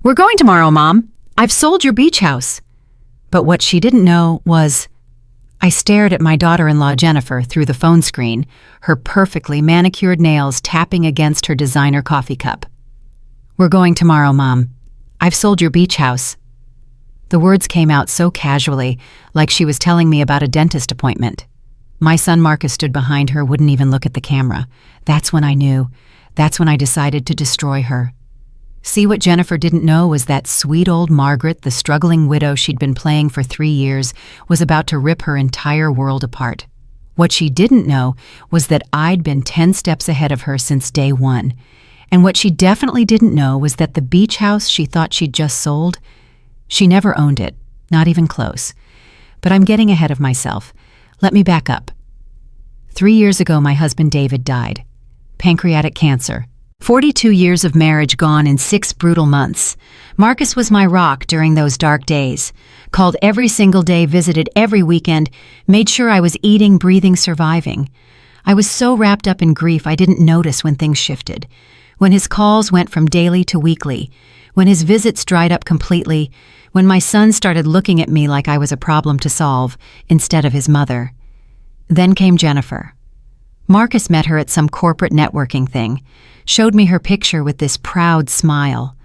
"We're going tomorrow, Mom. I've sold your beach house." But what she didn't know was, I stared at my daughter-in-law Jennifer through the phone screen, her perfectly manicured nails tapping against her designer coffee cup. "We're going tomorrow, Mom. I've sold your beach house." The words came out so casually, like she was telling me about a dentist appointment. My son Marcus stood behind her, wouldn't even look at the camera. That's when I knew. That's when I decided to destroy her. See, what Jennifer didn't know was that sweet old Margaret, the struggling widow she'd been playing for 3 years, was about to rip her entire world apart. What she didn't know was that I'd been 10 steps ahead of her since day one. And what she definitely didn't know was that the beach house she thought she'd just sold, she never owned it, not even close. But I'm getting ahead of myself. Let me back up. 3 years ago, my husband David died. Pancreatic cancer. 42 years of marriage gone in 6 brutal months. Marcus was my rock during those dark days. Called every single day, visited every weekend, made sure I was eating, breathing, surviving. I was so wrapped up in grief I didn't notice when things shifted. When his calls went from daily to weekly. When his visits dried up completely. When my son started looking at me like I was a problem to solve, instead of his mother. Then came Jennifer. Marcus met her at some corporate networking thing. Showed me her picture with this proud smile.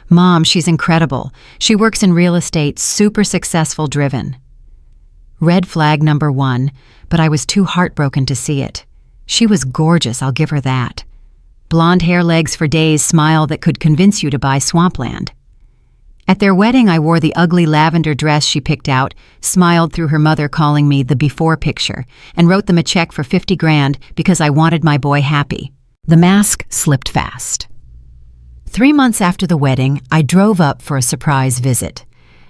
"Mom, she's incredible. She works in real estate, super successful, driven." Red flag number 1, but I was too heartbroken to see it. She was gorgeous, I'll give her that. Blonde hair, legs for days, smile that could convince you to buy swampland. At their wedding, I wore the ugly lavender dress she picked out, smiled through her mother calling me the before picture, and wrote them a check for 50 grand because I wanted my boy happy. The mask slipped fast. 3 months after the wedding, I drove up for a surprise visit.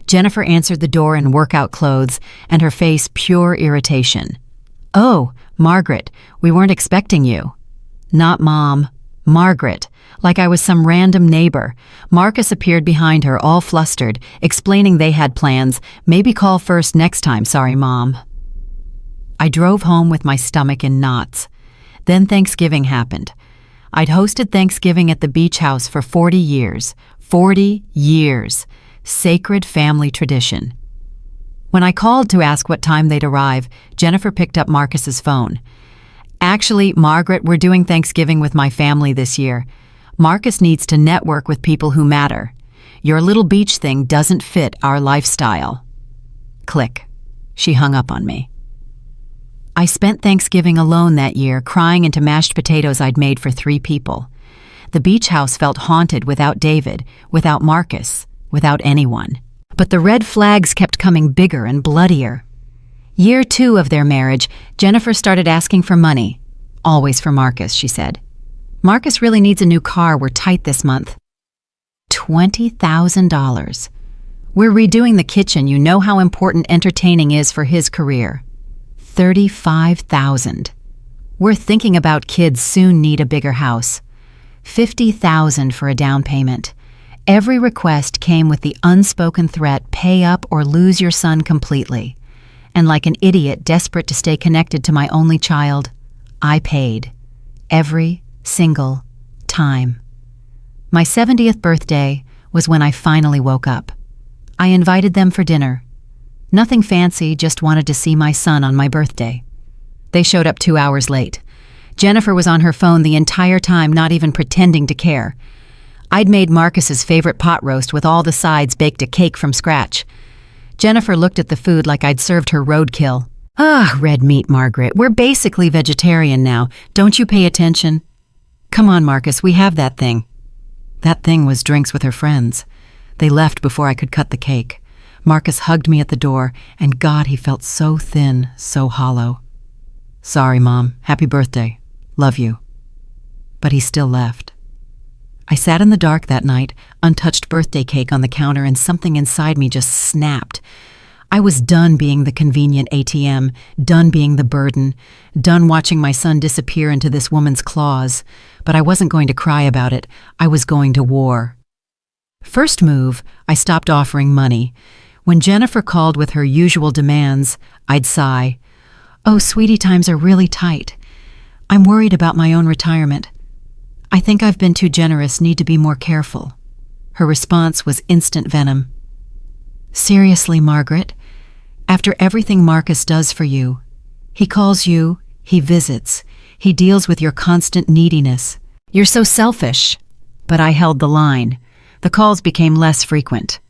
Jennifer answered the door in workout clothes and her face pure irritation. "Oh, Margaret, we weren't expecting you." Not Mom, Margaret, like I was some random neighbor. Marcus appeared behind her, all flustered, explaining they had plans. "Maybe call first next time, sorry, Mom." I drove home with my stomach in knots. Then Thanksgiving happened. I'd hosted Thanksgiving at the beach house for 40 years. 40 years. Sacred family tradition. When I called to ask what time they'd arrive, Jennifer picked up Marcus's phone. "Actually, Margaret, we're doing Thanksgiving with my family this year. Marcus needs to network with people who matter. Your little beach thing doesn't fit our lifestyle." Click. She hung up on me. I spent Thanksgiving alone that year, crying into mashed potatoes I'd made for 3 people. The beach house felt haunted without David, without Marcus, without anyone. But the red flags kept coming bigger and bloodier. Year 2 of their marriage, Jennifer started asking for money. "Always for Marcus," she said. "Marcus really needs a new car, we're tight this month." $20,000. "We're redoing the kitchen, you know how important entertaining is for his career." 35,000. "We're thinking about kids, soon need a bigger house." 50,000 for a down payment. Every request came with the unspoken threat, pay up or lose your son completely. And like an idiot desperate to stay connected to my only child, I paid. Every single time. My 70th birthday was when I finally woke up. I invited them for dinner. Nothing fancy, just wanted to see my son on my birthday. They showed up 2 hours late. Jennifer was on her phone the entire time, not even pretending to care. I'd made Marcus's favorite pot roast with all the sides, baked a cake from scratch. Jennifer looked at the food like I'd served her roadkill. "Ah, red meat, Margaret. We're basically vegetarian now. Don't you pay attention?" "Come on, Marcus, we have that thing." That thing was drinks with her friends. They left before I could cut the cake. Marcus hugged me at the door, and God, he felt so thin, so hollow. "Sorry, Mom. Happy birthday. Love you." But he still left. I sat in the dark that night, untouched birthday cake on the counter, and something inside me just snapped. I was done being the convenient ATM, done being the burden, done watching my son disappear into this woman's claws. But I wasn't going to cry about it. I was going to war. First move, I stopped offering money. When Jennifer called with her usual demands, I'd sigh. "Oh, sweetie, times are really tight. I'm worried about my own retirement. I think I've been too generous, need to be more careful." Her response was instant venom. Seriously, Margaret, after everything Marcus does for you, he calls you, he visits, he deals with your constant neediness. You're so selfish. But I held the line. The calls became less frequent.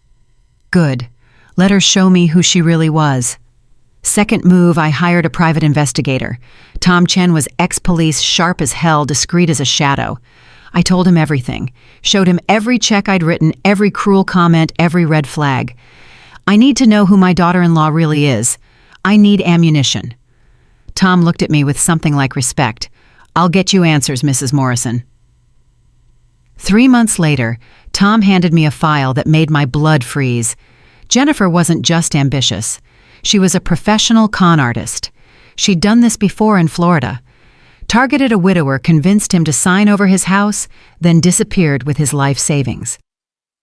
Good. Let her show me who she really was. Second move, I hired a private investigator. Tom Chen was ex-police, sharp as hell, discreet as a shadow. I told him everything, showed him every check I'd written, every cruel comment, every red flag. I need to know who my daughter-in-law really is. I need ammunition. Tom looked at me with something like respect. I'll get you answers, Mrs. Morrison. 3 months later, Tom handed me a file that made my blood freeze. Jennifer wasn't just ambitious. She was a professional con artist. She'd done this before in Florida. Targeted a widower, convinced him to sign over his house, then disappeared with his life savings.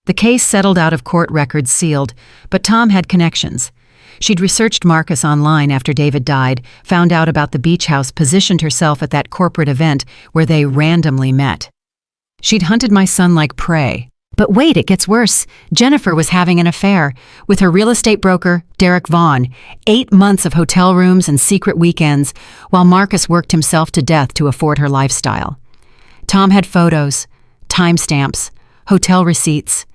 The case settled out of court records sealed, but Tom had connections. She'd researched Marcus online after David died, found out about the beach house, positioned herself at that corporate event where they randomly met. She'd hunted my son like prey. But wait, it gets worse. Jennifer was having an affair with her real estate broker, Derek Vaughn. 8 months of hotel rooms and secret weekends, while Marcus worked himself to death to afford her lifestyle. Tom had photos, timestamps, hotel receipts.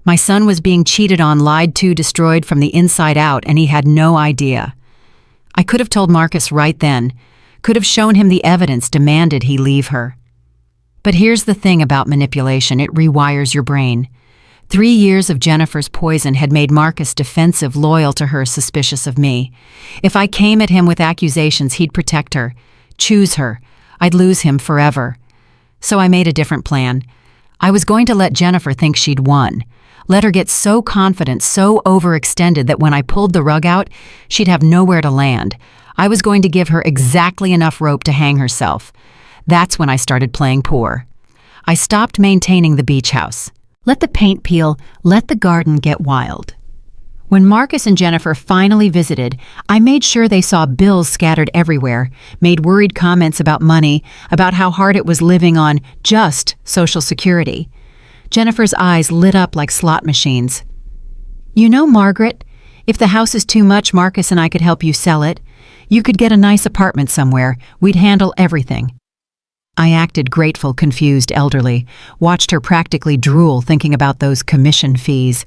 My son was being cheated on, lied to, destroyed from the inside out, and he had no idea. I could have told Marcus right then, could have shown him the evidence, demanded he leave her. But here's the thing about manipulation, it rewires your brain. 3 years of Jennifer's poison had made Marcus defensive, loyal to her, suspicious of me. If I came at him with accusations, he'd protect her, choose her. I'd lose him forever. So I made a different plan. I was going to let Jennifer think she'd won. Let her get so confident, so overextended that when I pulled the rug out, she'd have nowhere to land. I was going to give her exactly enough rope to hang herself. That's when I started playing poor. I stopped maintaining the beach house. Let the paint peel, let the garden get wild. When Marcus and Jennifer finally visited, I made sure they saw bills scattered everywhere, made worried comments about money, about how hard it was living on just Social Security. Jennifer's eyes lit up like slot machines. You know, Margaret, if the house is too much, Marcus and I could help you sell it. You could get a nice apartment somewhere. We'd handle everything. I acted grateful, confused, elderly, watched her practically drool thinking about those commission fees.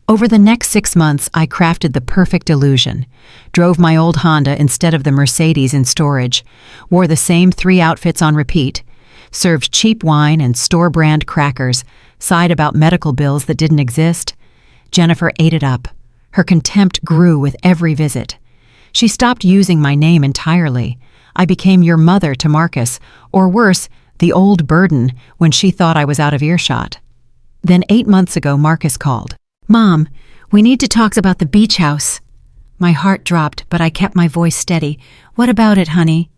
Over the next 6 months, I crafted the perfect illusion, drove my old Honda instead of the Mercedes in storage, wore the same 3 outfits on repeat, served cheap wine and store-brand crackers, sighed about medical bills that didn't exist. Jennifer ate it up. Her contempt grew with every visit. She stopped using my name entirely. I became your mother to Marcus, or worse, the old burden, when she thought I was out of earshot. Then 8 months ago, Marcus called. Mom, we need to talk about the beach house. My heart dropped, but I kept my voice steady. What about it, honey?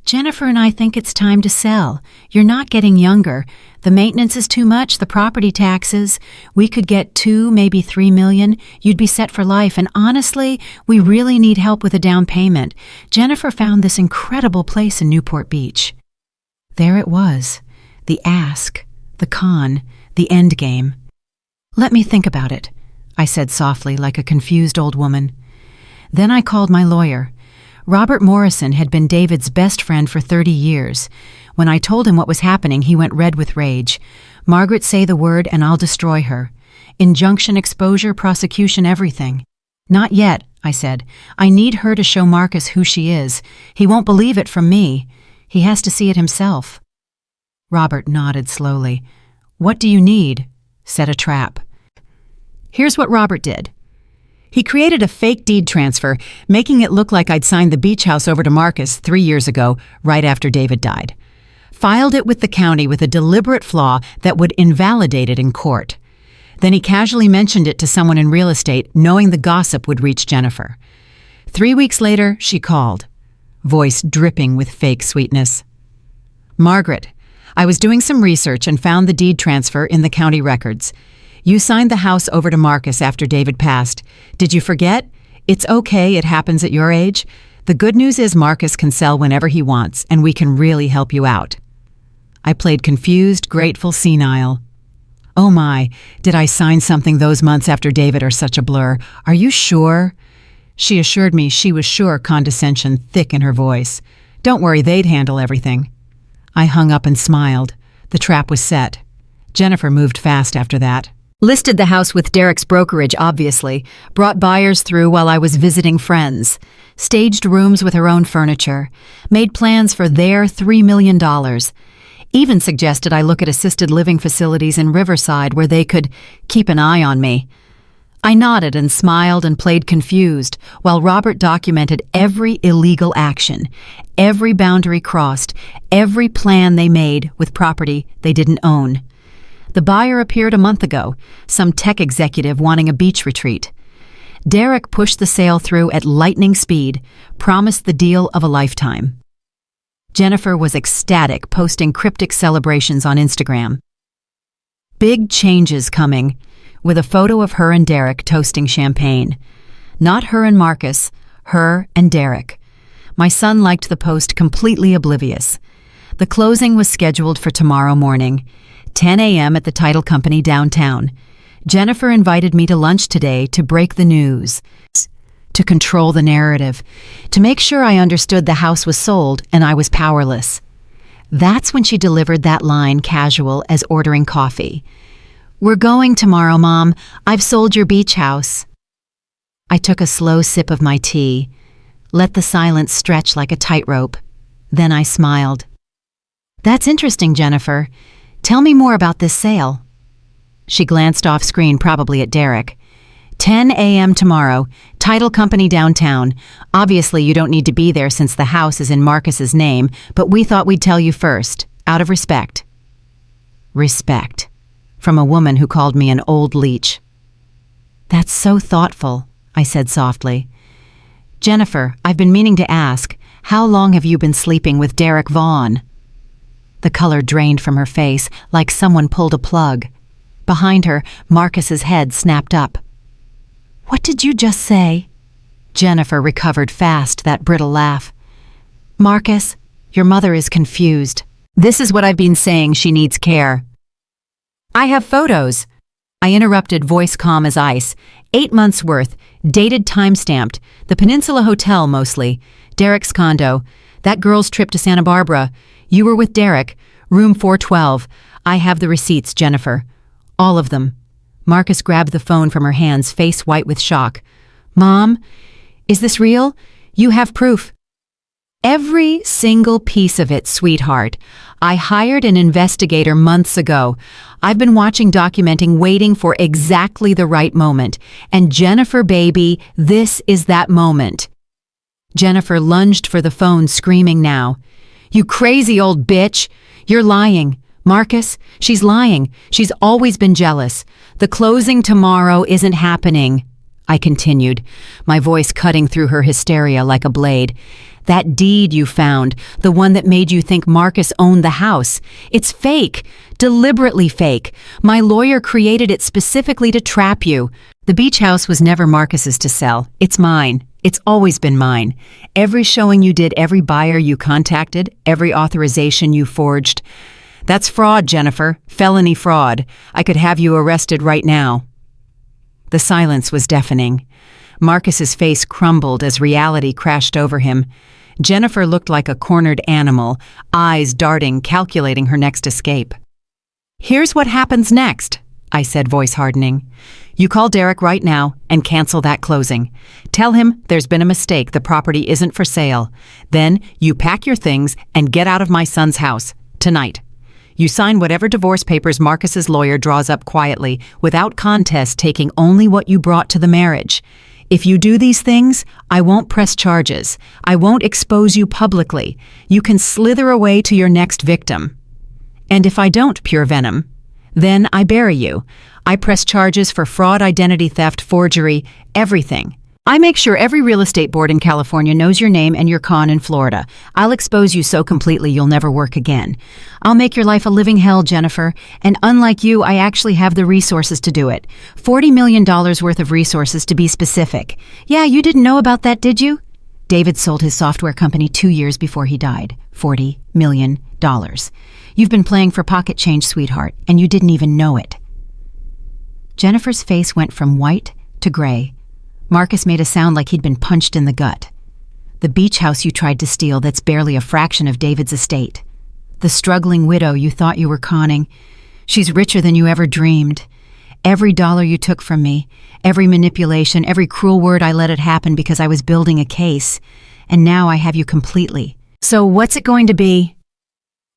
Jennifer and I think it's time to sell. You're not getting younger. The maintenance is too much, the property taxes. We could get 2, maybe 3 million. You'd be set for life. And honestly, we really need help with a down payment. Jennifer found this incredible place in Newport Beach. There it was. The ask, the con, the end game. Let me think about it, I said softly, like a confused old woman. Then I called my lawyer. Robert Morrison had been David's best friend for 30 years. When I told him what was happening, he went red with rage. Margaret, say the word and I'll destroy her. Injunction, exposure, prosecution, everything. Not yet, I said. I need her to show Marcus who she is. He won't believe it from me. He has to see it himself. Robert nodded slowly. What do you need? Set a trap. Here's what Robert did. He created a fake deed transfer, making it look like I'd signed the beach house over to Marcus 3 years ago, right after David died. Filed it with the county with a deliberate flaw that would invalidate it in court. Then he casually mentioned it to someone in real estate, knowing the gossip would reach Jennifer. 3 weeks later, she called, voice dripping with fake sweetness. Margaret, I was doing some research and found the deed transfer in the county records. You signed the house over to Marcus after David passed. Did you forget? It's okay, it happens at your age. The good news is Marcus can sell whenever he wants, and we can really help you out. I played confused, grateful, senile. Oh my, did I sign something those months after David are such a blur? Are you sure? She assured me she was sure, condescension thick in her voice. Don't worry, they'd handle everything. I hung up and smiled. The trap was set. Jennifer moved fast after that. Listed the house with Derek's brokerage, obviously. Brought buyers through while I was visiting friends. Staged rooms with her own furniture. Made plans for their $3 million. Even suggested I look at assisted living facilities in Riverside where they could keep an eye on me. I nodded and smiled and played confused while Robert documented every illegal action, every boundary crossed, every plan they made with property they didn't own. The buyer appeared a month ago, some tech executive wanting a beach retreat. Derek pushed the sale through at lightning speed, promised the deal of a lifetime. Jennifer was ecstatic, posting cryptic celebrations on Instagram. Big changes coming, with a photo of her and Derek toasting champagne. Not her and Marcus, her and Derek. My son liked the post, completely oblivious. The closing was scheduled for tomorrow morning, 10 a.m. at the title company downtown. Jennifer invited me to lunch today to break the news, to control the narrative, to make sure I understood the house was sold and I was powerless. That's when she delivered that line, casual as ordering coffee. "We're going tomorrow, Mom. I've sold your beach house." I took a slow sip of my tea, let the silence stretch like a tightrope. Then I smiled. "That's interesting, Jennifer. Tell me more about this sale." She glanced off screen, probably at Derek. 10 a.m. tomorrow, title company downtown. Obviously, you don't need to be there since the house is in Marcus's name, but we thought we'd tell you first, out of respect. Respect. From a woman who called me an old leech. "That's so thoughtful," I said softly. "Jennifer, I've been meaning to ask, how long have you been sleeping with Derek Vaughn?" The color drained from her face like someone pulled a plug. Behind her, Marcus's head snapped up. "What did you just say?" Jennifer recovered fast, that brittle laugh. "Marcus, your mother is confused. This is what I've been saying, she needs care." "I have photos." I interrupted, voice calm as ice. 8 months worth, dated, time-stamped. The Peninsula Hotel, mostly. Derek's condo. That girl's trip to Santa Barbara. You were with Derek. Room 412. I have the receipts, Jennifer. All of them. Marcus grabbed the phone from her hands, face white with shock. "Mom, is this real? You have proof." "Every single piece of it, sweetheart. I hired an investigator months ago. I've been watching, documenting, waiting for exactly the right moment. And Jennifer, baby, this is that moment." Jennifer lunged for the phone, screaming now. "You crazy old bitch! You're lying. Marcus, she's lying. She's always been jealous. The closing tomorrow isn't happening," I continued, my voice cutting through her hysteria like a blade. "That deed you found, the one that made you think Marcus owned the house, it's fake, deliberately fake. My lawyer created it specifically to trap you. The beach house was never Marcus's to sell. It's mine. It's always been mine. Every showing you did, every buyer you contacted, every authorization you forged. That's fraud, Jennifer. Felony fraud. I could have you arrested right now." The silence was deafening. Marcus's face crumbled as reality crashed over him. Jennifer looked like a cornered animal, eyes darting, calculating her next escape. "Here's what happens next," I said, voice hardening. "You call Derek right now and cancel that closing. Tell him there's been a mistake, the property isn't for sale. Then you pack your things and get out of my son's house, tonight. You sign whatever divorce papers Marcus's lawyer draws up quietly, without contest, taking only what you brought to the marriage. If you do these things, I won't press charges. I won't expose you publicly. You can slither away to your next victim. And if I don't, pure venom, then I bury you. I press charges for fraud, identity theft, forgery, everything. I make sure every real estate board in California knows your name and your con in Florida. I'll expose you so completely you'll never work again. I'll make your life a living hell, Jennifer, and unlike you, I actually have the resources to do it. $40 million worth of resources, to be specific. Yeah, you didn't know about that, did you? David sold his software company 2 years before he died. $40 million. You've been playing for pocket change, sweetheart, and you didn't even know it. Jennifer's face went from white to gray. Marcus made a sound like he'd been punched in the gut. The beach house you tried to steal that's barely a fraction of David's estate. The struggling widow you thought you were conning. She's richer than you ever dreamed. Every dollar you took from me, every manipulation, every cruel word, I let it happen because I was building a case. And now I have you completely. So what's it going to be?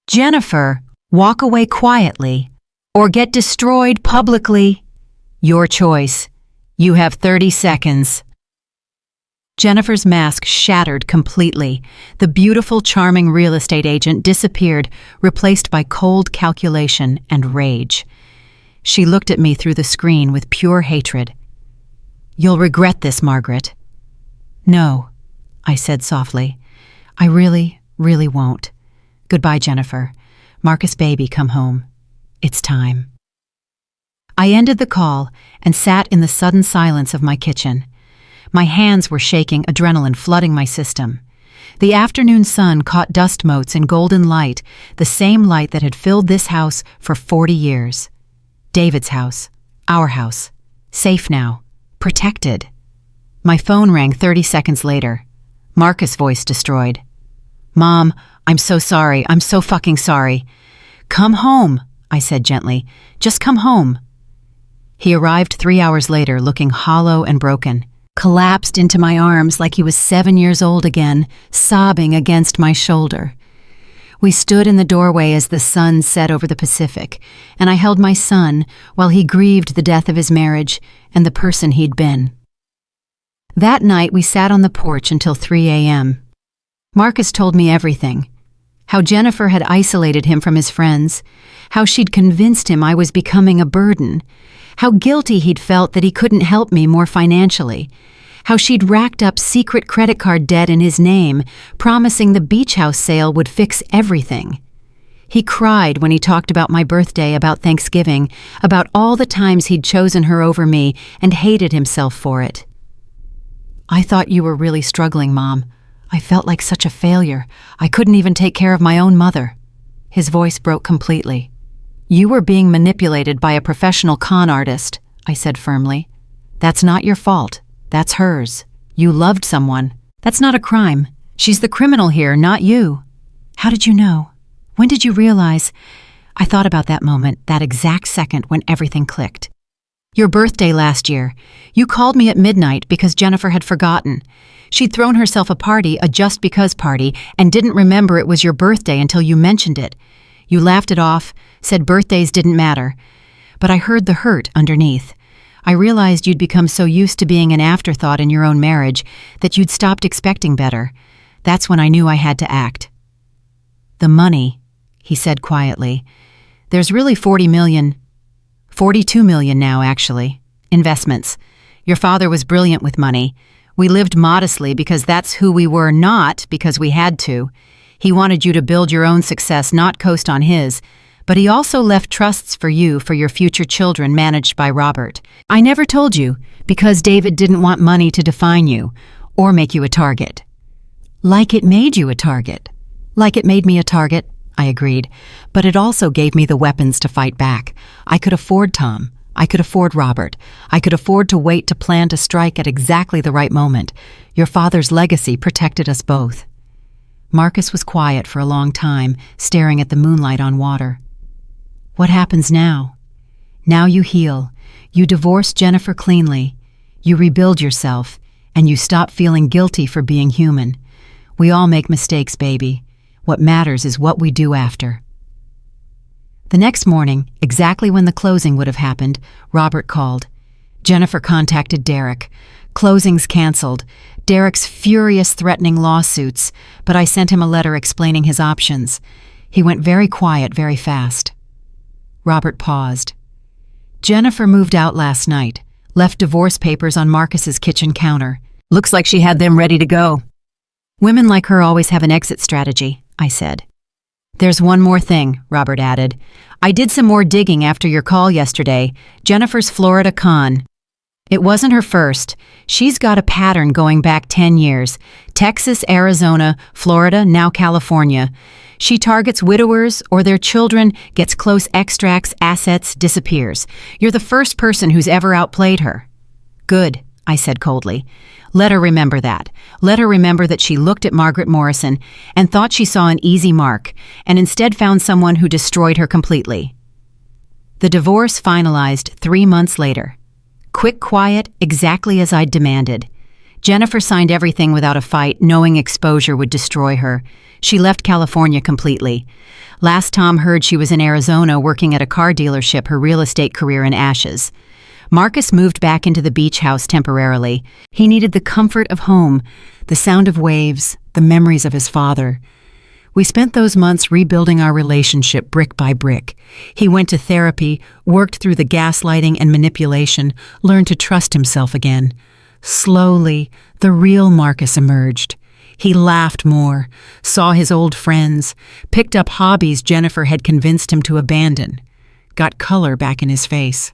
Jennifer, walk away quietly or get destroyed publicly. Your choice. You have 30 seconds. Jennifer's mask shattered completely. The beautiful, charming real estate agent disappeared, replaced by cold calculation and rage. She looked at me through the screen with pure hatred. You'll regret this, Margaret. No, I said softly. I really won't. Goodbye, Jennifer. Marcus baby, come home. It's time. I ended the call and sat in the sudden silence of my kitchen. My hands were shaking, adrenaline flooding my system. The afternoon sun caught dust motes in golden light, the same light that had filled this house for 40 years. David's house, our house, safe now, protected. My phone rang 30 seconds later. Marcus' voice destroyed. Mom, I'm so sorry. I'm so fucking sorry. Come home, I said gently. Just come home. He arrived 3 hours later looking hollow and broken, collapsed into my arms like he was 7 years old again, sobbing against my shoulder. We stood in the doorway as the sun set over the Pacific, and I held my son while he grieved the death of his marriage and the person he'd been. That night we sat on the porch until 3 a.m. Marcus told me everything. How Jennifer had isolated him from his friends, how she'd convinced him I was becoming a burden, how guilty he'd felt that he couldn't help me more financially, how she'd racked up secret credit card debt in his name, promising the beach house sale would fix everything. He cried when he talked about my birthday, about Thanksgiving, about all the times he'd chosen her over me and hated himself for it. I thought you were really struggling, Mom. I felt like such a failure. I couldn't even take care of my own mother. His voice broke completely. You were being manipulated by a professional con artist, I said firmly. That's not your fault. That's hers. You loved someone. That's not a crime. She's the criminal here, not you. How did you know? When did you realize? I thought about that moment, that exact second when everything clicked. Your birthday last year. You called me at midnight because Jennifer had forgotten. She'd thrown herself a party, a just because party, and didn't remember it was your birthday until you mentioned it. You laughed it off, said birthdays didn't matter. But I heard the hurt underneath. I realized you'd become so used to being an afterthought in your own marriage that you'd stopped expecting better. That's when I knew I had to act. The money, he said quietly. There's really 42 million now, actually. Investments. Your father was brilliant with money. We lived modestly because that's who we were, not because we had to. He wanted you to build your own success, not coast on his. But he also left trusts for you, for your future children, managed by Robert. I never told you, because David didn't want money to define you, or make you a target. Like it made you a target. Like it made me a target, I agreed. But it also gave me the weapons to fight back. I could afford Tom. I could afford Robert. I could afford to wait to plan to strike at exactly the right moment. Your father's legacy protected us both. Marcus was quiet for a long time, staring at the moonlight on water. What happens now? Now you heal. You divorce Jennifer cleanly. You rebuild yourself, and you stop feeling guilty for being human. We all make mistakes, baby. What matters is what we do after. The next morning, exactly when the closing would have happened, Robert called. Jennifer contacted Derek. Closings canceled. Derek's furious, threatening lawsuits, but I sent him a letter explaining his options. He went very quiet, very fast. Robert paused. Jennifer moved out last night, left divorce papers on Marcus's kitchen counter. Looks like she had them ready to go. Women like her always have an exit strategy, I said. There's one more thing, Robert added. I did some more digging after your call yesterday. Jennifer's Florida con. It wasn't her first. She's got a pattern going back 10 years. Texas, Arizona, Florida, now California. She targets widowers or their children, gets close extracts, assets, disappears. You're the first person who's ever outplayed her. Good, I said coldly. Let her remember that. Let her remember that she looked at Margaret Morrison and thought she saw an easy mark, and instead found someone who destroyed her completely. The divorce finalized 3 months later. Quick, quiet, exactly as I'd demanded. Jennifer signed everything without a fight, knowing exposure would destroy her. She left California completely. Last Tom heard she was in Arizona working at a car dealership, her real estate career in ashes. Marcus moved back into the beach house temporarily. He needed the comfort of home, the sound of waves, the memories of his father. We spent those months rebuilding our relationship brick by brick. He went to therapy, worked through the gaslighting and manipulation, learned to trust himself again. Slowly, the real Marcus emerged. He laughed more, saw his old friends, picked up hobbies Jennifer had convinced him to abandon, got color back in his face.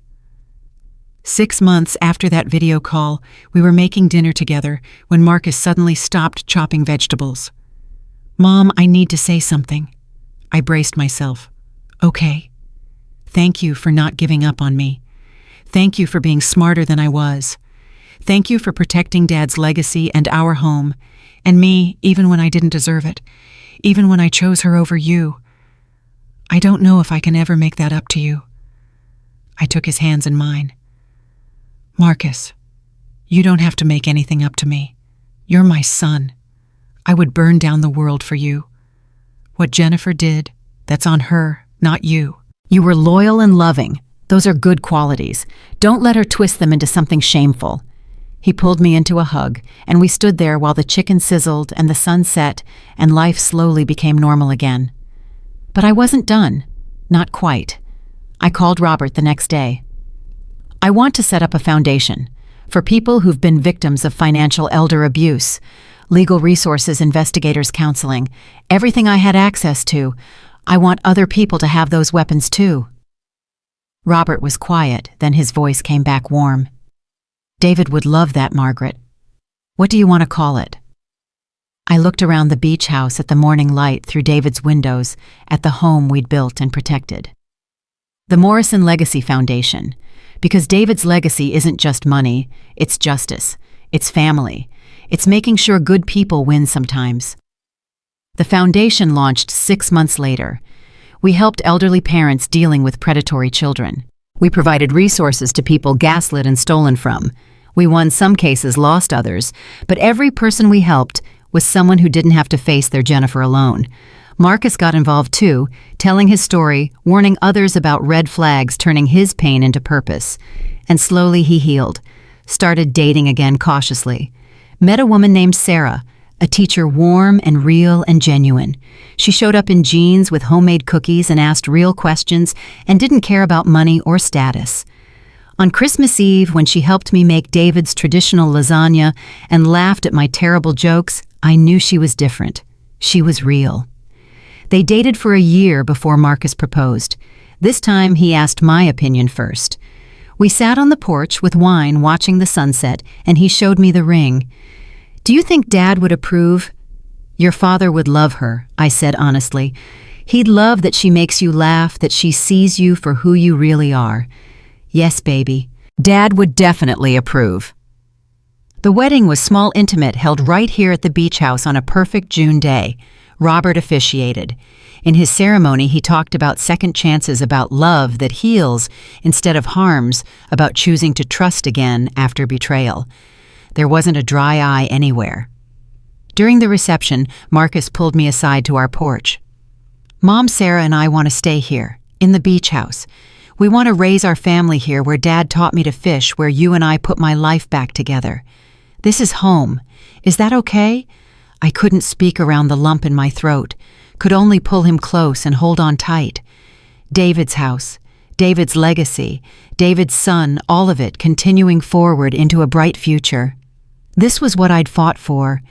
6 months after that video call, we were making dinner together when Marcus suddenly stopped chopping vegetables. "Mom, I need to say something." I braced myself. "Okay. Thank you for not giving up on me. Thank you for being smarter than I was. Thank you for protecting Dad's legacy and our home, and me, even when I didn't deserve it, even when I chose her over you. I don't know if I can ever make that up to you." I took his hands in mine. "Marcus, you don't have to make anything up to me. You're my son. I would burn down the world for you. What Jennifer did, that's on her, not you. You were loyal and loving. Those are good qualities. Don't let her twist them into something shameful." He pulled me into a hug, and we stood there while the chicken sizzled and the sun set and life slowly became normal again. But I wasn't done. Not quite. I called Robert the next day. "I want to set up a foundation for people who've been victims of financial elder abuse, legal resources, investigators, counseling, everything I had access to. I want other people to have those weapons too." Robert was quiet, then his voice came back warm. "David would love that, Margaret. What do you want to call it?" I looked around the beach house at the morning light through David's windows at the home we'd built and protected. The Morrison Legacy Foundation, because David's legacy isn't just money, it's justice, it's family, it's making sure good people win sometimes. The foundation launched 6 months later. We helped elderly parents dealing with predatory children. We provided resources to people gaslit and stolen from. We won some cases, lost others, but every person we helped was someone who didn't have to face their Jennifer alone. Marcus got involved too, telling his story, warning others about red flags, turning his pain into purpose. And slowly he healed, started dating again cautiously. Met a woman named Sarah, a teacher warm and real and genuine. She showed up in jeans with homemade cookies and asked real questions and didn't care about money or status. On Christmas Eve, when she helped me make David's traditional lasagna and laughed at my terrible jokes, I knew she was different. She was real. They dated for a year before Marcus proposed. This time he asked my opinion first. We sat on the porch with wine watching the sunset, and he showed me the ring. "Do you think Dad would approve?" "Your father would love her," I said honestly. "He'd love that she makes you laugh, that she sees you for who you really are." "Yes, baby. Dad would definitely approve." The wedding was small, intimate, held right here at the beach house on a perfect June day. Robert officiated. In his ceremony, he talked about second chances, about love that heals instead of harms, about choosing to trust again after betrayal. There wasn't a dry eye anywhere. During the reception, Marcus pulled me aside to our porch. "Mom, Sarah, and I want to stay here, in the beach house. We want to raise our family here where Dad taught me to fish, where you and I put my life back together. This is home. Is that okay?" I couldn't speak around the lump in my throat, could only pull him close and hold on tight. David's house, David's legacy, David's son, all of it continuing forward into a bright future. This was what I'd fought for,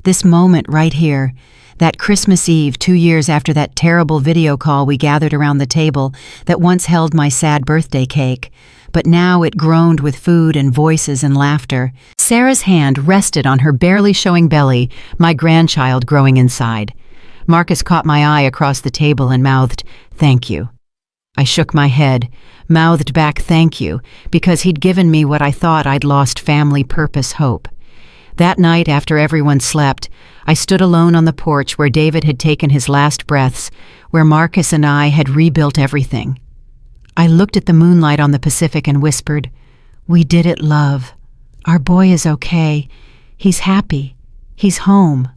this moment right here, that Christmas Eve 2 years after that terrible video call we gathered around the table that once held my sad birthday cake. but now it groaned with food and voices and laughter. Sarah's hand rested on her barely showing belly, my grandchild growing inside. Marcus caught my eye across the table and mouthed, "Thank you." I shook my head, mouthed back thank you, because he'd given me what I thought I'd lost: family, purpose, hope. That night, after everyone slept, I stood alone on the porch where David had taken his last breaths, where Marcus and I had rebuilt everything. I looked at the moonlight on the Pacific and whispered, "We did it, love. Our boy is okay. He's happy. He's home."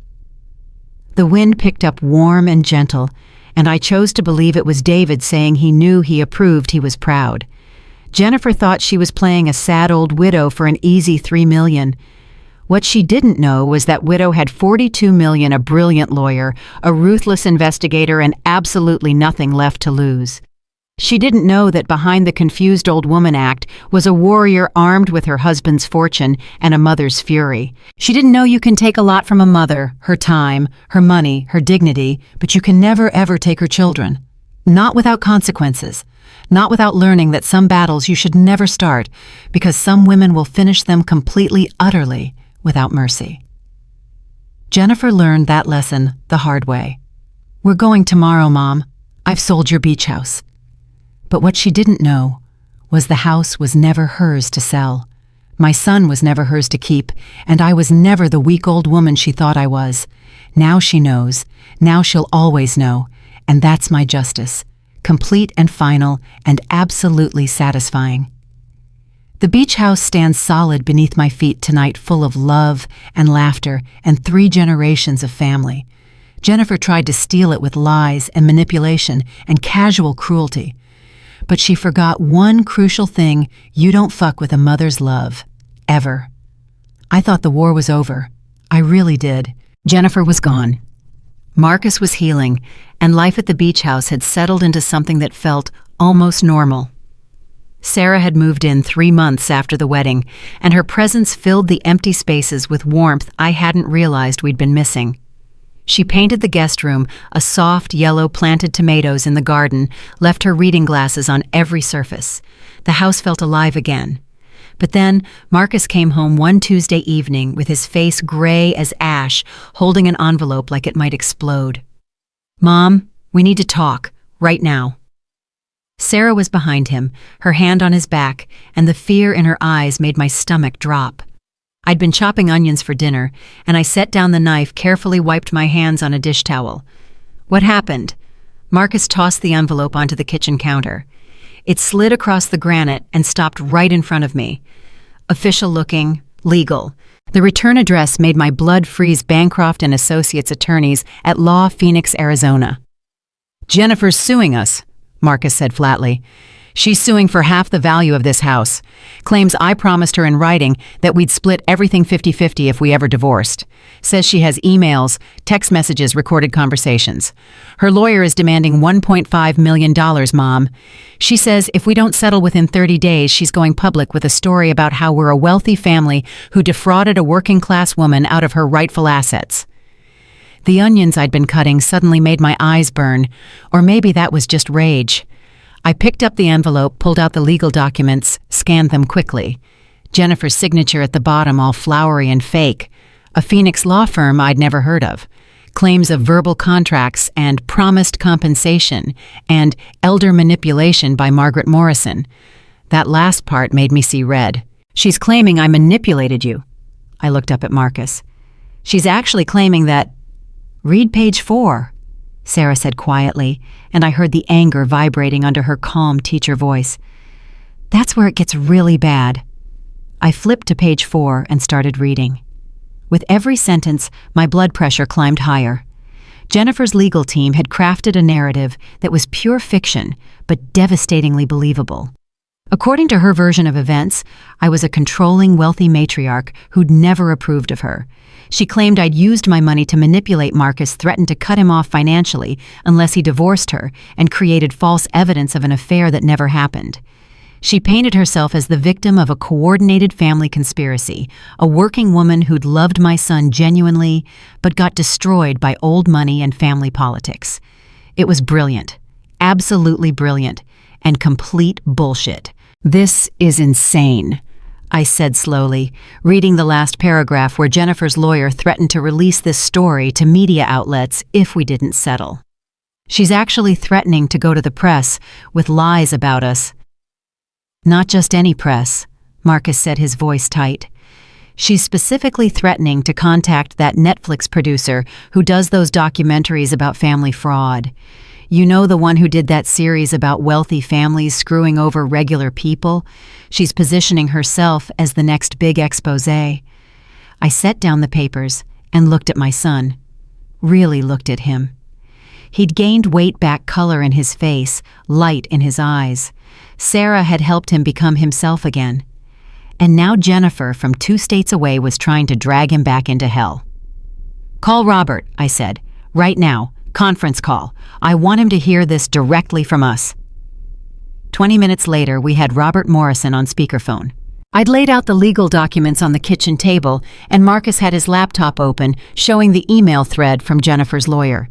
The wind picked up warm and gentle, and I chose to believe it was David saying he knew, he approved, he was proud. Jennifer thought she was playing a sad old widow for an easy $3 million. What she didn't know was that widow had $42 million, a brilliant lawyer, a ruthless investigator, and absolutely nothing left to lose. She didn't know that behind the confused old woman act was a warrior armed with her husband's fortune and a mother's fury. She didn't know you can take a lot from a mother, her time, her money, her dignity, but you can never ever take her children. Not without consequences. Not without learning that some battles you should never start, because some women will finish them completely, utterly, without mercy. Jennifer learned that lesson the hard way. "We're going tomorrow, Mom. I've sold your beach house." But what she didn't know was the house was never hers to sell. My son was never hers to keep, and I was never the weak old woman she thought I was. Now she knows. Now she'll always know. And that's my justice. Complete and final and absolutely satisfying. The beach house stands solid beneath my feet tonight, full of love and laughter and 3 generations of family. Jennifer tried to steal it with lies and manipulation and casual cruelty. But she forgot one crucial thing: you don't fuck with a mother's love. Ever. I thought the war was over. I really did. Jennifer was gone. Marcus was healing, and life at the beach house had settled into something that felt almost normal. Sarah had moved in 3 months after the wedding, and her presence filled the empty spaces with warmth I hadn't realized we'd been missing. She painted the guest room a soft yellow, planted tomatoes in the garden, left her reading glasses on every surface. The house felt alive again. But then Marcus came home one Tuesday evening with his face gray as ash, holding an envelope like it might explode. "Mom, we need to talk, right now." Sarah was behind him, her hand on his back, and the fear in her eyes made my stomach drop. I'd been chopping onions for dinner, and I set down the knife, carefully wiped my hands on a dish towel. "What happened?" Marcus tossed the envelope onto the kitchen counter. It slid across the granite and stopped right in front of me. Official looking, legal. The return address made my blood freeze: Bancroft and Associates Attorneys at Law, Phoenix, Arizona. "Jennifer's suing us," Marcus said flatly. "She's suing for half the value of this house. Claims I promised her in writing that we'd split everything 50-50 if we ever divorced. Says she has emails, text messages, recorded conversations. Her lawyer is demanding $1.5 million, Mom. She says if we don't settle within 30 days, she's going public with a story about how we're a wealthy family who defrauded a working-class woman out of her rightful assets." The onions I'd been cutting suddenly made my eyes burn, or maybe that was just rage. I picked up the envelope, pulled out the legal documents, scanned them quickly. Jennifer's signature at the bottom, all flowery and fake. A Phoenix law firm I'd never heard of. Claims of verbal contracts and promised compensation and elder manipulation by Margaret Morrison. That last part made me see red. "She's claiming I manipulated you." I looked up at Marcus. "She's actually claiming that—" "Read page 4. Sarah said quietly, and I heard the anger vibrating under her calm teacher voice. "That's where it gets really bad." I flipped to page 4 and started reading. With every sentence, my blood pressure climbed higher. Jennifer's legal team had crafted a narrative that was pure fiction, but devastatingly believable. According to her version of events, I was a controlling, wealthy matriarch who'd never approved of her. She claimed I'd used my money to manipulate Marcus, threatened to cut him off financially unless he divorced her, and created false evidence of an affair that never happened. She painted herself as the victim of a coordinated family conspiracy, a working woman who'd loved my son genuinely, but got destroyed by old money and family politics. It was brilliant, absolutely brilliant, and complete bullshit. "This is insane," I said slowly, reading the last paragraph where Jennifer's lawyer threatened to release this story to media outlets if we didn't settle. She's actually threatening to go to the press with lies about us. "Not just any press," Marcus said, his voice tight. "She's specifically threatening to contact that Netflix producer who does those documentaries about family fraud. You know, the one who did that series about wealthy families screwing over regular people? She's positioning herself as the next big expose." I set down the papers and looked at my son. Really looked at him. He'd gained weight-back color in his face, light in his eyes. Sarah had helped him become himself again. And now Jennifer, from 2 states away, was trying to drag him back into hell. "Call Robert," I said. "Right now. Conference call. I want him to hear this directly from us." 20 minutes later, we had Robert Morrison on speakerphone. I'd laid out the legal documents on the kitchen table, and Marcus had his laptop open, showing the email thread from Jennifer's lawyer.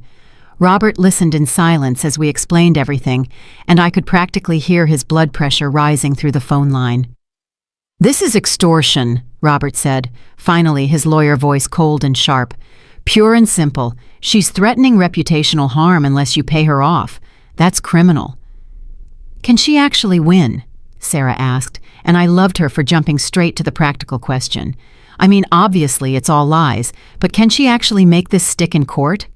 Robert listened in silence as we explained everything, and I could practically hear his blood pressure rising through the phone line. "This is extortion," Robert said, finally, his lawyer voice cold and sharp. "Pure and simple. She's threatening reputational harm unless you pay her off. That's criminal." "Can she actually win?" Sarah asked, and I loved her for jumping straight to the practical question. "I mean, obviously it's all lies, but can she actually make this stick in court?"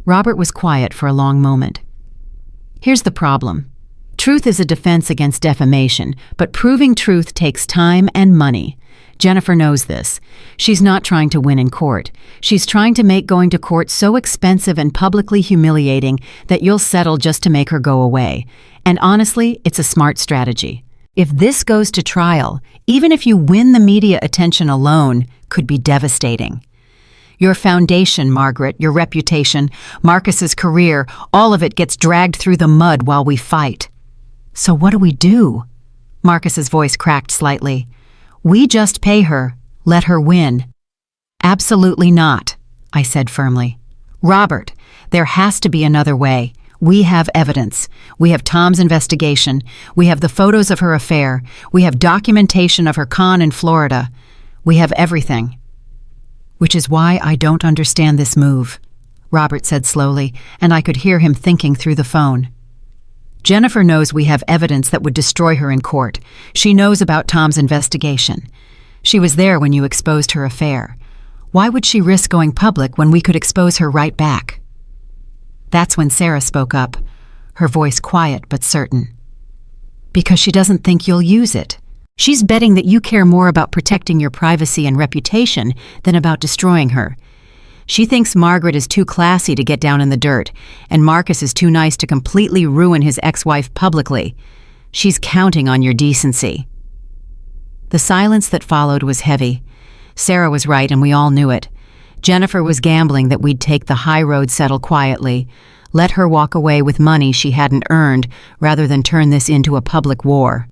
Robert was quiet for a long moment. "Here's the problem. Truth is a defense against defamation, but proving truth takes time and money. Jennifer knows this. She's not trying to win in court. She's trying to make going to court so expensive and publicly humiliating that you'll settle just to make her go away. And honestly, it's a smart strategy. If this goes to trial, even if you win the media attention alone, could be devastating. Your foundation, Margaret, your reputation, Marcus's career, all of it gets dragged through the mud while we fight." "So what do we do?" Marcus's voice cracked slightly. "We just pay her, let her win." "Absolutely not," I said firmly. "Robert, there has to be another way. We have evidence. We have Tom's investigation. We have the photos of her affair. We have documentation of her con in Florida. We have everything." "Which is why I don't understand this move," Robert said slowly, and I could hear him thinking through the phone. "Jennifer knows we have evidence that would destroy her in court. She knows about Tom's investigation. She was there when you exposed her affair. Why would she risk going public when we could expose her right back?" That's when Sarah spoke up, her voice quiet but certain. "Because she doesn't think you'll use it. She's betting that you care more about protecting your privacy and reputation than about destroying her. She thinks Margaret is too classy to get down in the dirt, and Marcus is too nice to completely ruin his ex-wife publicly. She's counting on your decency." The silence that followed was heavy. Sarah was right, and we all knew it. Jennifer was gambling that we'd take the high road, settle quietly, let her walk away with money she hadn't earned, rather than turn this into a public war.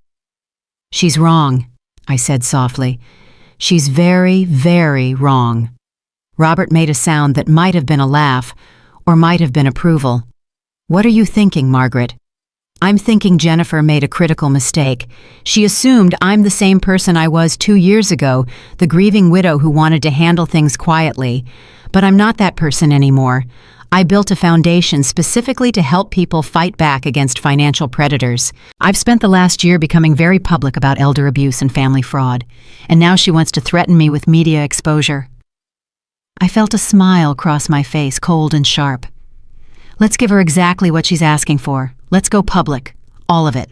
"She's wrong," I said softly. "She's very, very wrong." Robert made a sound that might have been a laugh, or might have been approval. "What are you thinking, Margaret?" "I'm thinking Jennifer made a critical mistake. She assumed I'm the same person I was 2 years ago, the grieving widow who wanted to handle things quietly. But I'm not that person anymore. I built a foundation specifically to help people fight back against financial predators. I've spent the last year becoming very public about elder abuse and family fraud, and now she wants to threaten me with media exposure." I felt a smile cross my face, cold and sharp. "Let's give her exactly what she's asking for. Let's go public. All of it."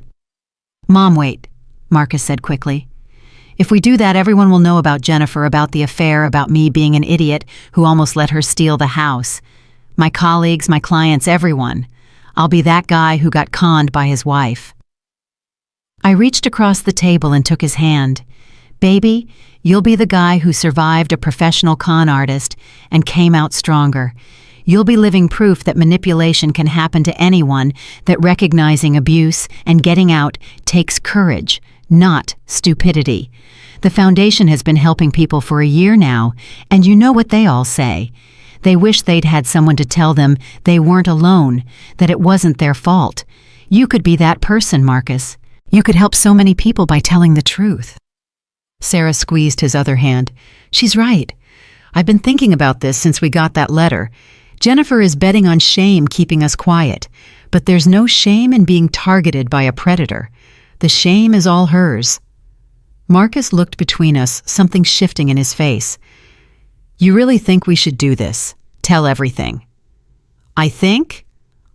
"Mom, wait," Marcus said quickly. "If we do that, everyone will know about Jennifer, about the affair, about me being an idiot who almost let her steal the house. My colleagues, my clients, everyone. I'll be that guy who got conned by his wife." I reached across the table and took his hand. "Baby, you'll be the guy who survived a professional con artist and came out stronger. You'll be living proof that manipulation can happen to anyone, that recognizing abuse and getting out takes courage, not stupidity. The foundation has been helping people for a year now, and you know what they all say. They wish they'd had someone to tell them they weren't alone, that it wasn't their fault. You could be that person, Marcus. You could help so many people by telling the truth. Sarah squeezed his other hand. She's right. I've been thinking about this since we got that letter. Jennifer is betting on shame keeping us quiet, but there's no shame in being targeted by a predator. The shame is all hers. Marcus looked between us, something shifting in his face. You really think we should do this? Tell everything. I think,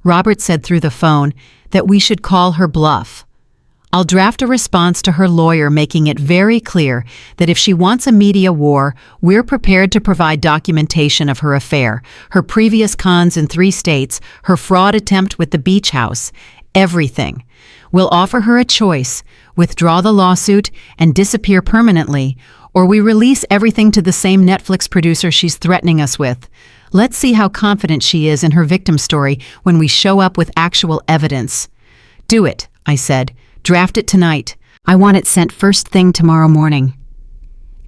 Robert said through the phone, that we should call her bluff. I'll draft a response to her lawyer making it very clear that if she wants a media war, we're prepared to provide documentation of her affair, her previous cons in 3 states, her fraud attempt with the beach house, everything. We'll offer her a choice, withdraw the lawsuit and disappear permanently, or we release everything to the same Netflix producer she's threatening us with. Let's see how confident she is in her victim story when we show up with actual evidence. Do it, I said. Draft it tonight. I want it sent first thing tomorrow morning.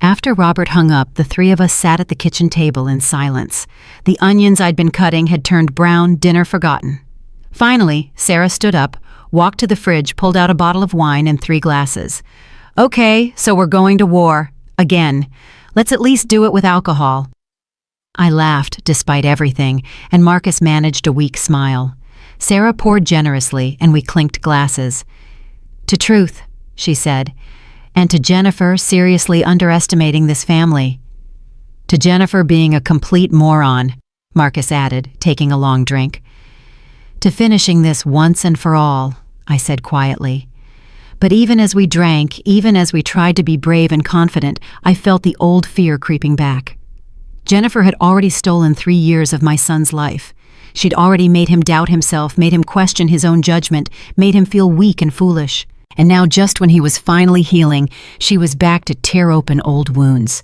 After Robert hung up, the 3 of us sat at the kitchen table in silence. The onions I'd been cutting had turned brown, dinner forgotten. Finally, Sarah stood up, walked to the fridge, pulled out a bottle of wine and 3 glasses. Okay, so we're going to war. Again. Let's at least do it with alcohol. I laughed, despite everything, and Marcus managed a weak smile. Sarah poured generously, and we clinked glasses. To truth, she said, and to Jennifer seriously underestimating this family. To Jennifer being a complete moron, Marcus added, taking a long drink. To finishing this once and for all, I said quietly. But even as we drank, even as we tried to be brave and confident, I felt the old fear creeping back. Jennifer had already stolen 3 years of my son's life. She'd already made him doubt himself, made him question his own judgment, made him feel weak and foolish. And now, just when he was finally healing, she was back to tear open old wounds.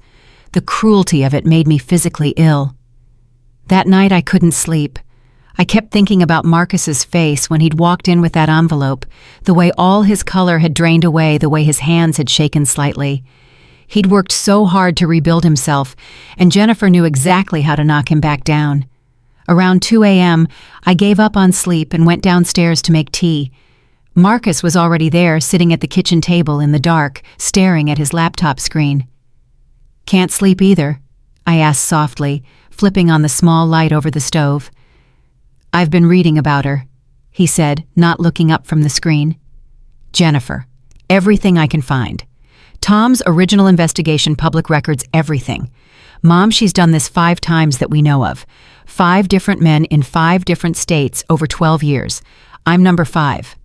The cruelty of it made me physically ill. That night I couldn't sleep. I kept thinking about Marcus's face when he'd walked in with that envelope, the way all his color had drained away, the way his hands had shaken slightly. He'd worked so hard to rebuild himself, and Jennifer knew exactly how to knock him back down. Around 2 a.m., I gave up on sleep and went downstairs to make tea. Marcus was already there, sitting at the kitchen table in the dark, staring at his laptop screen. Can't sleep either? I asked softly, flipping on the small light over the stove. I've been reading about her, he said, not looking up from the screen. Jennifer. Everything I can find. Tom's original investigation, public records, everything. Mom, she's done this 5 times that we know of. 5 different men in 5 different states over 12 years. I'm number 5.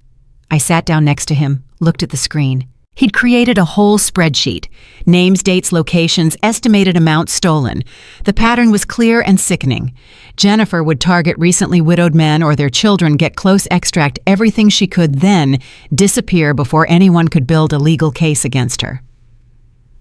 I sat down next to him, looked at the screen. He'd created a whole spreadsheet. Names, dates, locations, estimated amount stolen. The pattern was clear and sickening. Jennifer would target recently widowed men or their children, get close, extract everything she could, then disappear before anyone could build a legal case against her.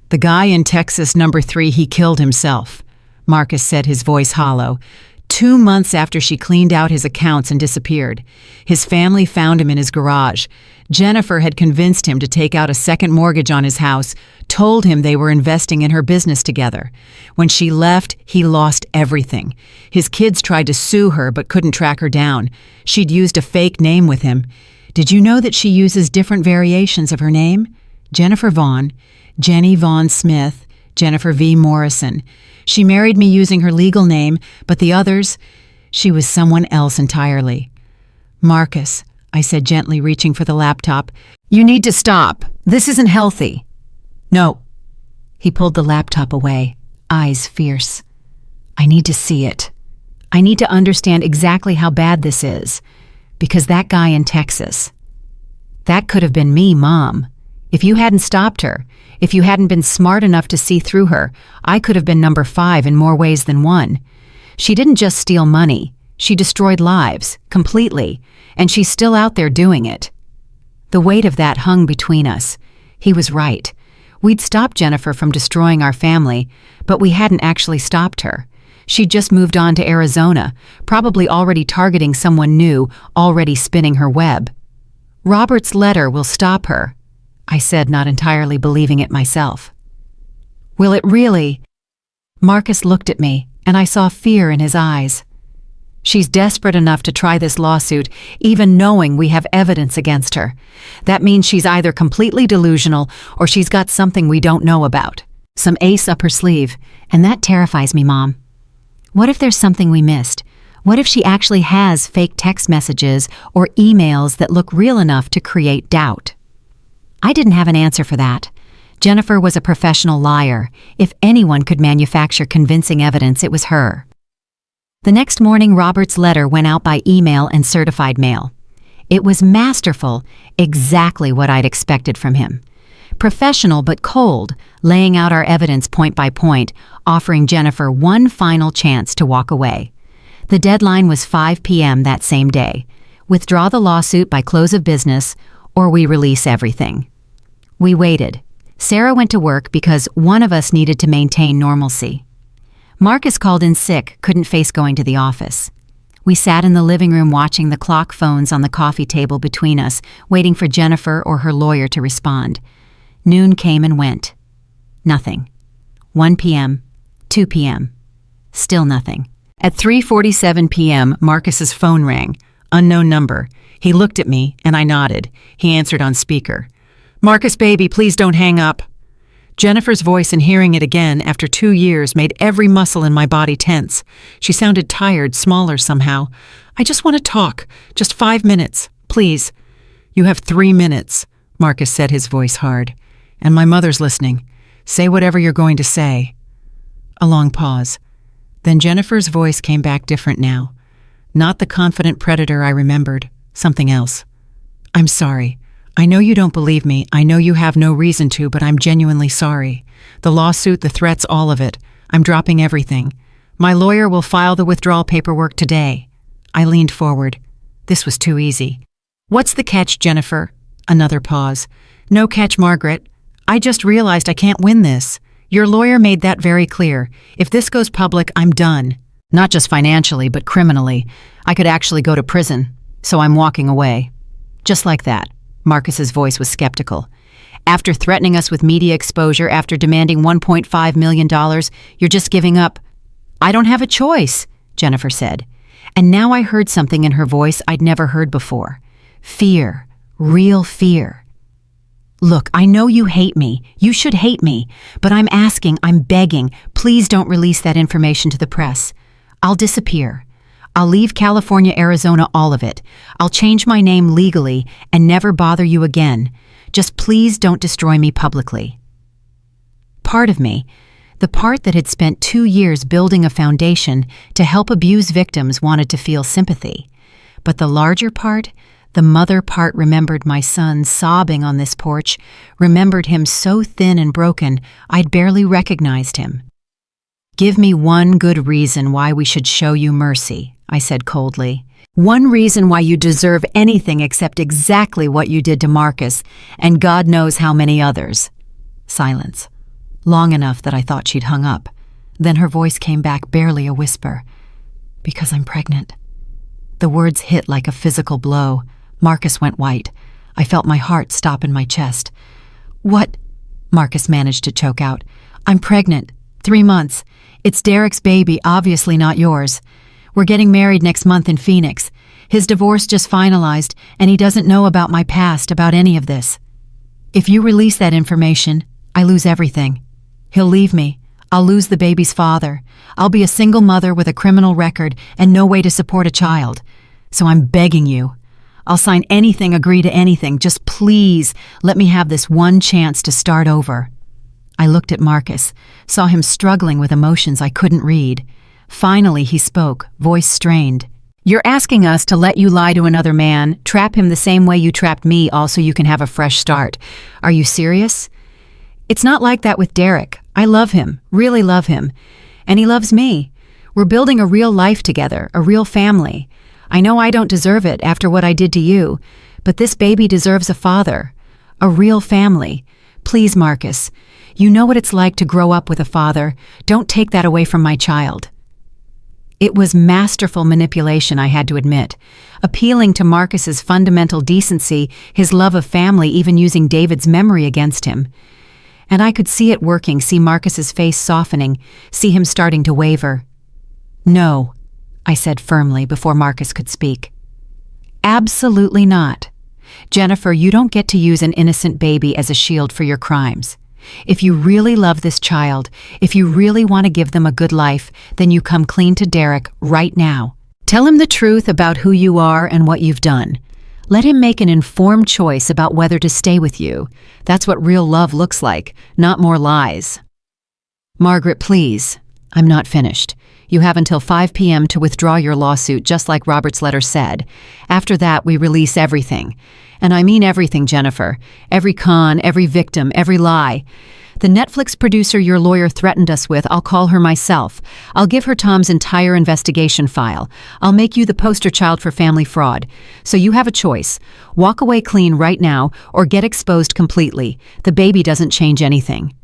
The guy in Texas, number 3, he killed himself, Marcus said, his voice hollow. 2 months after she cleaned out his accounts and disappeared. His family found him in his garage. Jennifer had convinced him to take out a second mortgage on his house, told him they were investing in her business together. When she left, he lost everything. His kids tried to sue her but couldn't track her down. She'd used a fake name with him. Did you know that she uses different variations of her name? Jennifer Vaughn, Jenny Vaughn Smith, Jennifer V. Morrison. She married me using her legal name, but the others, she was someone else entirely. Marcus, I said gently, reaching for the laptop, you need to stop. This isn't healthy. No. He pulled the laptop away, eyes fierce. I need to see it. I need to understand exactly how bad this is, because that guy in Texas, that could have been me, Mom. If you hadn't stopped her, if you hadn't been smart enough to see through her, I could have been number 5 in more ways than one. She didn't just steal money. She destroyed lives, completely, and she's still out there doing it. The weight of that hung between us. He was right. We'd stopped Jennifer from destroying our family, but we hadn't actually stopped her. She'd just moved on to Arizona, probably already targeting someone new, already spinning her web. Robert's letter will stop her, I said, not entirely believing it myself. Will it really? Marcus looked at me, and I saw fear in his eyes. She's desperate enough to try this lawsuit, even knowing we have evidence against her. That means she's either completely delusional or she's got something we don't know about. Some ace up her sleeve, and that terrifies me, Mom. What if there's something we missed? What if she actually has fake text messages or emails that look real enough to create doubt? I didn't have an answer for that. Jennifer was a professional liar. If anyone could manufacture convincing evidence, it was her. The next morning, Robert's letter went out by email and certified mail. It was masterful, exactly what I'd expected from him. Professional but cold, laying out our evidence point by point, offering Jennifer one final chance to walk away. The deadline was 5 p.m. that same day. Withdraw the lawsuit by close of business, or we release everything. We waited. Sarah went to work because one of us needed to maintain normalcy. Marcus called in sick, couldn't face going to the office. We sat in the living room watching the clock phones on the coffee table between us, waiting for Jennifer or her lawyer to respond. Noon came and went. Nothing. 1 p.m., 2 p.m. Still nothing. At 3:47 p.m., Marcus's phone rang. Unknown number. He looked at me, and I nodded. He answered on speaker. "Marcus, baby, please don't hang up." Jennifer's voice, and hearing it again after 2 years, made every muscle in my body tense. She sounded tired, smaller somehow. "I just want to talk. Just 5 minutes. Please." "You have 3 minutes," Marcus said, his voice hard. "And my mother's listening. Say whatever you're going to say." A long pause. Then Jennifer's voice came back different now. Not the confident predator I remembered. Something else. "I'm sorry. I know you don't believe me. I know you have no reason to, but I'm genuinely sorry. The lawsuit, the threats, all of it. I'm dropping everything. My lawyer will file the withdrawal paperwork today." I leaned forward. This was too easy. "What's the catch, Jennifer?" Another pause. "No catch, Margaret. I just realized I can't win this. Your lawyer made that very clear. If this goes public, I'm done. Not just financially, but criminally. I could actually go to prison. So I'm walking away." Just like that. Marcus's voice was skeptical. "After threatening us with media exposure, after demanding $1.5 million, you're just giving up." "I don't have a choice," Jennifer said. And now I heard something in her voice I'd never heard before. Fear. Real fear. "Look, I know you hate me. You should hate me. But I'm asking, I'm begging, please don't release that information to the press. I'll disappear. I'll leave California, Arizona, all of it. I'll change my name legally and never bother you again. Just please don't destroy me publicly." Part of me, the part that had spent 2 years building a foundation to help abuse victims, wanted to feel sympathy. But the larger part, the mother part, remembered my son sobbing on this porch, remembered him so thin and broken I'd barely recognized him. "Give me one good reason why we should show you mercy," I said coldly. "One reason why you deserve anything except exactly what you did to Marcus, and God knows how many others." Silence. Long enough that I thought she'd hung up. Then her voice came back, barely a whisper. "Because I'm pregnant." The words hit like a physical blow. Marcus went white. I felt my heart stop in my chest. "What?" Marcus managed to choke out. "I'm pregnant. 3 months. It's Derek's baby, obviously not yours. We're getting married next month in Phoenix. His divorce just finalized, and he doesn't know about my past, about any of this. If you release that information, I lose everything. He'll leave me. I'll lose the baby's father. I'll be a single mother with a criminal record and no way to support a child. So I'm begging you. I'll sign anything, agree to anything. Just please let me have this one chance to start over." I looked at Marcus, saw him struggling with emotions I couldn't read. Finally, he spoke, voice strained. "You're asking us to let you lie to another man, trap him the same way you trapped me, all so you can have a fresh start. Are you serious?" "It's not like that with Derek. I love him, really love him. And he loves me. We're building a real life together, a real family. I know I don't deserve it after what I did to you, but this baby deserves a father, a real family. Please, Marcus, you know what it's like to grow up with a father. Don't take that away from my child." It was masterful manipulation, I had to admit, appealing to Marcus's fundamental decency, his love of family, even using David's memory against him. And I could see it working, see Marcus's face softening, see him starting to waver. "No," I said firmly before Marcus could speak. Absolutely not. Jennifer, you don't get to use an innocent baby as a shield for your crimes. If you really love this child, if you really want to give them a good life, then you come clean to Derek right now. Tell him the truth about who you are and what you've done. Let him make an informed choice about whether to stay with you. That's what real love looks like, not more lies. Margaret, please. I'm not finished. You have until 5 p.m. to withdraw your lawsuit, just like Robert's letter said. After that, we release everything. And I mean everything, Jennifer. Every con, every victim, every lie. The Netflix producer your lawyer threatened us with, I'll call her myself. I'll give her Tom's entire investigation file. I'll make you the poster child for family fraud. So you have a choice. Walk away clean right now or get exposed completely. The baby doesn't change anything.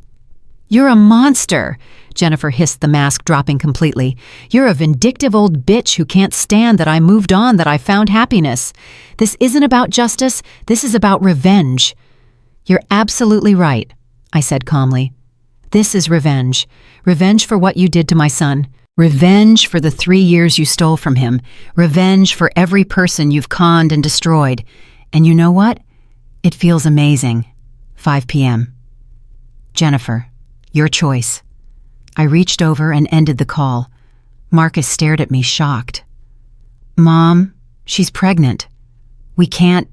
You're a monster, Jennifer hissed, the mask dropping completely. You're a vindictive old bitch who can't stand that I moved on, that I found happiness. This isn't about justice. This is about revenge. You're absolutely right, I said calmly. This is revenge. Revenge for what you did to my son. Revenge for the 3 years you stole from him. Revenge for every person you've conned and destroyed. And you know what? It feels amazing. 5 p.m. Jennifer, your choice. I reached over and ended the call. Marcus stared at me, shocked. Mom, she's pregnant. We can't.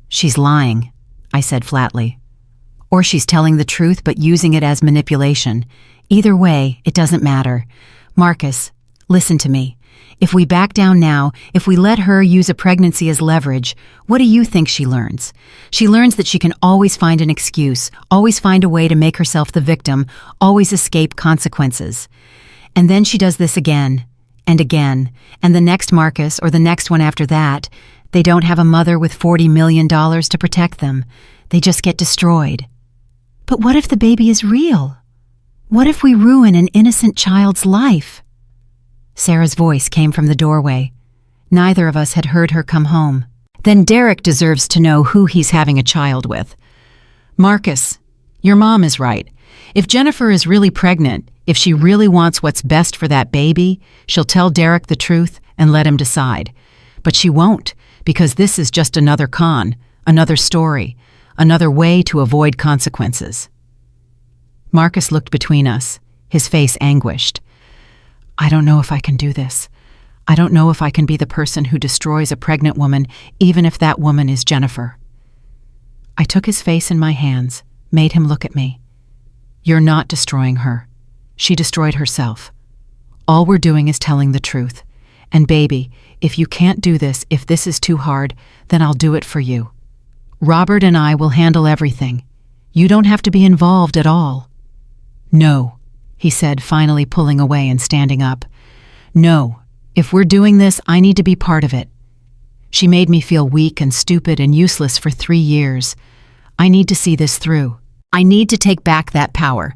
She's lying, I said flatly. Or she's telling the truth but using it as manipulation. Either way, it doesn't matter. Marcus, listen to me. If we back down now, if we let her use a pregnancy as leverage, what do you think she learns? She learns that she can always find an excuse, always find a way to make herself the victim, always escape consequences. And then she does this again, and the next Marcus or the next one after that, they don't have a mother with $40 million to protect them. They just get destroyed. But what if the baby is real? What if we ruin an innocent child's life? Sarah's voice came from the doorway. Neither of us had heard her come home. Then Derek deserves to know who he's having a child with. Marcus, your mom is right. If Jennifer is really pregnant, if she really wants what's best for that baby, she'll tell Derek the truth and let him decide. But she won't, because this is just another con, another story, another way to avoid consequences. Marcus looked between us, his face anguished. I don't know if I can do this. I don't know if I can be the person who destroys a pregnant woman, even if that woman is Jennifer. I took his face in my hands, made him look at me. You're not destroying her. She destroyed herself. All we're doing is telling the truth. And baby, if you can't do this, if this is too hard, then I'll do it for you. Robert and I will handle everything. You don't have to be involved at all. No, he said, finally pulling away and standing up. No, if we're doing this, I need to be part of it. She made me feel weak and stupid and useless for 3 years. I need to see this through. I need to take back that power.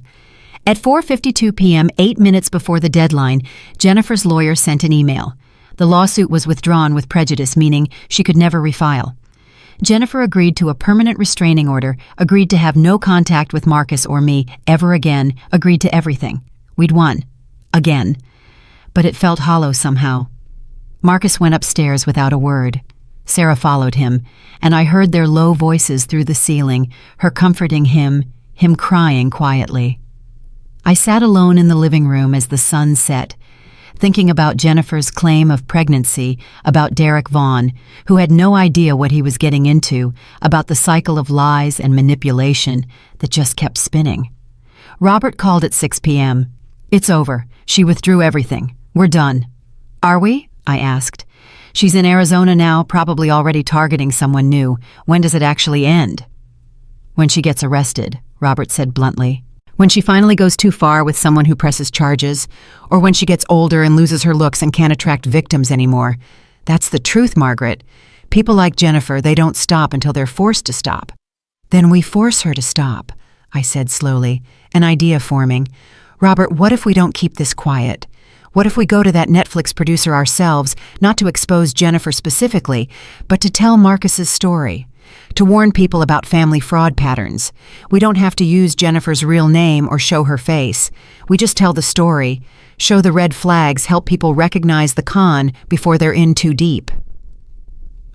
At 4:52 p.m., 8 minutes before the deadline, Jennifer's lawyer sent an email. The lawsuit was withdrawn with prejudice, meaning she could never refile. Jennifer agreed to a permanent restraining order, agreed to have no contact with Marcus or me ever again, agreed to everything. We'd won. Again. But it felt hollow somehow. Marcus went upstairs without a word. Sarah followed him, and I heard their low voices through the ceiling, her comforting him crying quietly. I sat alone in the living room as the sun set, thinking about Jennifer's claim of pregnancy, about Derek Vaughn, who had no idea what he was getting into, about the cycle of lies and manipulation that just kept spinning. Robert called at 6 p.m. It's over. She withdrew everything. We're done. Are we? I asked. She's in Arizona now, probably already targeting someone new. When does it actually end? When she gets arrested, Robert said bluntly. When she finally goes too far with someone who presses charges, or when she gets older and loses her looks and can't attract victims anymore. That's the truth, Margaret. People like Jennifer, they don't stop until they're forced to stop. Then we force her to stop, I said slowly, an idea forming. Robert, what if we don't keep this quiet? What if we go to that Netflix producer ourselves, not to expose Jennifer specifically, but to tell Marcus's story? to warn people about family fraud patterns. We don't have to use Jennifer's real name or show her face. We just tell the story, show the red flags, help people recognize the con before they're in too deep."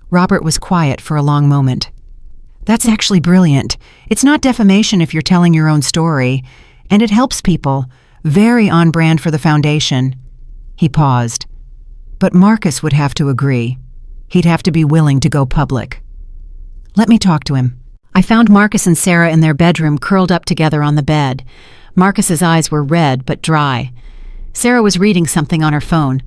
Robert was quiet for a long moment. "That's actually brilliant. It's not defamation if you're telling your own story, and it helps people. Very on brand for the foundation." He paused. "But Marcus would have to agree. He'd have to be willing to go public." "Let me talk to him." I found Marcus and Sarah in their bedroom curled up together on the bed. Marcus's eyes were red but dry. Sarah was reading something on her phone.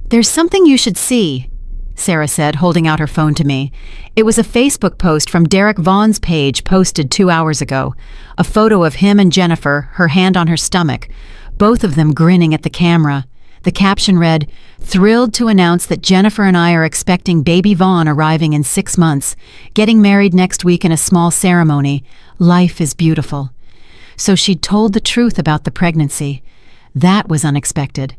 "There's something you should see," Sarah said, holding out her phone to me. It was a Facebook post from Derek Vaughn's page posted 2 hours ago. A photo of him and Jennifer, her hand on her stomach, both of them grinning at the camera. The caption read, "Thrilled to announce that Jennifer and I are expecting baby Vaughn arriving in 6 months, getting married next week in a small ceremony. Life is beautiful." So she'd told the truth about the pregnancy. That was unexpected.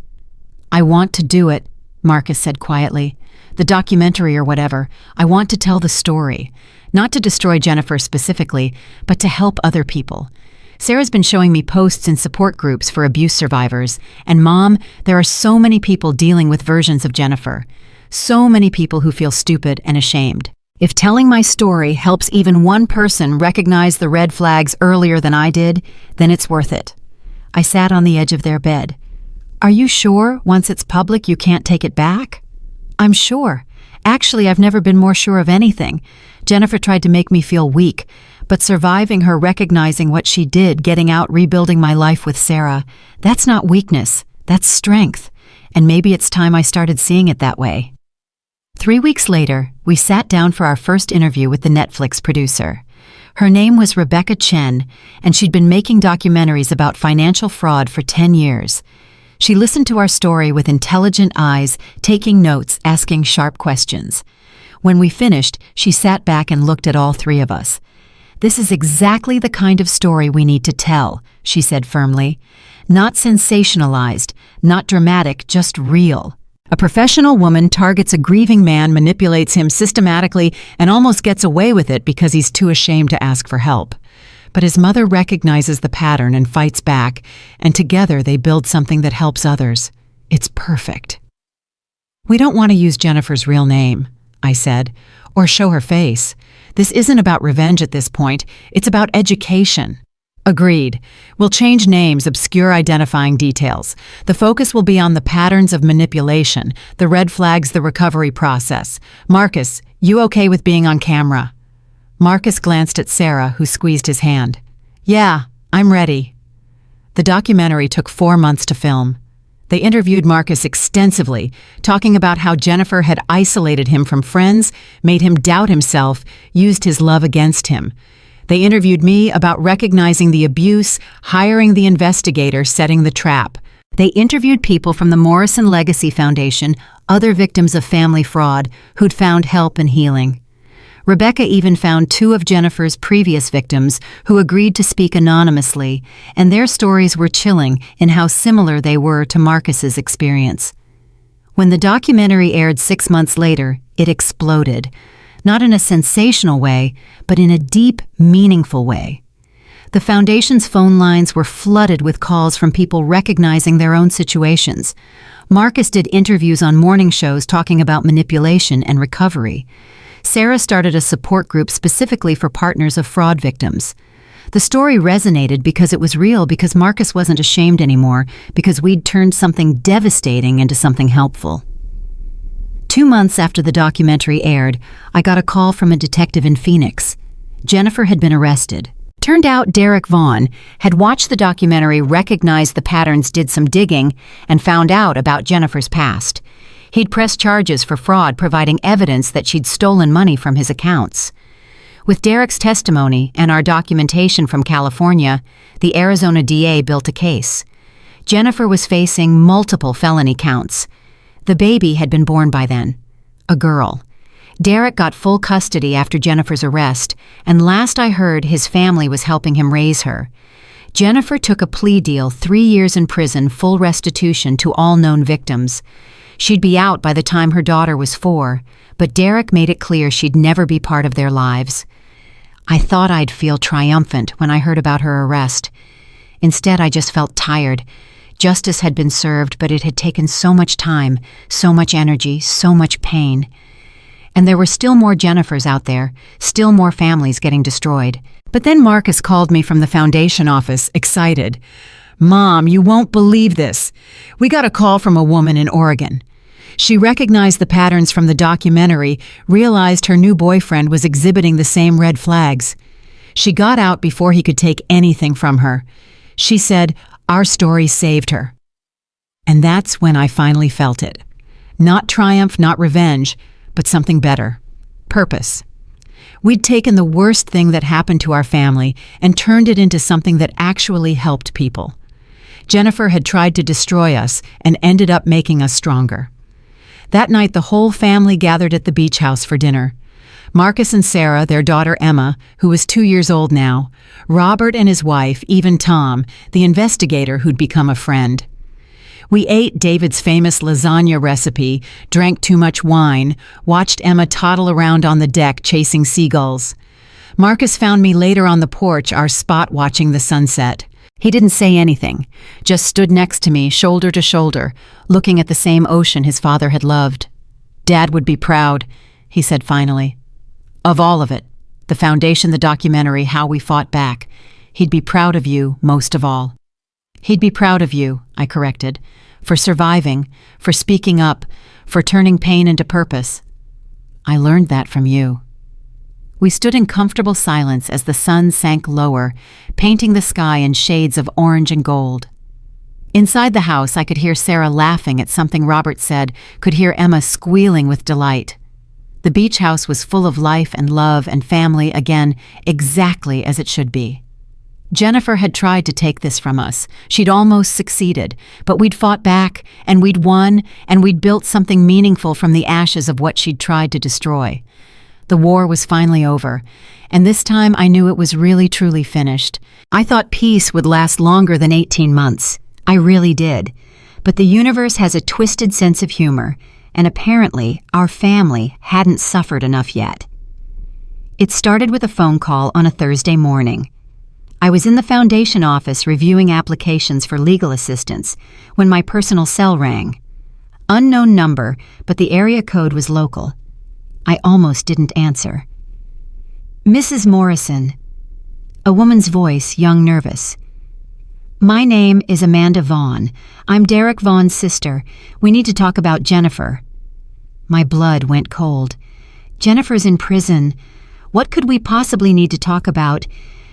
"I want to do it," Marcus said quietly. "The documentary or whatever. I want to tell the story. Not to destroy Jennifer specifically, but to help other people." Sarah's been showing me posts in support groups for abuse survivors. And Mom, there are so many people dealing with versions of Jennifer. So many people who feel stupid and ashamed. If telling my story helps even one person recognize the red flags earlier than I did, then it's worth it. I sat on the edge of their bed. "Are you sure once it's public you can't take it back?" "I'm sure. Actually, I've never been more sure of anything. Jennifer tried to make me feel weak, but surviving her, recognizing what she did, getting out, rebuilding my life with Sarah, that's not weakness, that's strength. And maybe it's time I started seeing it that way." 3 weeks later, we sat down for our first interview with the Netflix producer. Her name was Rebecca Chen, and she'd been making documentaries about financial fraud for 10 years. She listened to our story with intelligent eyes, taking notes, asking sharp questions. When we finished, she sat back and looked at all three of us. "This is exactly the kind of story we need to tell," she said firmly. "Not sensationalized, not dramatic, just real. A professional woman targets a grieving man, manipulates him systematically, and almost gets away with it because he's too ashamed to ask for help. But his mother recognizes the pattern and fights back, and together they build something that helps others. It's perfect." "We don't want to use Jennifer's real name," I said, "or show her face. This isn't about revenge at this point, it's about education." "Agreed. We'll change names, obscure identifying details. The focus will be on the patterns of manipulation, the red flags, the recovery process. Marcus, you okay with being on camera?" Marcus glanced at Sarah, who squeezed his hand. "Yeah, I'm ready." The documentary took 4 months to film. They interviewed Marcus extensively, talking about how Jennifer had isolated him from friends, made him doubt himself, used his love against him. They interviewed me about recognizing the abuse, hiring the investigator, setting the trap. They interviewed people from the Morrison Legacy Foundation, other victims of family fraud, who'd found help and healing. Rebecca even found 2 of Jennifer's previous victims who agreed to speak anonymously, and their stories were chilling in how similar they were to Marcus's experience. When the documentary aired 6 months later, it exploded. Not in a sensational way, but in a deep, meaningful way. The Foundation's phone lines were flooded with calls from people recognizing their own situations. Marcus did interviews on morning shows talking about manipulation and recovery. Sarah started a support group specifically for partners of fraud victims. The story resonated because it was real, because Marcus wasn't ashamed anymore, because we'd turned something devastating into something helpful. 2 months after the documentary aired, I got a call from a detective in Phoenix. Jennifer had been arrested. Turned out Derek Vaughn had watched the documentary, recognized the patterns, did some digging, and found out about Jennifer's past. He'd pressed charges for fraud, providing evidence that she'd stolen money from his accounts. With Derek's testimony and our documentation from California, the Arizona DA built a case. Jennifer was facing multiple felony counts. The baby had been born by then, a girl. Derek got full custody after Jennifer's arrest, and last I heard, his family was helping him raise her. Jennifer took a plea deal, 3 years in prison, full restitution to all known victims. She'd be out by the time her daughter was 4, but Derek made it clear she'd never be part of their lives. I thought I'd feel triumphant when I heard about her arrest. Instead, I just felt tired. Justice had been served, but it had taken so much time, so much energy, so much pain. And there were still more Jennifers out there, still more families getting destroyed. But then Marcus called me from the foundation office, excited. "Mom, you won't believe this. We got a call from a woman in Oregon. She recognized the patterns from the documentary, realized her new boyfriend was exhibiting the same red flags. She got out before he could take anything from her. She said, 'Our story saved her.' And that's when I finally felt it. Not triumph, not revenge, but something better. Purpose. We'd taken the worst thing that happened to our family and turned it into something that actually helped people. Jennifer had tried to destroy us and ended up making us stronger. That night, the whole family gathered at the beach house for dinner. Marcus and Sarah, their daughter Emma, who was 2 years old now, Robert and his wife, even Tom, the investigator who'd become a friend. We ate David's famous lasagna recipe, drank too much wine, watched Emma toddle around on the deck chasing seagulls. Marcus found me later on the porch, our spot watching the sunset. He didn't say anything, just stood next to me, shoulder to shoulder, looking at the same ocean his father had loved. "Dad would be proud," he said finally. "Of all of it. The foundation, the documentary, how we fought back. He'd be proud of you, most of all." "He'd be proud of you," I corrected, "for surviving, for speaking up, for turning pain into purpose. I learned that from you." We stood in comfortable silence as the sun sank lower, painting the sky in shades of orange and gold. Inside the house, I could hear Sarah laughing at something Robert said, could hear Emma squealing with delight. The beach house was full of life and love and family again, exactly as it should be. Jennifer had tried to take this from us. She'd almost succeeded, but we'd fought back, and we'd won, and we'd built something meaningful from the ashes of what she'd tried to destroy. The war was finally over, and this time I knew it was really truly finished. I thought peace would last longer than 18 months. I really did. But the universe has a twisted sense of humor, and apparently our family hadn't suffered enough yet. It started with a phone call on a Thursday morning. I was in the foundation office reviewing applications for legal assistance when my personal cell rang. Unknown number, but the area code was local. I almost didn't answer. "Mrs. Morrison." A woman's voice, young, nervous. "My name is Amanda Vaughn. I'm Derek Vaughn's sister. We need to talk about Jennifer." My blood went cold. "Jennifer's in prison. What could we possibly need to talk about?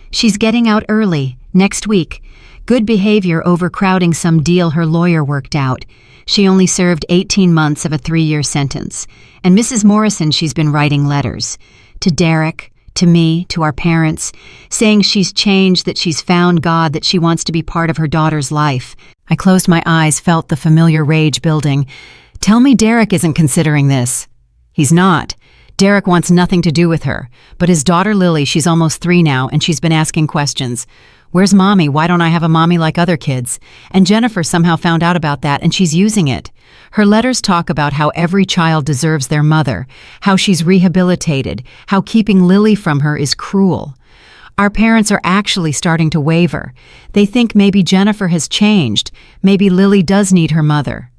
She's getting out early, next week. Good behavior overcrowding some deal her lawyer worked out. She only served 18 months of a 3-year sentence. And Mrs. Morrison, she's been writing letters. To Derek, to me, to our parents, saying she's changed, that she's found God, that she wants to be part of her daughter's life." I closed my eyes, felt the familiar rage building. "Tell me Derek isn't considering this." "He's not. Derek wants nothing to do with her. But his daughter Lily, she's almost 3 now, and she's been asking questions. 'Where's mommy? Why don't I have a mommy like other kids?' And Jennifer somehow found out about that, and she's using it. Her letters talk about how every child deserves their mother, how she's rehabilitated, how keeping Lily from her is cruel. Our parents are actually starting to waver. They think maybe Jennifer has changed. Maybe Lily does need her mother."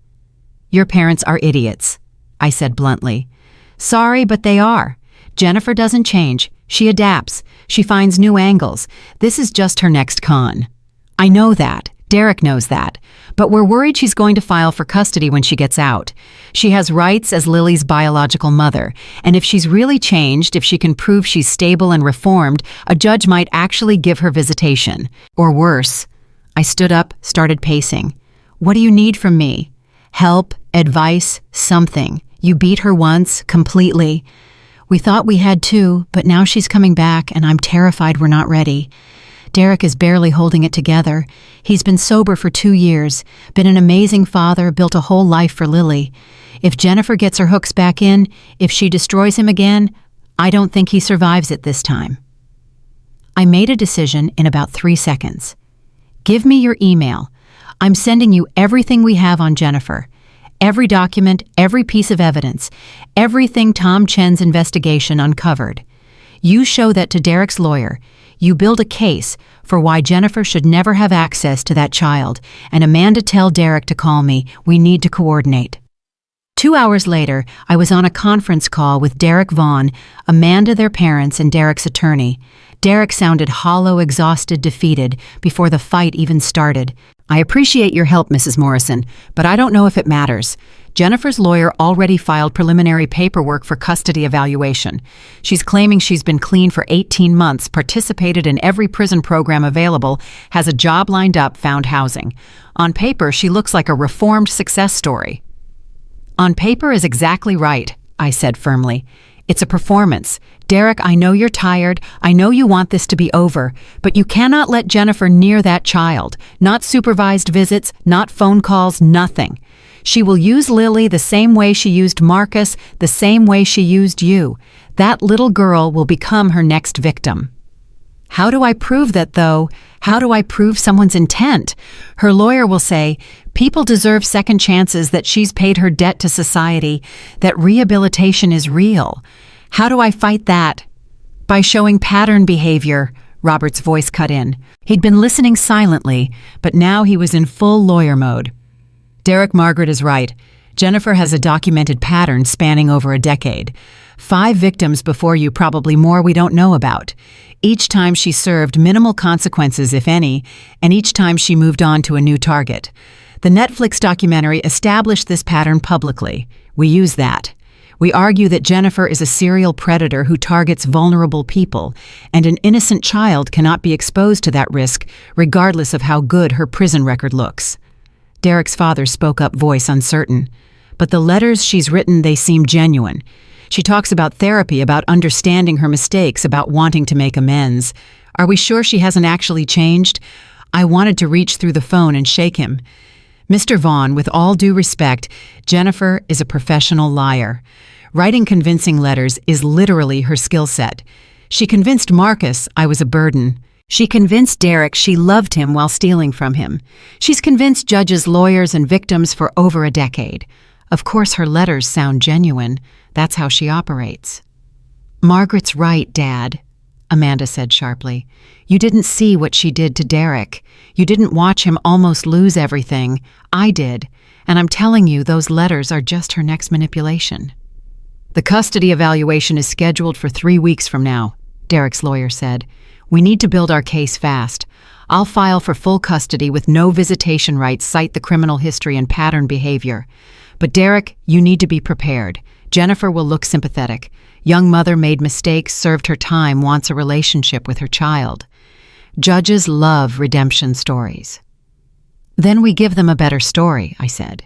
"Your parents are idiots," I said bluntly. "Sorry, but they are. Jennifer doesn't change. She adapts. She finds new angles. This is just her next con." "I know that. Derek knows that. But we're worried she's going to file for custody when she gets out. She has rights as Lily's biological mother, and if she's really changed, if she can prove she's stable and reformed, a judge might actually give her visitation. Or worse." I stood up, started pacing. "What do you need from me? Help, advice, something. You beat her once, completely. We thought we had too, but now she's coming back, and I'm terrified we're not ready. Derek is barely holding it together. He's been sober for 2 years, been an amazing father, built a whole life for Lily. If Jennifer gets her hooks back in, if she destroys him again, I don't think he survives it this time." I made a decision in about 3 seconds. "Give me your email. I'm sending you everything we have on Jennifer. Every document, every piece of evidence, everything Tom Chen's investigation uncovered. You show that to Derek's lawyer. You build a case for why Jennifer should never have access to that child, and Amanda tell Derek to call me. We need to coordinate. 2 hours later, I was on a conference call with Derek Vaughn, Amanda, their parents, and Derek's attorney. Derek sounded hollow, exhausted, defeated before the fight even started. I appreciate your help, Mrs. Morrison, but I don't know if it matters. Jennifer's lawyer already filed preliminary paperwork for custody evaluation. She's claiming she's been clean for 18 months, participated in every prison program available, has a job lined up, found housing. On paper, she looks like a reformed success story. On paper is exactly right, I said firmly. It's a performance. Derek, I know you're tired. I know you want this to be over, but you cannot let Jennifer near that child. Not supervised visits, not phone calls, nothing. She will use Lily the same way she used Marcus, the same way she used you. That little girl will become her next victim. How do I prove that, though? How do I prove someone's intent? Her lawyer will say, people deserve second chances, that she's paid her debt to society, that rehabilitation is real. How do I fight that? By showing pattern behavior, Robert's voice cut in. He'd been listening silently, but now he was in full lawyer mode. Derek, Margaret is right. Jennifer has a documented pattern spanning over a decade. 5 victims before you, probably more we don't know about. Each time she served minimal consequences, if any, and each time she moved on to a new target. The Netflix documentary established this pattern publicly. We use that. We argue that Jennifer is a serial predator who targets vulnerable people, and an innocent child cannot be exposed to that risk, regardless of how good her prison record looks. Derek's father spoke up, voice uncertain. But the letters she's written, they seem genuine. She talks about therapy, about understanding her mistakes, about wanting to make amends. Are we sure she hasn't actually changed? I wanted to reach through the phone and shake him. Mr. Vaughn, with all due respect, Jennifer is a professional liar. Writing convincing letters is literally her skill set. She convinced Marcus I was a burden. She convinced Derek she loved him while stealing from him. She's convinced judges, lawyers, and victims for over a decade. Of course, her letters sound genuine. That's how she operates. Margaret's right, Dad, Amanda said sharply. You didn't see what she did to Derek. You didn't watch him almost lose everything. I did. And I'm telling you, those letters are just her next manipulation. The custody evaluation is scheduled for 3 weeks from now, Derek's lawyer said. We need to build our case fast. I'll file for full custody with no visitation rights, cite the criminal history and pattern behavior. But Derek, you need to be prepared. Jennifer will look sympathetic. Young mother made mistakes, served her time, wants a relationship with her child. Judges love redemption stories. Then we give them a better story, I said.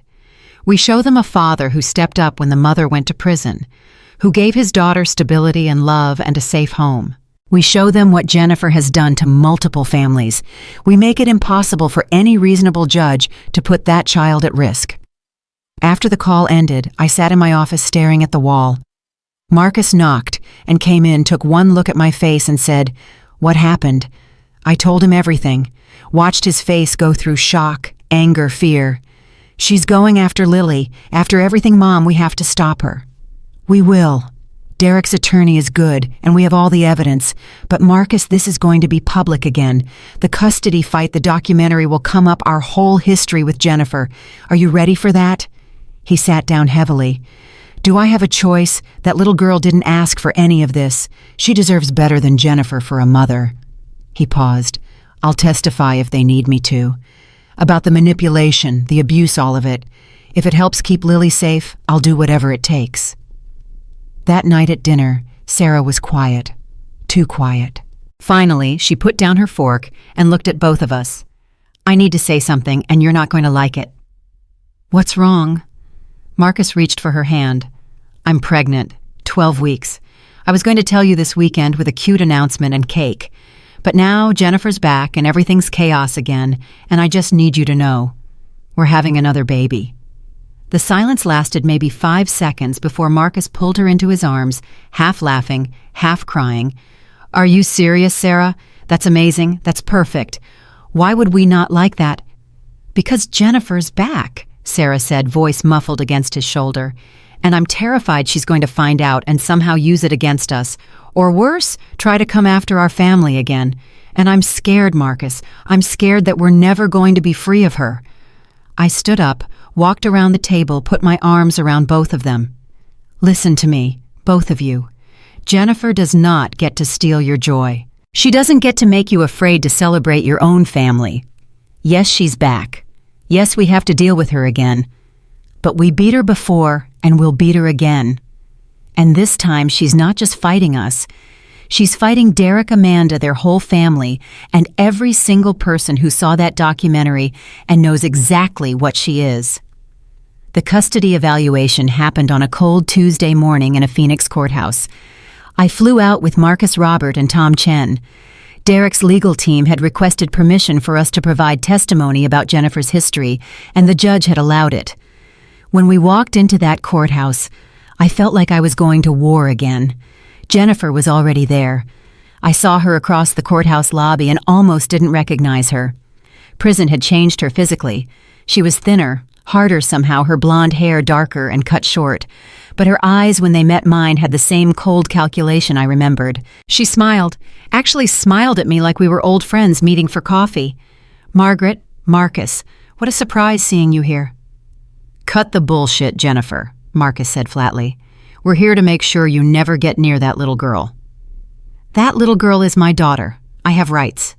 We show them a father who stepped up when the mother went to prison, who gave his daughter stability and love and a safe home. We show them what Jennifer has done to multiple families. We make it impossible for any reasonable judge to put that child at risk. After the call ended, I sat in my office staring at the wall. Marcus knocked and came in, took one look at my face and said, "What happened?" I told him everything, watched his face go through shock, anger, fear. "She's going after Lily. After everything, Mom, we have to stop her." "We will. Derek's attorney is good, and we have all the evidence. But Marcus, this is going to be public again. The custody fight, the documentary will come up, our whole history with Jennifer. Are you ready for that?" He sat down heavily. "Do I have a choice? That little girl didn't ask for any of this. She deserves better than Jennifer for a mother." He paused. "I'll testify if they need me to. About the manipulation, the abuse, all of it. If it helps keep Lily safe, I'll do whatever it takes." That night at dinner, Sarah was quiet. Too quiet. Finally, she put down her fork and looked at both of us. "I need to say something, and you're not going to like it." "What's wrong?" Marcus reached for her hand. "I'm pregnant. 12 weeks. I was going to tell you this weekend with a cute announcement and cake. But now Jennifer's back and everything's chaos again, and I just need you to know. We're having another baby." The silence lasted maybe 5 seconds before Marcus pulled her into his arms, half laughing, half crying. "Are you serious, Sarah? That's amazing. That's perfect. Why would we not like that?" "Because Jennifer's back," Sarah said, voice muffled against his shoulder. "And I'm terrified she's going to find out and somehow use it against us. Or worse, try to come after our family again. And I'm scared, Marcus. I'm scared that we're never going to be free of her." I stood up, walked around the table, put my arms around both of them. "Listen to me, both of you. Jennifer does not get to steal your joy. She doesn't get to make you afraid to celebrate your own family. Yes, she's back. Yes, we have to deal with her again. But we beat her before, and we'll beat her again. And this time, she's not just fighting us. She's fighting Derek, Amanda, their whole family, and every single person who saw that documentary and knows exactly what she is." The custody evaluation happened on a cold Tuesday morning in a Phoenix courthouse. I flew out with Marcus Robert and Tom Chen. Derek's legal team had requested permission for us to provide testimony about Jennifer's history, and the judge had allowed it. When we walked into that courthouse, I felt like I was going to war again. Jennifer was already there. I saw her across the courthouse lobby and almost didn't recognize her. Prison had changed her physically. She was thinner, harder somehow, her blonde hair darker and cut short. But her eyes, when they met mine, had the same cold calculation I remembered. She smiled, actually smiled at me like we were old friends meeting for coffee. "Margaret, Marcus, what a surprise seeing you here." "Cut the bullshit, Jennifer," Marcus said flatly. "We're here to make sure you never get near that little girl." "That little girl is my daughter. I have rights."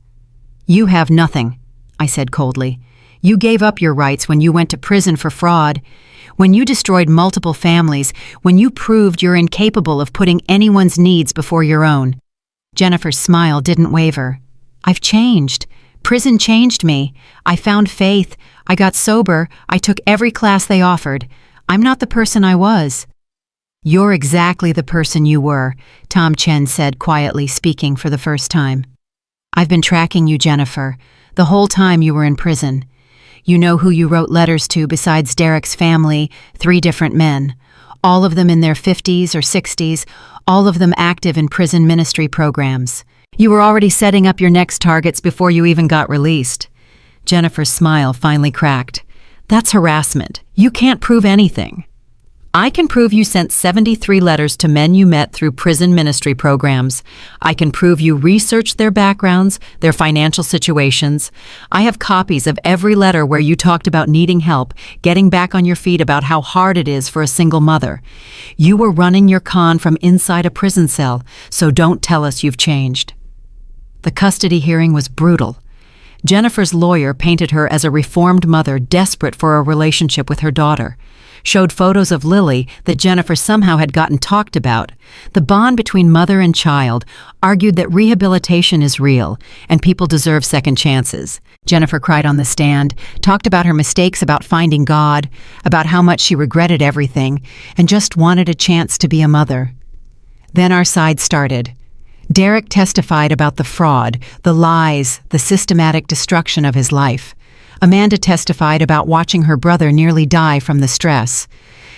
"You have nothing," I said coldly. "You gave up your rights when you went to prison for fraud, when you destroyed multiple families, when you proved you're incapable of putting anyone's needs before your own." Jennifer's smile didn't waver. "I've changed. Prison changed me. I found faith. I got sober. I took every class they offered. I'm not the person I was." "You're exactly the person you were," Tom Chen said quietly, speaking for the first time. "I've been tracking you, Jennifer, the whole time you were in prison. You know who you wrote letters to besides Derek's family, 3 different men, all of them in their 50s or 60s, all of them active in prison ministry programs. You were already setting up your next targets before you even got released." Jennifer's smile finally cracked. "That's harassment. You can't prove anything." "I can prove you sent 73 letters to men you met through prison ministry programs. I can prove you researched their backgrounds, their financial situations. I have copies of every letter where you talked about needing help, getting back on your feet, about how hard it is for a single mother. You were running your con from inside a prison cell, so don't tell us you've changed." The custody hearing was brutal. Jennifer's lawyer painted her as a reformed mother desperate for a relationship with her daughter, showed photos of Lily that Jennifer somehow had gotten talked about. The bond between mother and child, argued that rehabilitation is real and people deserve second chances. Jennifer cried on the stand, talked about her mistakes, about finding God, about how much she regretted everything and just wanted a chance to be a mother. Then our side started. Derek testified about the fraud, the lies, the systematic destruction of his life. Amanda testified about watching her brother nearly die from the stress.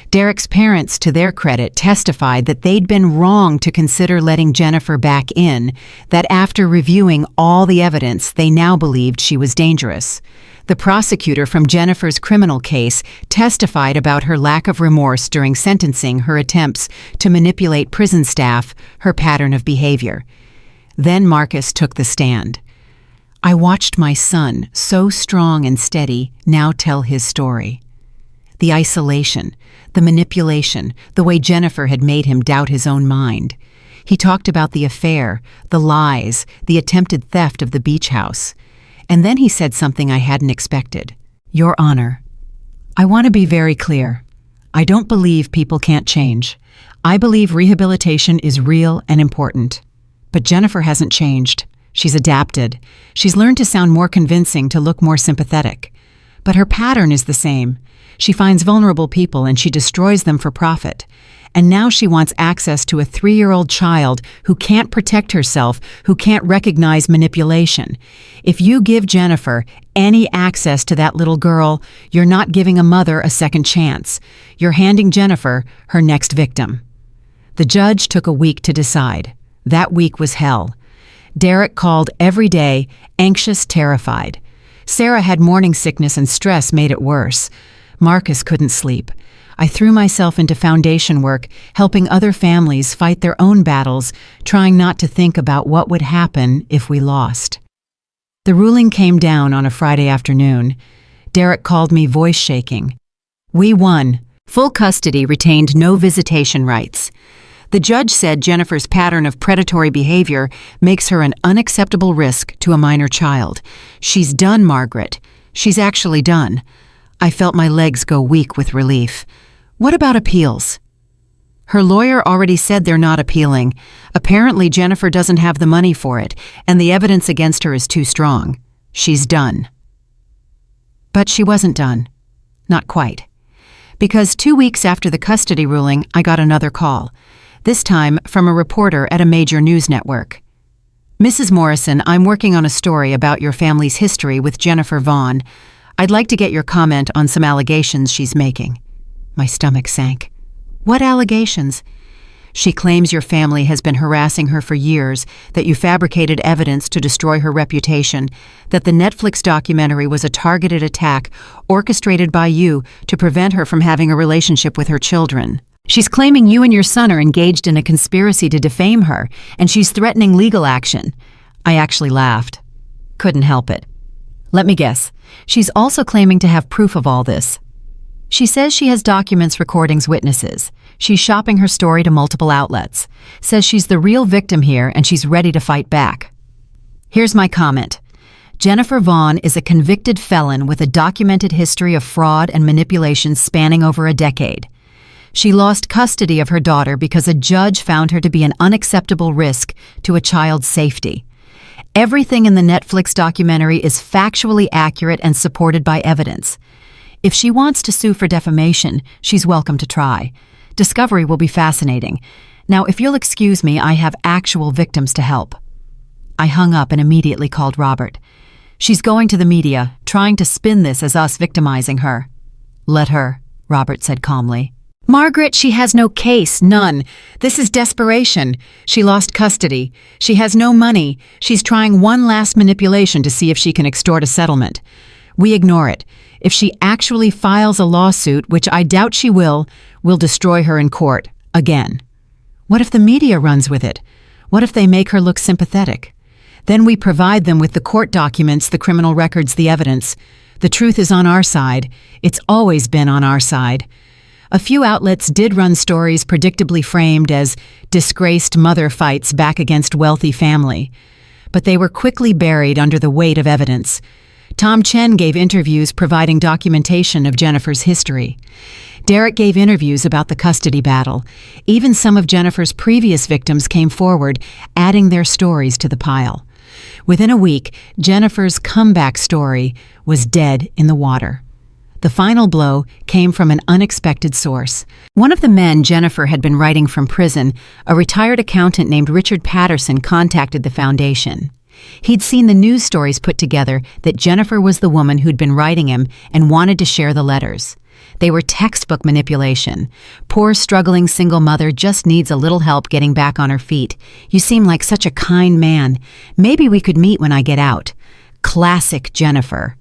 Derek's parents, to their credit, testified that they'd been wrong to consider letting Jennifer back in, that after reviewing all the evidence, they now believed she was dangerous. The prosecutor from Jennifer's criminal case testified about her lack of remorse during sentencing, her attempts to manipulate prison staff, her pattern of behavior. Then Marcus took the stand. I watched my son, so strong and steady, now tell his story. The isolation, the manipulation, the way Jennifer had made him doubt his own mind. He talked about the affair, the lies, the attempted theft of the beach house. And then he said something I hadn't expected. "Your Honor, I want to be very clear. I don't believe people can't change. I believe rehabilitation is real and important. But Jennifer hasn't changed. She's adapted. She's learned to sound more convincing, to look more sympathetic. But her pattern is the same. She finds vulnerable people and she destroys them for profit. And now she wants access to a 3-year-old child who can't protect herself, who can't recognize manipulation. If you give Jennifer any access to that little girl, you're not giving a mother a second chance. You're handing Jennifer her next victim." The judge took a week to decide. That week was hell. Derek called every day, anxious, terrified. Sarah had morning sickness and stress made it worse. Marcus couldn't sleep. I threw myself into foundation work, helping other families fight their own battles, trying not to think about what would happen if we lost. The ruling came down on a Friday afternoon. Derek called me, voice shaking. We won. Full custody retained no visitation rights. The judge said Jennifer's pattern of predatory behavior makes her an unacceptable risk to a minor child. She's done, Margaret. She's actually done. I felt my legs go weak with relief. What about appeals? Her lawyer already said they're not appealing. Apparently Jennifer doesn't have the money for it, and the evidence against her is too strong. She's done. But she wasn't done. Not quite. Because 2 weeks after the custody ruling, I got another call. This time from a reporter at a major news network. Mrs. Morrison, I'm working on a story about your family's history with Jennifer Vaughn. I'd like to get your comment on some allegations she's making. My stomach sank. What allegations? She claims your family has been harassing her for years, that you fabricated evidence to destroy her reputation, that the Netflix documentary was a targeted attack orchestrated by you to prevent her from having a relationship with her children. She's claiming you and your son are engaged in a conspiracy to defame her, and she's threatening legal action. I actually laughed. Couldn't help it. Let me guess. She's also claiming to have proof of all this. She says she has documents, recordings, witnesses. She's shopping her story to multiple outlets. Says she's the real victim here and she's ready to fight back. Here's my comment. Jennifer Vaughn is a convicted felon with a documented history of fraud and manipulation spanning over a decade. She lost custody of her daughter because a judge found her to be an unacceptable risk to a child's safety. Everything in the Netflix documentary is factually accurate and supported by evidence. If she wants to sue for defamation, she's welcome to try. Discovery will be fascinating. Now, if you'll excuse me, I have actual victims to help. I hung up and immediately called Robert. She's going to the media, trying to spin this as us victimizing her. Let her, Robert said calmly. Margaret, she has no case, none. This is desperation. She lost custody. She has no money. She's trying one last manipulation to see if she can extort a settlement. We ignore it. If she actually files a lawsuit, which I doubt she will, we'll destroy her in court, again. What if the media runs with it? What if they make her look sympathetic? Then we provide them with the court documents, the criminal records, the evidence. The truth is on our side. It's always been on our side. A few outlets did run stories predictably framed as disgraced mother fights back against wealthy family. But they were quickly buried under the weight of evidence. Tom Chen gave interviews providing documentation of Jennifer's history. Derek gave interviews about the custody battle. Even some of Jennifer's previous victims came forward, adding their stories to the pile. Within a week, Jennifer's comeback story was dead in the water. The final blow came from an unexpected source. One of the men Jennifer had been writing from prison, a retired accountant named Richard Patterson, contacted the foundation. He'd seen the news stories put together that Jennifer was the woman who'd been writing him and wanted to share the letters. They were textbook manipulation. Poor, struggling single mother just needs a little help getting back on her feet. You seem like such a kind man. Maybe we could meet when I get out. Classic Jennifer.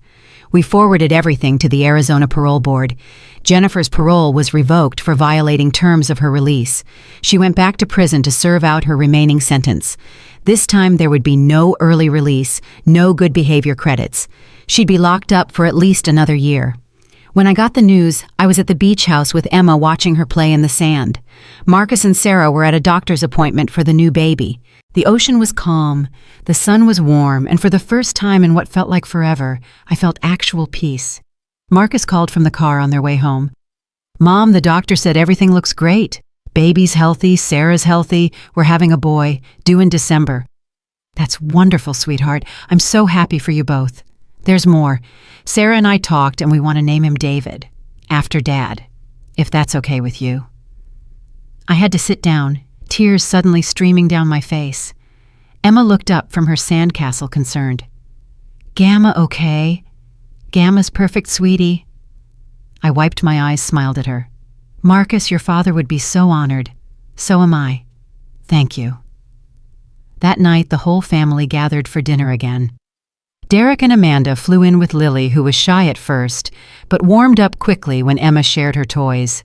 We forwarded everything to the Arizona Parole Board. Jennifer's parole was revoked for violating terms of her release. She went back to prison to serve out her remaining sentence. This time there would be no early release, no good behavior credits. She'd be locked up for at least another year. When I got the news, I was at the beach house with Emma watching her play in the sand. Marcus and Sarah were at a doctor's appointment for the new baby. The ocean was calm, the sun was warm, and for the first time in what felt like forever, I felt actual peace. Marcus called from the car on their way home. Mom, the doctor said everything looks great. Baby's healthy, Sarah's healthy, we're having a boy, due in December. That's wonderful, sweetheart. I'm so happy for you both. There's more. Sarah and I talked and we want to name him David, after Dad, if that's okay with you. I had to sit down, tears suddenly streaming down my face. Emma looked up from her sandcastle concerned. Gamma okay? Gamma's perfect, sweetie. I wiped my eyes, smiled at her. Marcus, your father would be so honored. So am I. Thank you. That night, the whole family gathered for dinner again. Derek and Amanda flew in with Lily, who was shy at first, but warmed up quickly when Emma shared her toys.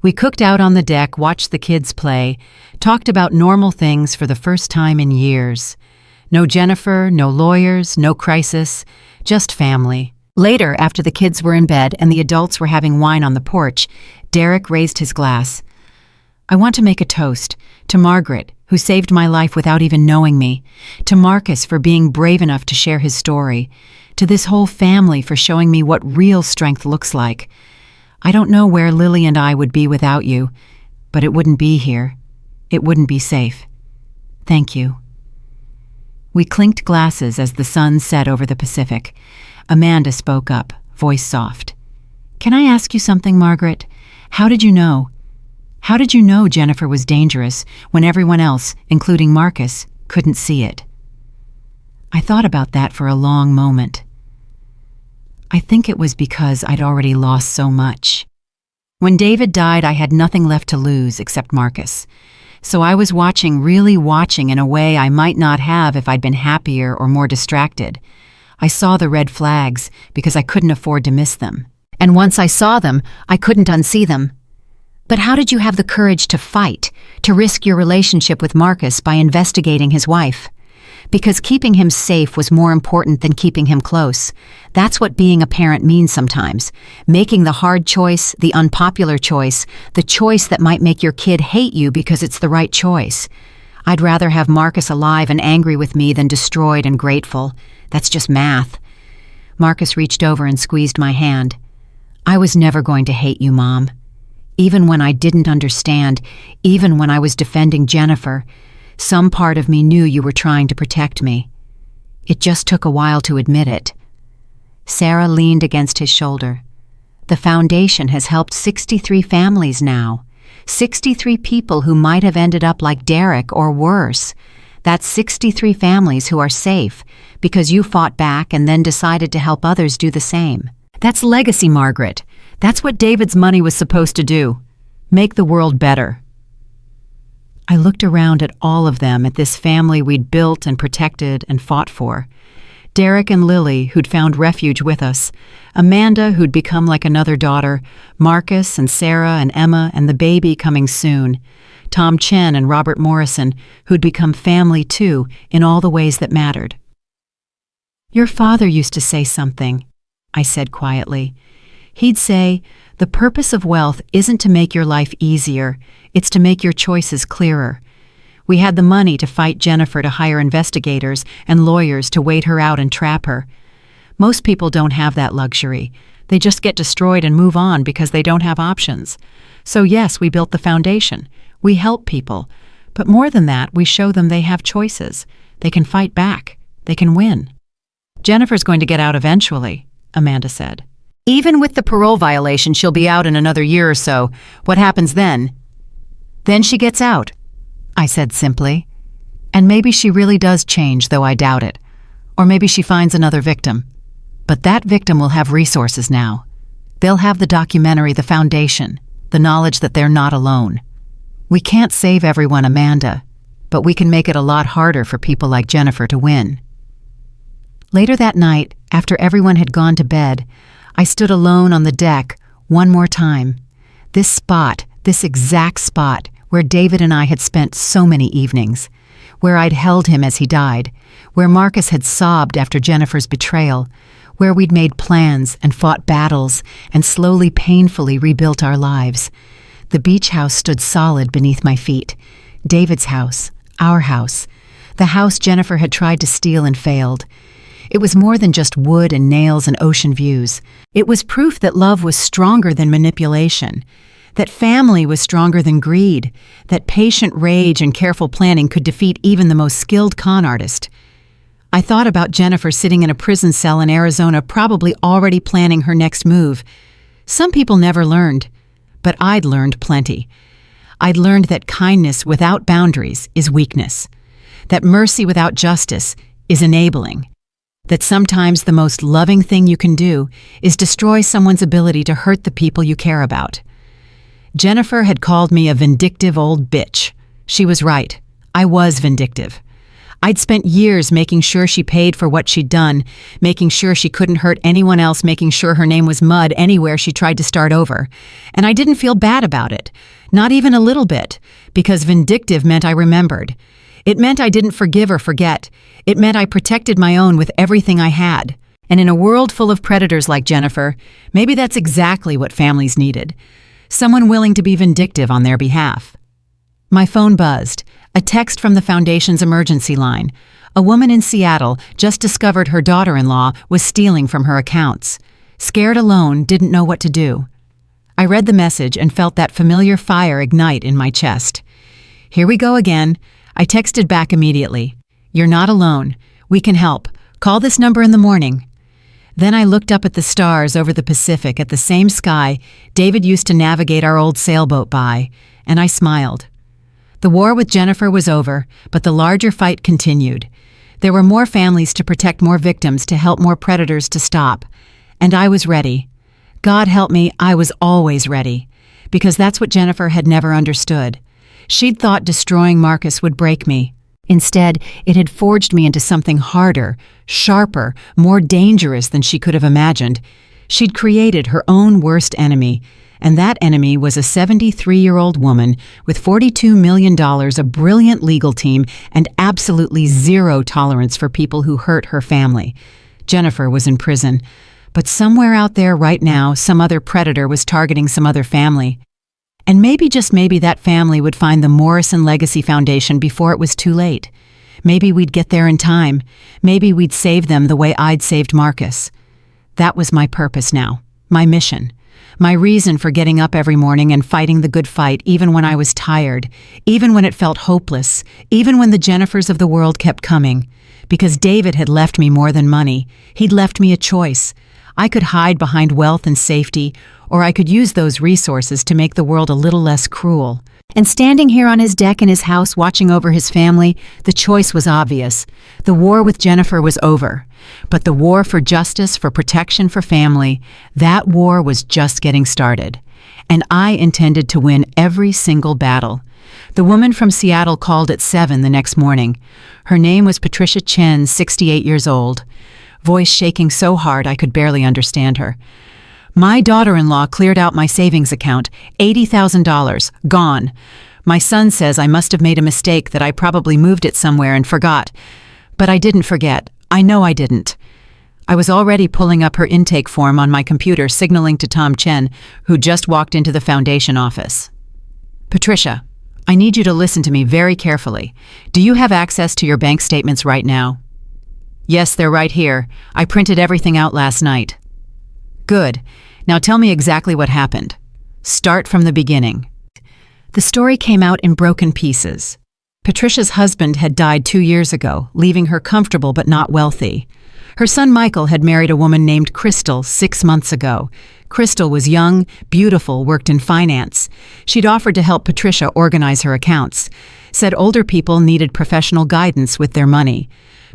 We cooked out on the deck, watched the kids play, talked about normal things for the first time in years. No Jennifer, no lawyers, no crisis, just family. Later, after the kids were in bed and the adults were having wine on the porch, Derek raised his glass. "I want to make a toast to Margaret, who saved my life without even knowing me, to Marcus for being brave enough to share his story, to this whole family for showing me what real strength looks like. I don't know where Lily and I would be without you, but it wouldn't be here. It wouldn't be safe. Thank you." We clinked glasses as the sun set over the Pacific. Amanda spoke up, voice soft. "Can I ask you something, Margaret? How did you know? How did you know Jennifer was dangerous when everyone else, including Marcus, couldn't see it?" I thought about that for a long moment. I think it was because I'd already lost so much. When David died, I had nothing left to lose except Marcus. So I was really watching in a way I might not have if I'd been happier or more distracted. I saw the red flags because I couldn't afford to miss them. And once I saw them, I couldn't unsee them. But how did you have the courage to fight, to risk your relationship with Marcus by investigating his wife? Because keeping him safe was more important than keeping him close. That's what being a parent means sometimes. Making the hard choice, the unpopular choice, the choice that might make your kid hate you because it's the right choice. I'd rather have Marcus alive and angry with me than destroyed and grateful. That's just math. Marcus reached over and squeezed my hand. "I was never going to hate you, Mom. Even when I didn't understand, even when I was defending Jennifer, some part of me knew you were trying to protect me. It just took a while to admit it." Sarah leaned against his shoulder. "The foundation has helped 63 families now. 63 people who might have ended up like Derek or worse. That's 63 families who are safe because you fought back and then decided to help others do the same. That's legacy, Margaret. That's what David's money was supposed to do. Make the world better." I looked around at all of them, at this family we'd built and protected and fought for. Derek and Lily, who'd found refuge with us. Amanda, who'd become like another daughter. Marcus and Sarah and Emma and the baby coming soon. Tom Chen and Robert Morrison, who'd become family too in all the ways that mattered. "Your father used to say something," I said quietly. He'd say, "The purpose of wealth isn't to make your life easier, it's to make your choices clearer." We had the money to fight Jennifer, to hire investigators and lawyers to wait her out and trap her. Most people don't have that luxury. They just get destroyed and move on because they don't have options. So yes, we built the foundation. We help people. But more than that, we show them they have choices. They can fight back. They can win. "Jennifer's going to get out eventually," Amanda said. "Even with the parole violation, she'll be out in another year or so. What happens then?" "Then she gets out," I said simply. "And maybe she really does change, though I doubt it. Or maybe she finds another victim. But that victim will have resources now. They'll have the documentary, the foundation, the knowledge that they're not alone. We can't save everyone, Amanda, but we can make it a lot harder for people like Jennifer to win." Later that night, after everyone had gone to bed, I stood alone on the deck one more time. This spot, this exact spot, where David and I had spent so many evenings, where I'd held him as he died, where Marcus had sobbed after Jennifer's betrayal, where we'd made plans and fought battles and slowly, painfully rebuilt our lives. The beach house stood solid beneath my feet. David's house, our house, the house Jennifer had tried to steal and failed. It was more than just wood and nails and ocean views. It was proof that love was stronger than manipulation, that family was stronger than greed, that patient rage and careful planning could defeat even the most skilled con artist. I thought about Jennifer sitting in a prison cell in Arizona, probably already planning her next move. Some people never learned, but I'd learned plenty. I'd learned that kindness without boundaries is weakness, that mercy without justice is enabling, that sometimes the most loving thing you can do is destroy someone's ability to hurt the people you care about. Jennifer had called me a vindictive old bitch. She was right. I was vindictive. I'd spent years making sure she paid for what she'd done, making sure she couldn't hurt anyone else, making sure her name was mud anywhere she tried to start over. And I didn't feel bad about it, not even a little bit, because vindictive meant I remembered. It meant I didn't forgive or forget. It meant I protected my own with everything I had. And in a world full of predators like Jennifer, maybe that's exactly what families needed. Someone willing to be vindictive on their behalf. My phone buzzed. A text from the Foundation's emergency line. A woman in Seattle just discovered her daughter-in-law was stealing from her accounts. Scared alone, didn't know what to do. I read the message and felt that familiar fire ignite in my chest. Here we go again. I texted back immediately. You're not alone. We can help. Call this number in the morning. Then I looked up at the stars over the Pacific at the same sky David used to navigate our old sailboat by, and I smiled. The war with Jennifer was over, but the larger fight continued. There were more families to protect, more victims to help, more predators to stop. And I was ready. God help me, I was always ready. Because that's what Jennifer had never understood. She'd thought destroying Marcus would break me. Instead, it had forged me into something harder, sharper, more dangerous than she could have imagined. She'd created her own worst enemy. And that enemy was a 73-year-old woman with $42 million, a brilliant legal team, and absolutely zero tolerance for people who hurt her family. Jennifer was in prison. But somewhere out there right now, some other predator was targeting some other family. And maybe, just maybe, that family would find the Morrison Legacy Foundation before it was too late. Maybe we'd get there in time. Maybe we'd save them the way I'd saved Marcus. That was my purpose now, my mission. My reason for getting up every morning and fighting the good fight even when I was tired, even when it felt hopeless, even when the Jennifers of the world kept coming. Because David had left me more than money. He'd left me a choice. I could hide behind wealth and safety, or I could use those resources to make the world a little less cruel. And standing here on his deck in his house watching over his family, the choice was obvious. The war with Jennifer was over. But the war for justice, for protection, for family, that war was just getting started. And I intended to win every single battle. The woman from Seattle called at 7 the next morning. Her name was Patricia Chen, 68 years old. Voice shaking so hard I could barely understand her. My daughter-in-law cleared out my savings account, $80,000, gone. My son says I must have made a mistake, that I probably moved it somewhere and forgot. But I didn't forget. I know I didn't. I was already pulling up her intake form on my computer, signaling to Tom Chen, who just walked into the Foundation office. Patricia, I need you to listen to me very carefully. Do you have access to your bank statements right now? Yes, they're right here. I printed everything out last night. Good. Now tell me exactly what happened. Start from the beginning. The story came out in broken pieces. Patricia's husband had died 2 years ago, leaving her comfortable but not wealthy. Her son Michael had married a woman named Crystal 6 months ago. Crystal was young, beautiful, worked in finance. She'd offered to help Patricia organize her accounts, said older people needed professional guidance with their money.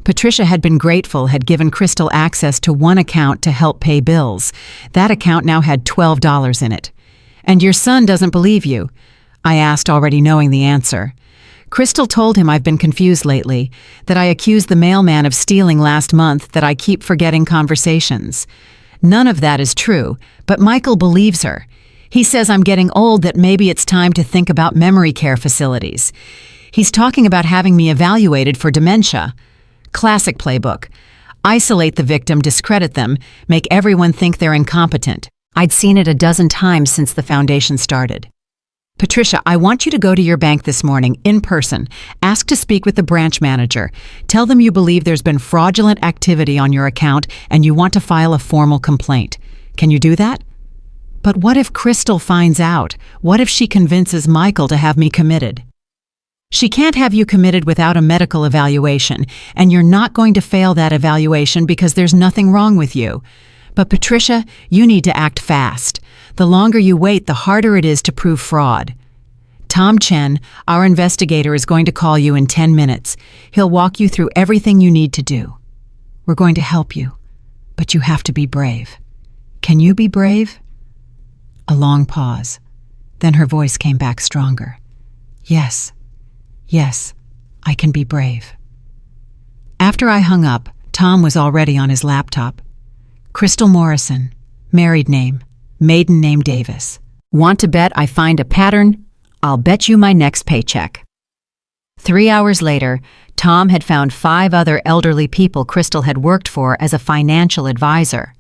Patricia had been grateful, had given Crystal access to one account to help pay bills. That account now had $12 in it. "And your son doesn't believe you?" I asked, already knowing the answer. Crystal told him I've been confused lately, that I accused the mailman of stealing last month, that I keep forgetting conversations. None of that is true, but Michael believes her. He says I'm getting old, that maybe it's time to think about memory care facilities. He's talking about having me evaluated for dementia. Classic playbook. Isolate the victim, discredit them, make everyone think they're incompetent. I'd seen it a dozen times since the foundation started. Patricia, I want you to go to your bank this morning, in person. Ask to speak with the branch manager. Tell them you believe there's been fraudulent activity on your account and you want to file a formal complaint. Can you do that? But what if Crystal finds out? What if she convinces Michael to have me committed? She can't have you committed without a medical evaluation, and you're not going to fail that evaluation because there's nothing wrong with you. But Patricia, you need to act fast. The longer you wait, the harder it is to prove fraud. Tom Chen, our investigator, is going to call you in 10 minutes. He'll walk you through everything you need to do. We're going to help you, but you have to be brave. Can you be brave? A long pause. Then her voice came back stronger. Yes, I can be brave. After I hung up, Tom was already on his laptop. Crystal Morrison, married name, maiden name Davis. Want to bet I find a pattern? I'll bet you my next paycheck. 3 hours later, Tom had found 5 other elderly people Crystal had worked for as a financial advisor.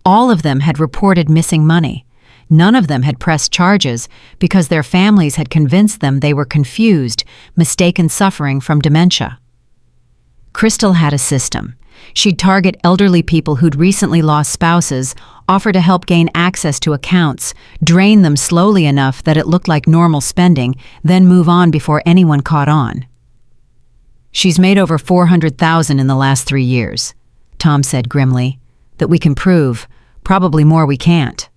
All of them had reported missing money. None of them had pressed charges because their families had convinced them they were confused, mistaken suffering from dementia. Crystal had a system. She'd target elderly people who'd recently lost spouses, offer to help gain access to accounts, drain them slowly enough that it looked like normal spending, then move on before anyone caught on. She's made over $400,000 in the last 3 years, Tom said grimly. That we can prove, probably more we can't.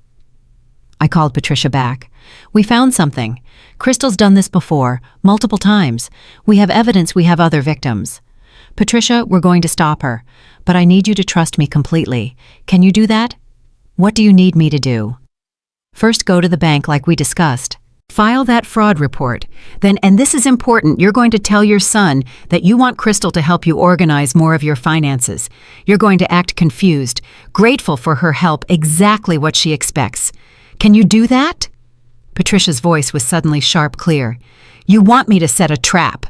I called Patricia back. We found something. Crystal's done this before, multiple times. We have evidence we have other victims. Patricia, we're going to stop her, but I need you to trust me completely. Can you do that? What do you need me to do? First, go to the bank like we discussed. File that fraud report. Then, and this is important, you're going to tell your son that you want Crystal to help you organize more of your finances. You're going to act confused, grateful for her help, exactly what she expects. Can you do that? Patricia's voice was suddenly sharp clear. You want me to set a trap.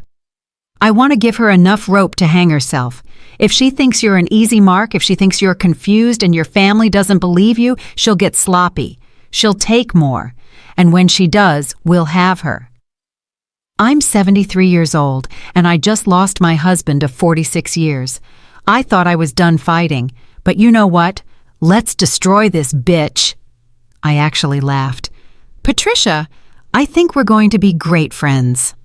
I want to give her enough rope to hang herself. If she thinks you're an easy mark, if she thinks you're confused and your family doesn't believe you, she'll get sloppy. She'll take more. And when she does, we'll have her. I'm 73 years old, and I just lost my husband of 46 years. I thought I was done fighting, but you know what? Let's destroy this bitch. I actually laughed. Patricia, I think we're going to be great friends.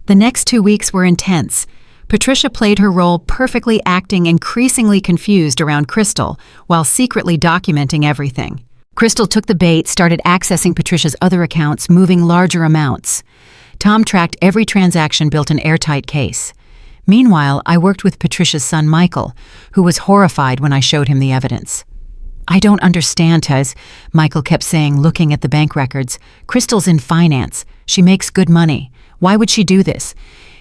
The next 2 weeks were intense. Patricia played her role perfectly, acting increasingly confused around Crystal while secretly documenting everything. Crystal took the bait, started accessing Patricia's other accounts, moving larger amounts. Tom tracked every transaction, built an airtight case. Meanwhile, I worked with Patricia's son Michael, who was horrified when I showed him the evidence. I don't understand, Tez, Michael kept saying, looking at the bank records. Crystal's in finance. She makes good money. Why would she do this?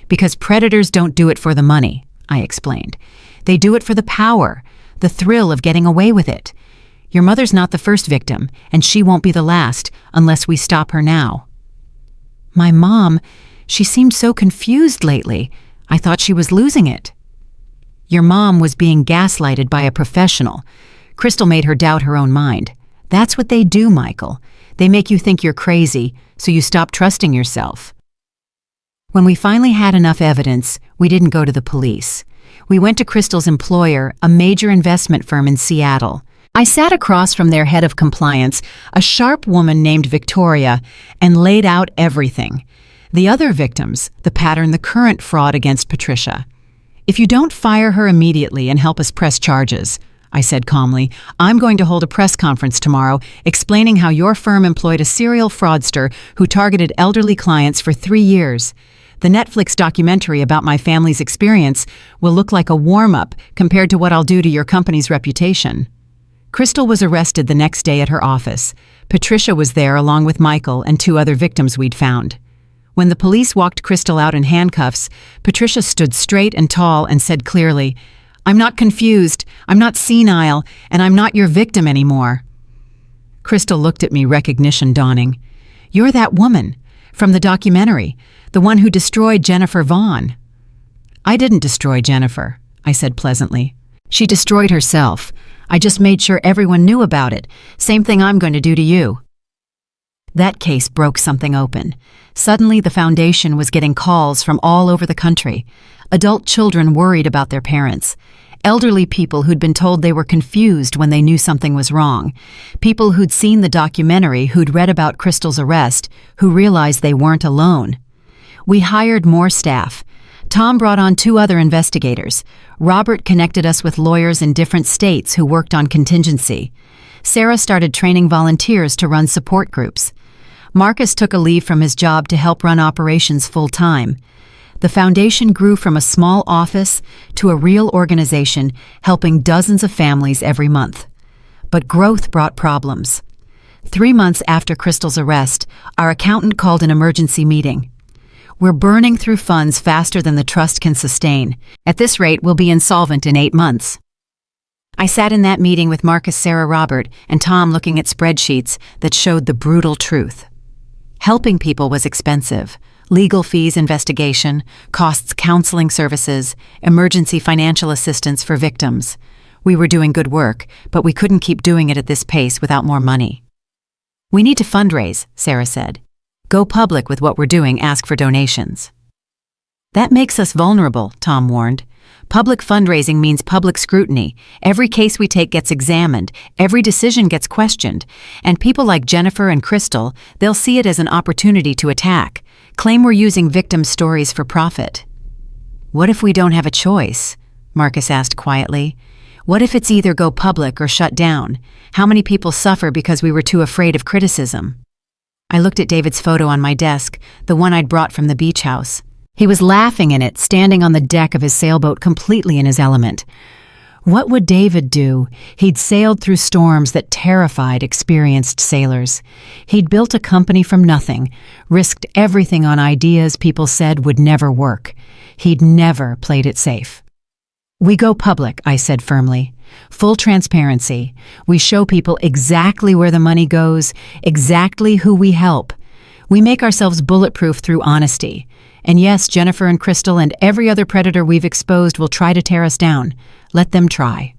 Because predators don't do it for the money, I explained. They do it for the power, the thrill of getting away with it. Your mother's not the first victim, and she won't be the last unless we stop her now. My mom, she seemed so confused lately. I thought she was losing it. Your mom was being gaslighted by a professional. Crystal made her doubt her own mind. That's what they do, Michael. They make you think you're crazy, so you stop trusting yourself. When we finally had enough evidence, we didn't go to the police. We went to Crystal's employer, a major investment firm in Seattle. I sat across from their head of compliance, a sharp woman named Victoria, and laid out everything. The other victims, the pattern, the current fraud against Patricia. If you don't fire her immediately and help us press charges, I said calmly, I'm going to hold a press conference tomorrow explaining how your firm employed a serial fraudster who targeted elderly clients for 3 years. The Netflix documentary about my family's experience will look like a warm-up compared to what I'll do to your company's reputation. Crystal was arrested the next day at her office. Patricia was there along with Michael and 2 other victims we'd found. When the police walked Crystal out in handcuffs, Patricia stood straight and tall and said clearly, I'm not confused, I'm not senile, and I'm not your victim anymore. Crystal looked at me, recognition dawning. You're that woman from the documentary, the one who destroyed Jennifer Vaughn. I didn't destroy Jennifer, I said pleasantly. She destroyed herself. I just made sure everyone knew about it. Same thing I'm going to do to you. That case broke something open. Suddenly, the foundation was getting calls from all over the country. Adult children worried about their parents. Elderly people who'd been told they were confused when they knew something was wrong. People who'd seen the documentary, who'd read about Crystal's arrest, who realized they weren't alone. We hired more staff. Tom brought on 2 other investigators. Robert connected us with lawyers in different states who worked on contingency. Sarah started training volunteers to run support groups. Marcus took a leave from his job to help run operations full-time. The foundation grew from a small office to a real organization helping dozens of families every month. But growth brought problems. 3 months after Crystal's arrest, our accountant called an emergency meeting. We're burning through funds faster than the trust can sustain. At this rate, we'll be insolvent in 8 months. I sat in that meeting with Marcus, Sarah, Robert, and Tom looking at spreadsheets that showed the brutal truth. Helping people was expensive. Legal fees, investigation, costs counseling services, emergency financial assistance for victims. We were doing good work, but we couldn't keep doing it at this pace without more money. We need to fundraise, Sarah said. Go public with what we're doing, ask for donations. That makes us vulnerable, Tom warned. Public fundraising means public scrutiny. Every case we take gets examined, every decision gets questioned, and people like Jennifer and Crystal, they'll see it as an opportunity to attack, claim we're using victim stories for profit. What if we don't have a choice? Marcus asked quietly. What if it's either go public or shut down? How many people suffer because we were too afraid of criticism? I looked at David's photo on my desk, the one I'd brought from the beach house. He was laughing in it, standing on the deck of his sailboat completely in his element. What would David do? He'd sailed through storms that terrified experienced sailors. He'd built a company from nothing, risked everything on ideas people said would never work. He'd never played it safe. We go public, I said firmly. Full transparency. We show people exactly where the money goes, exactly who we help. We make ourselves bulletproof through honesty. And yes, Jennifer and Crystal and every other predator we've exposed will try to tear us down. Let them try.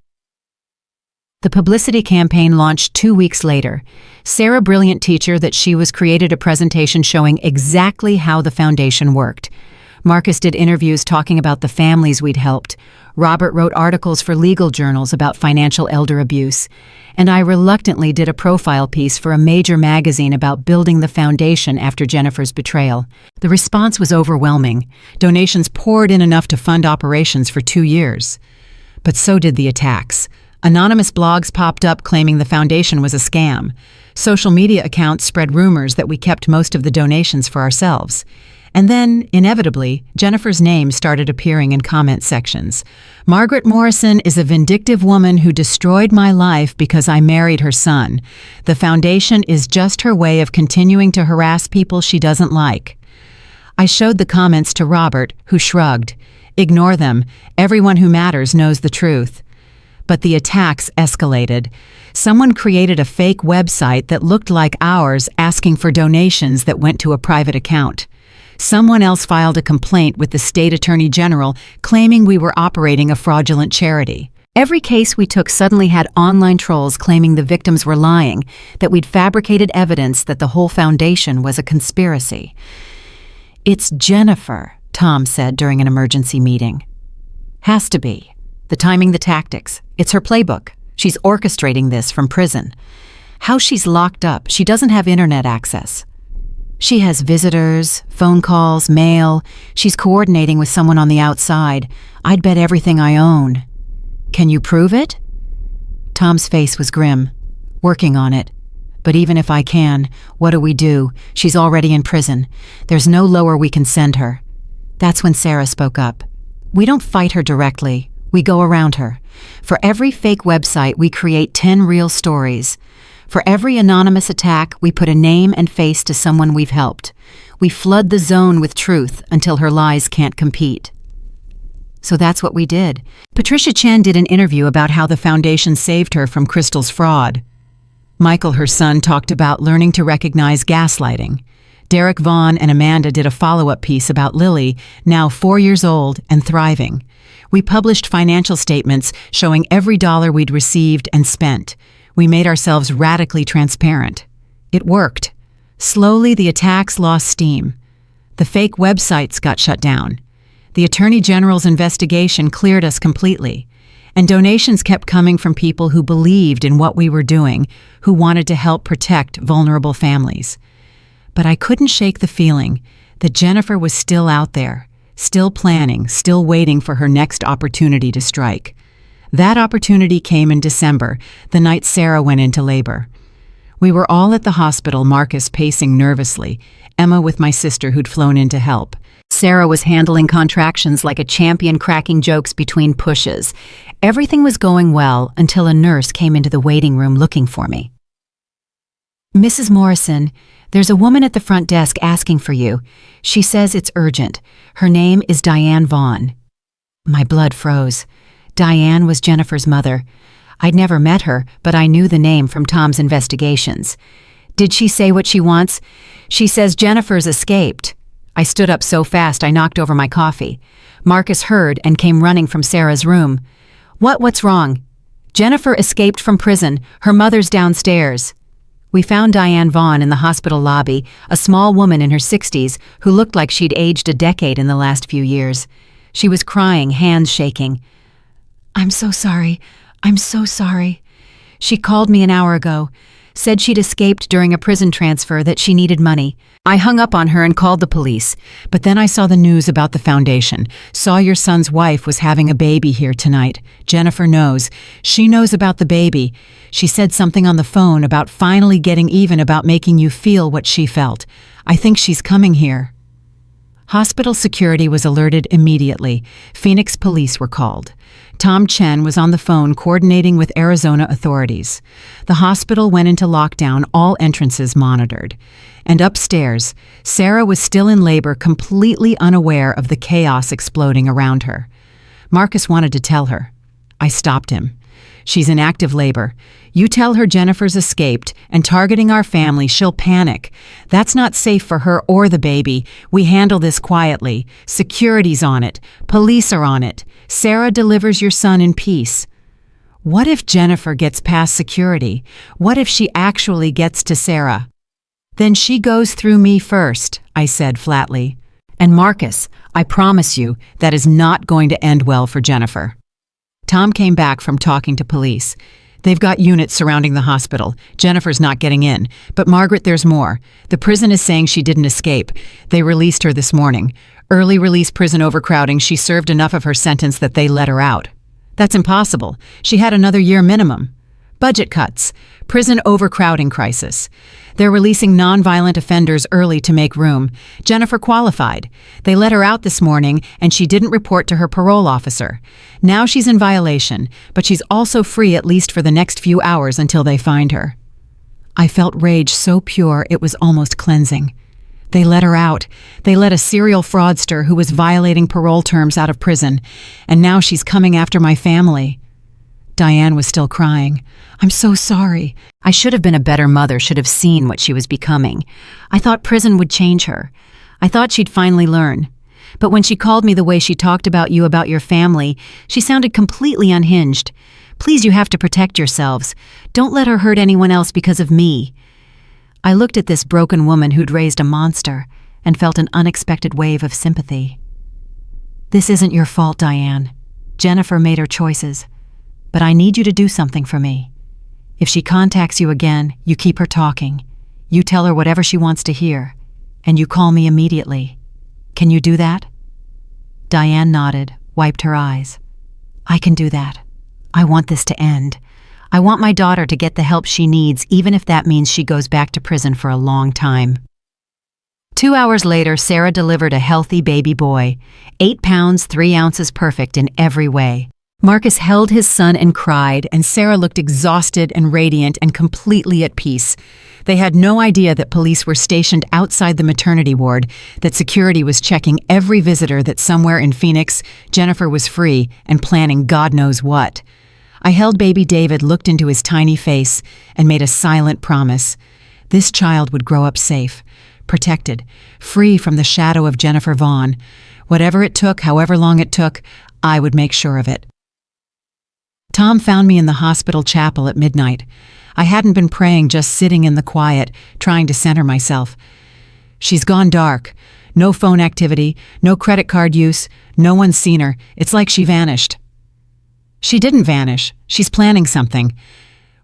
The publicity campaign launched 2 weeks later. Sarah, brilliant teacher that she was, created a presentation showing exactly how the foundation worked. Marcus did interviews talking about the families we'd helped. Robert wrote articles for legal journals about financial elder abuse. And I reluctantly did a profile piece for a major magazine about building the foundation after Jennifer's betrayal. The response was overwhelming. Donations poured in enough to fund operations for 2 years. But so did the attacks. Anonymous blogs popped up claiming the foundation was a scam. Social media accounts spread rumors that we kept most of the donations for ourselves. And then, inevitably, Jennifer's name started appearing in comment sections. Margaret Morrison is a vindictive woman who destroyed my life because I married her son. The foundation is just her way of continuing to harass people she doesn't like. I showed the comments to Robert, who shrugged. Ignore them. Everyone who matters knows the truth. But the attacks escalated. Someone created a fake website that looked like ours, asking for donations that went to a private account. Someone else filed a complaint with the state attorney general claiming we were operating a fraudulent charity. Every case we took suddenly had online trolls claiming the victims were lying, that we'd fabricated evidence that the whole foundation was a conspiracy. It's Jennifer, Tom said during an emergency meeting. Has to be. The timing, the tactics. It's her playbook. She's orchestrating this from prison. How she's locked up, she doesn't have internet access. She has visitors, phone calls, mail. She's coordinating with someone on the outside. I'd bet everything I own. Can you prove it? Tom's face was grim. Working on it. But even if I can, what do we do? She's already in prison. There's no lower we can send her. That's when Sarah spoke up. We don't fight her directly. We go around her. For every fake website, we create 10 real stories. For every anonymous attack, we put a name and face to someone we've helped. We flood the zone with truth until her lies can't compete. So that's what we did. Patricia Chen did an interview about how the foundation saved her from Crystal's fraud. Michael, her son, talked about learning to recognize gaslighting. Derek Vaughn and Amanda did a follow-up piece about Lily, now 4 years old and thriving. We published financial statements showing every dollar we'd received and spent. We made ourselves radically transparent. It worked. Slowly, the attacks lost steam. The fake websites got shut down. The Attorney General's investigation cleared us completely. And donations kept coming from people who believed in what we were doing, who wanted to help protect vulnerable families. But I couldn't shake the feeling that Jennifer was still out there, still planning, still waiting for her next opportunity to strike. That opportunity came in December, the night Sarah went into labor. We were all at the hospital, Marcus pacing nervously, Emma with my sister who'd flown in to help. Sarah was handling contractions like a champion, cracking jokes between pushes. Everything was going well until a nurse came into the waiting room looking for me. Mrs. Morrison, there's a woman at the front desk asking for you. She says it's urgent. Her name is Diane Vaughn. My blood froze. Diane was Jennifer's mother. I'd never met her, but I knew the name from Tom's investigations. Did she say what she wants? She says Jennifer's escaped. I stood up so fast I knocked over my coffee. Marcus heard and came running from Sarah's room. What's wrong? Jennifer escaped from prison. Her mother's downstairs. We found Diane Vaughn in the hospital lobby, a small woman in her 60s who looked like she'd aged a decade in the last few years. She was crying, hands shaking. I'm so sorry. I'm so sorry. She called me an hour ago, said she'd escaped during a prison transfer, that she needed money. I hung up on her and called the police, but then I saw the news about the foundation, saw your son's wife was having a baby here tonight. Jennifer knows. She knows about the baby. She said something on the phone about finally getting even, about making you feel what she felt. I think she's coming here. Hospital security was alerted immediately. Phoenix police were called. Tom Chen was on the phone coordinating with Arizona authorities. The hospital went into lockdown, all entrances monitored. And upstairs, Sarah was still in labor, completely unaware of the chaos exploding around her. Marcus wanted to tell her. I stopped him. She's in active labor. You tell her Jennifer's escaped and targeting our family, she'll panic. That's not safe for her or the baby. We handle this quietly. Security's on it. Police are on it. Sarah delivers your son in peace. What if Jennifer gets past security? What if she actually gets to Sarah? Then she goes through me first, I said flatly. And Marcus, I promise you, that is not going to end well for Jennifer. Tom came back from talking to police. They've got units surrounding the hospital. Jennifer's not getting in. But Margaret, there's more. The prison is saying she didn't escape. They released her this morning. Early release prison overcrowding. She served enough of her sentence that they let her out. That's impossible. She had another year minimum. Budget cuts. Prison overcrowding crisis. They're releasing nonviolent offenders early to make room. Jennifer qualified. They let her out this morning, and she didn't report to her parole officer. Now she's in violation, but she's also free at least for the next few hours until they find her. I felt rage so pure it was almost cleansing. They let her out. They let a serial fraudster who was violating parole terms out of prison, and now she's coming after my family. Diane was still crying. I'm so sorry. I should have been a better mother, should have seen what she was becoming. I thought prison would change her. I thought she'd finally learn. But when she called me the way she talked about you, about your family, she sounded completely unhinged. Please, you have to protect yourselves. Don't let her hurt anyone else because of me. I looked at this broken woman who'd raised a monster and felt an unexpected wave of sympathy. This isn't your fault, Diane. Jennifer made her choices. But I need you to do something for me. If she contacts you again, you keep her talking. You tell her whatever she wants to hear, and you call me immediately. Can you do that? Diane nodded, wiped her eyes. I can do that. I want this to end. I want my daughter to get the help she needs, even if that means she goes back to prison for a long time. 2 hours later, Sarah delivered a healthy baby boy, 8 pounds, 3 ounces, perfect in every way. Marcus held his son and cried, and Sarah looked exhausted and radiant and completely at peace. They had no idea that police were stationed outside the maternity ward, that security was checking every visitor, that somewhere in Phoenix, Jennifer was free and planning God knows what. I held baby David, looked into his tiny face, and made a silent promise. This child would grow up safe, protected, free from the shadow of Jennifer Vaughn. Whatever it took, however long it took, I would make sure of it. Tom found me in the hospital chapel at midnight. I hadn't been praying, just sitting in the quiet, trying to center myself. She's gone dark. No phone activity, no credit card use, no one's seen her. It's like she vanished. She didn't vanish. She's planning something.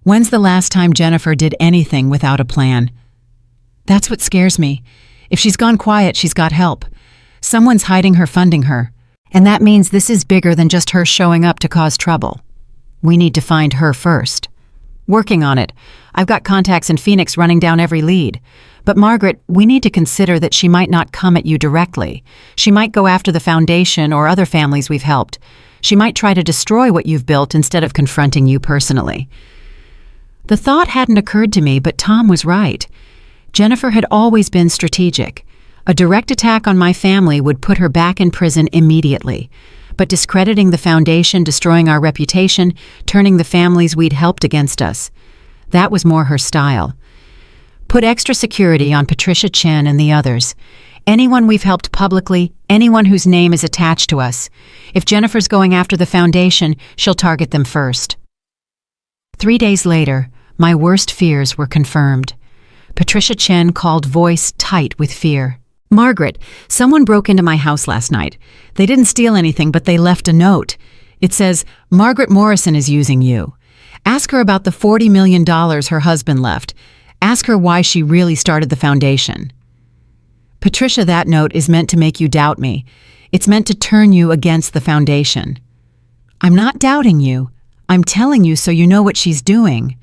When's the last time Jennifer did anything without a plan? That's what scares me. If she's gone quiet, she's got help. Someone's hiding her, funding her. And that means this is bigger than just her showing up to cause trouble. We need to find her first. Working on it. I've got contacts in Phoenix running down every lead. But Margaret, we need to consider that she might not come at you directly. She might go after the foundation or other families we've helped. She might try to destroy what you've built instead of confronting you personally. The thought hadn't occurred to me, but Tom was right. Jennifer had always been strategic. A direct attack on my family would put her back in prison immediately. But discrediting the foundation, destroying our reputation, turning the families we'd helped against us, that was more her style. Put extra security on Patricia Chen and the others. Anyone we've helped publicly, anyone whose name is attached to us. If Jennifer's going after the foundation, she'll target them first. 3 days later, my worst fears were confirmed. Patricia Chen called voice tight with fear. "Margaret, someone broke into my house last night. They didn't steal anything, but they left a note. It says, 'Margaret Morrison is using you. Ask her about the $40 million her husband left. Ask her why she really started the foundation.' Patricia, that note is meant to make you doubt me. It's meant to turn you against the foundation." "I'm not doubting you. I'm telling you so you know what she's doing.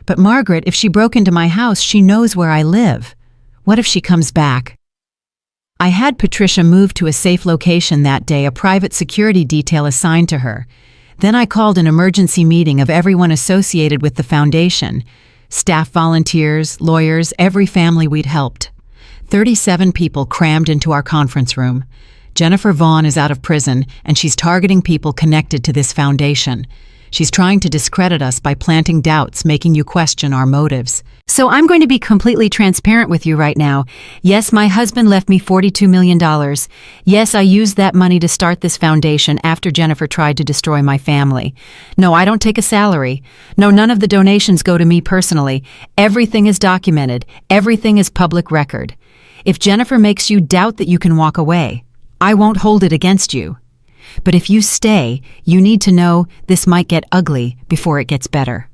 But Margaret, if she broke into my house, she knows where I live. What if she comes back?" I had Patricia move to a safe location that day, a private security detail assigned to her. Then I called an emergency meeting of everyone associated with the foundation. Staff volunteers, lawyers, every family we'd helped. 37 people crammed into our conference room. Jennifer Vaughn is out of prison, and she's targeting people connected to this foundation. She's trying to discredit us by planting doubts, making you question our motives. So I'm going to be completely transparent with you right now. Yes, my husband left me $42 million. Yes, I used that money to start this foundation after Jennifer tried to destroy my family. No, I don't take a salary. No, none of the donations go to me personally. Everything is documented. Everything is public record. If Jennifer makes you doubt that you can walk away, I won't hold it against you. But if you stay, you need to know this might get ugly before it gets better."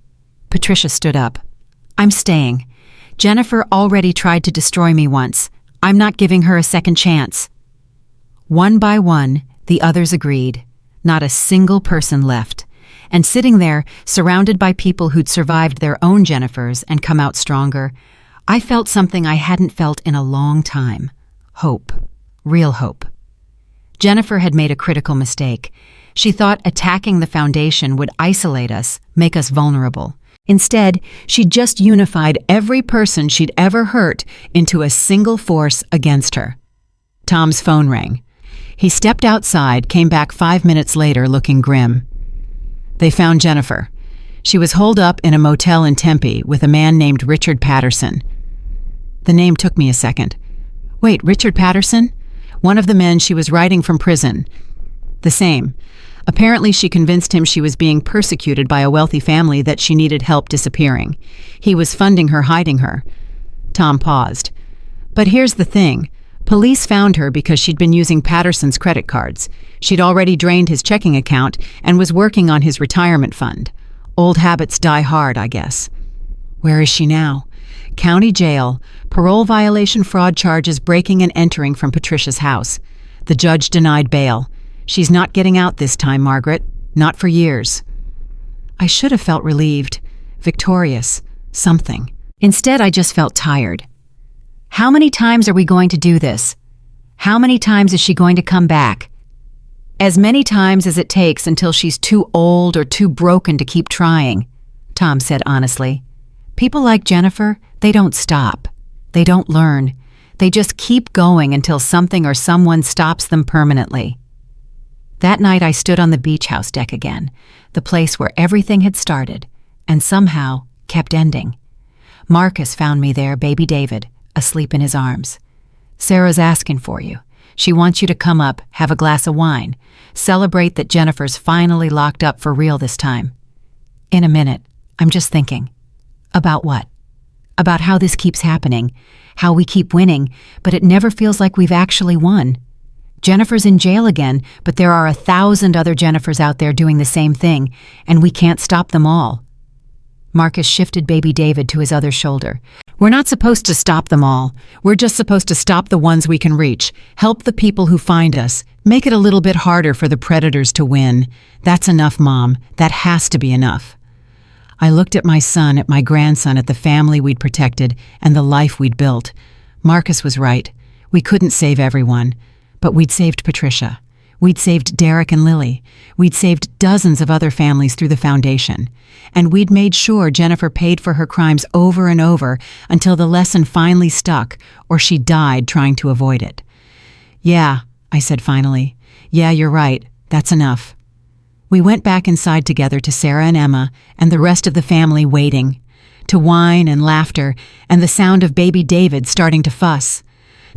Patricia stood up. "I'm staying. Jennifer already tried to destroy me once. I'm not giving her a second chance." One by one, the others agreed. Not a single person left. And sitting there, surrounded by people who'd survived their own Jennifers and come out stronger, I felt something I hadn't felt in a long time. Hope. Real hope. Jennifer had made a critical mistake. She thought attacking the foundation would isolate us, make us vulnerable. Instead, she just unified every person she'd ever hurt into a single force against her. Tom's phone rang. He stepped outside, came back 5 minutes later looking grim. They found Jennifer. She was holed up in a motel in Tempe with a man named Richard Patterson. The name took me a second. Wait, Richard Patterson? One of the men she was writing from prison. The same. Apparently she convinced him she was being persecuted by a wealthy family, that she needed help disappearing. He was funding her, hiding her. Tom paused. But here's the thing. Police found her because she'd been using Patterson's credit cards. She'd already drained his checking account and was working on his retirement fund. Old habits die hard, I guess. Where is she now? County jail, parole violation, fraud charges, breaking and entering from Patricia's house. The judge denied bail. She's not getting out this time, Margaret. Not for years. I should have felt relieved, victorious, something. Instead, I just felt tired. How many times are we going to do this? How many times is she going to come back? As many times as it takes until she's too old or too broken to keep trying, Tom said honestly. People like Jennifer, they don't stop. They don't learn. They just keep going until something or someone stops them permanently. That night I stood on the beach house deck again, the place where everything had started and somehow kept ending. Marcus found me there, baby David, asleep in his arms. "Sarah's asking for you. She wants you to come up, have a glass of wine, celebrate that Jennifer's finally locked up for real this time." In a minute, I'm just thinking. About what? About how this keeps happening, how we keep winning, but it never feels like we've actually won. Jennifer's in jail again, but there are 1,000 other Jennifers out there doing the same thing, and we can't stop them all. Marcus shifted baby David to his other shoulder. "We're not supposed to stop them all. We're just supposed to stop the ones we can reach, help the people who find us, make it a little bit harder for the predators to win. That's enough, Mom. That has to be enough." I looked at my son, at my grandson, at the family we'd protected and the life we'd built. Marcus was right. We couldn't save everyone, but we'd saved Patricia. We'd saved Derek and Lily. We'd saved dozens of other families through the foundation. And we'd made sure Jennifer paid for her crimes over and over until the lesson finally stuck or she died trying to avoid it. Yeah, I said finally. Yeah, you're right. That's enough. We went back inside together to Sarah and Emma and the rest of the family waiting, to wine and laughter and the sound of baby David starting to fuss,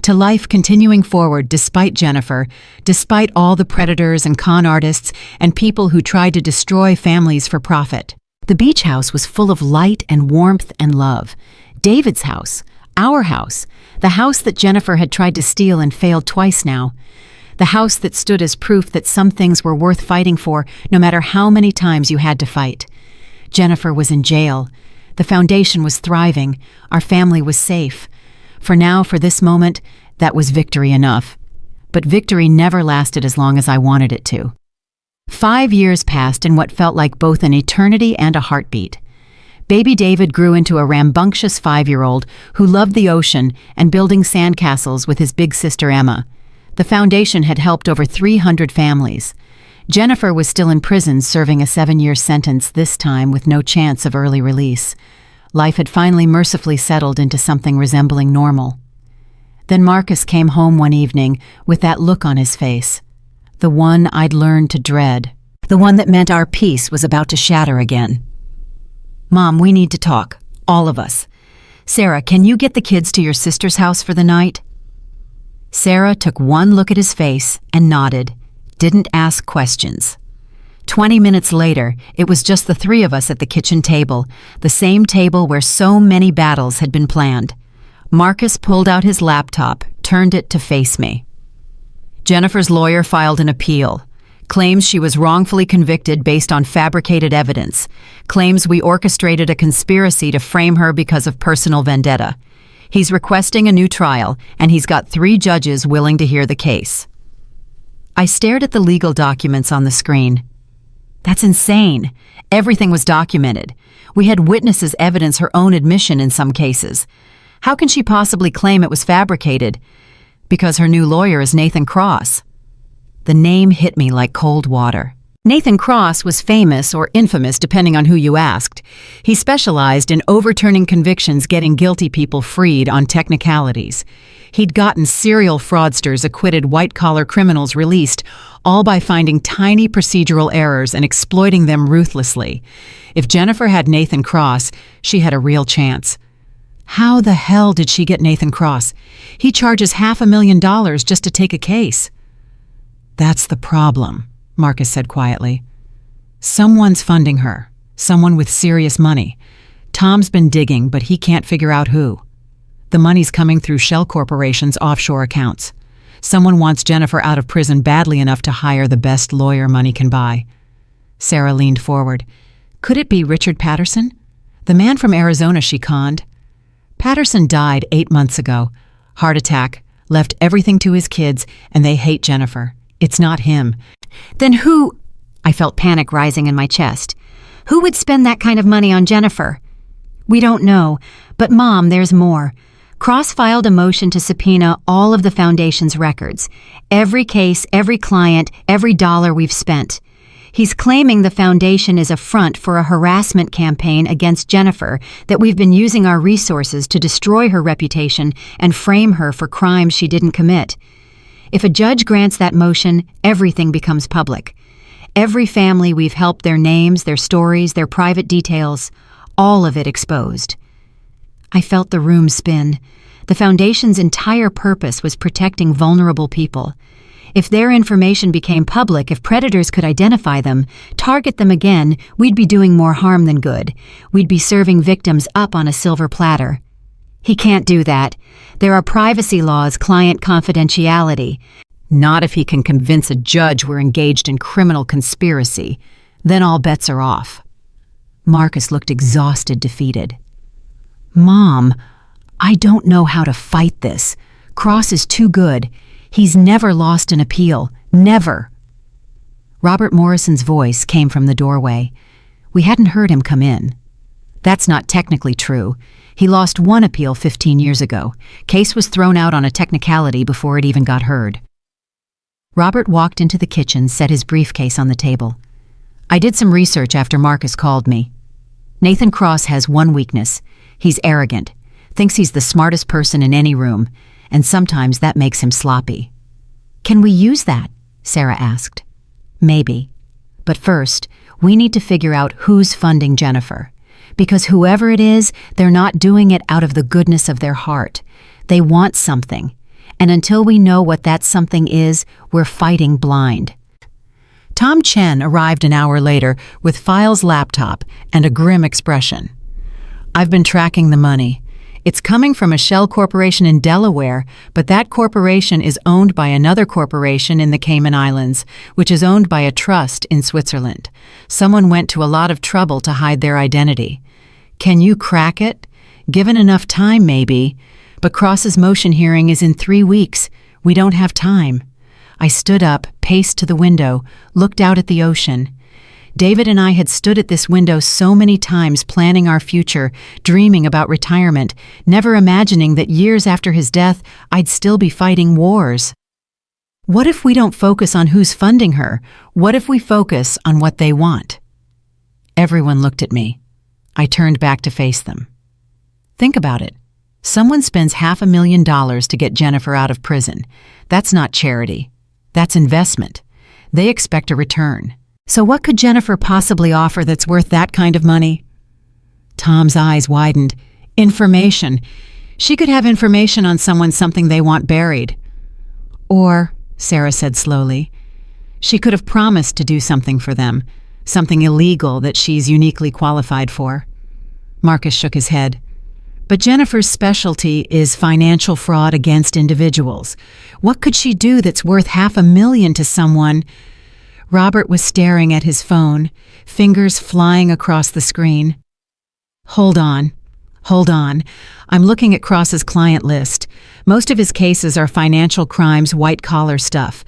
to life continuing forward despite Jennifer, despite all the predators and con artists and people who tried to destroy families for profit. The beach house was full of light and warmth and love. David's house, our house, the house that Jennifer had tried to steal and failed twice now. The house that stood as proof that some things were worth fighting for no matter how many times you had to fight. Jennifer was in jail. The foundation was thriving. Our family was safe. For now, for this moment, that was victory enough. But victory never lasted as long as I wanted it to. 5 years passed in what felt like both an eternity and a heartbeat. Baby David grew into a rambunctious 5-year-old who loved the ocean and building sandcastles with his big sister Emma. The foundation had helped over 300 families. Jennifer was still in prison serving a 7-year sentence, this time with no chance of early release. Life had finally mercifully settled into something resembling normal. Then Marcus came home one evening with that look on his face. The one I'd learned to dread. The one that meant our peace was about to shatter again. Mom, we need to talk. All of us. Sarah, can you get the kids to your sister's house for the night? Sarah took one look at his face and nodded. Didn't ask questions. 20 minutes later, it was just the three of us at the kitchen table, the same table where so many battles had been planned. Marcus pulled out his laptop, turned it to face me. Jennifer's lawyer filed an appeal. Claims she was wrongfully convicted based on fabricated evidence. Claims we orchestrated a conspiracy to frame her because of personal vendetta. He's requesting a new trial, and he's got 3 judges willing to hear the case. I stared at the legal documents on the screen. That's insane. Everything was documented. We had witnesses evidence her own admission in some cases. How can she possibly claim it was fabricated? Because her new lawyer is Nathan Cross. The name hit me like cold water. Nathan Cross was famous or infamous depending on who you asked. He specialized in overturning convictions, getting guilty people freed on technicalities. He'd gotten serial fraudsters acquitted, white-collar criminals released, all by finding tiny procedural errors and exploiting them ruthlessly. If Jennifer had Nathan Cross, she had a real chance. How the hell did she get Nathan Cross? He charges $500,000 just to take a case. That's the problem, Marcus said quietly. Someone's funding her, someone with serious money. Tom's been digging, but he can't figure out who. The money's coming through shell corporations' offshore accounts. Someone wants Jennifer out of prison badly enough to hire the best lawyer money can buy. Sarah leaned forward. Could it be Richard Patterson? The man from Arizona she conned? Patterson died 8 months ago. Heart attack, left everything to his kids, and they hate Jennifer. It's not him. Then who? I felt panic rising in my chest. Who would spend that kind of money on Jennifer? We don't know, but Mom, there's more. Cross filed a motion to subpoena all of the Foundation's records. Every case, every client, every dollar we've spent. He's claiming the Foundation is a front for a harassment campaign against Jennifer, that we've been using our resources to destroy her reputation and frame her for crimes she didn't commit. If a judge grants that motion, everything becomes public. Every family we've helped, their names, their stories, their private details, all of it exposed. I felt the room spin. The Foundation's entire purpose was protecting vulnerable people. If their information became public, if predators could identify them, target them again, we'd be doing more harm than good. We'd be serving victims up on a silver platter. He can't do that. There are privacy laws, client confidentiality. Not if he can convince a judge we're engaged in criminal conspiracy. Then all bets are off. Marcus looked exhausted, defeated. Mom, I don't know how to fight this. Cross is too good. He's never lost an appeal. Never. Robert Morrison's voice came from the doorway. We hadn't heard him come in. That's not technically true. He lost one appeal 15 years ago. Case was thrown out on a technicality before it even got heard. Robert walked into the kitchen, set his briefcase on the table. I did some research after Marcus called me. Nathan Cross has one weakness. He's arrogant, thinks he's the smartest person in any room, and sometimes that makes him sloppy. Can we use that? Sarah asked. Maybe. But first, we need to figure out who's funding Jennifer. Because whoever it is, they're not doing it out of the goodness of their heart. They want something. And until we know what that something is, we're fighting blind. Tom Chen arrived an hour later with File's laptop and a grim expression. I've been tracking the money. It's coming from a shell corporation in Delaware, but that corporation is owned by another corporation in the Cayman Islands, which is owned by a trust in Switzerland. Someone went to a lot of trouble to hide their identity. Can you crack it? Given enough time, maybe. But Cross's motion hearing is in 3 weeks. We don't have time. I stood up, paced to the window, looked out at the ocean. David and I had stood at this window so many times planning our future, dreaming about retirement, never imagining that years after his death, I'd still be fighting wars. What if we don't focus on who's funding her? What if we focus on what they want? Everyone looked at me. I turned back to face them. Think about it. Someone spends $500,000 to get Jennifer out of prison. That's not charity. That's investment. They expect a return. So what could Jennifer possibly offer that's worth that kind of money? Tom's eyes widened. Information. She could have information on someone, something they want buried. Or, Sarah said slowly, she could have promised to do something for them, something illegal that she's uniquely qualified for. Marcus shook his head. But Jennifer's specialty is financial fraud against individuals. What could she do that's worth $500,000 to someone? Robert was staring at his phone, fingers flying across the screen. Hold on. I'm looking at Cross's client list. Most of his cases are financial crimes, white-collar stuff.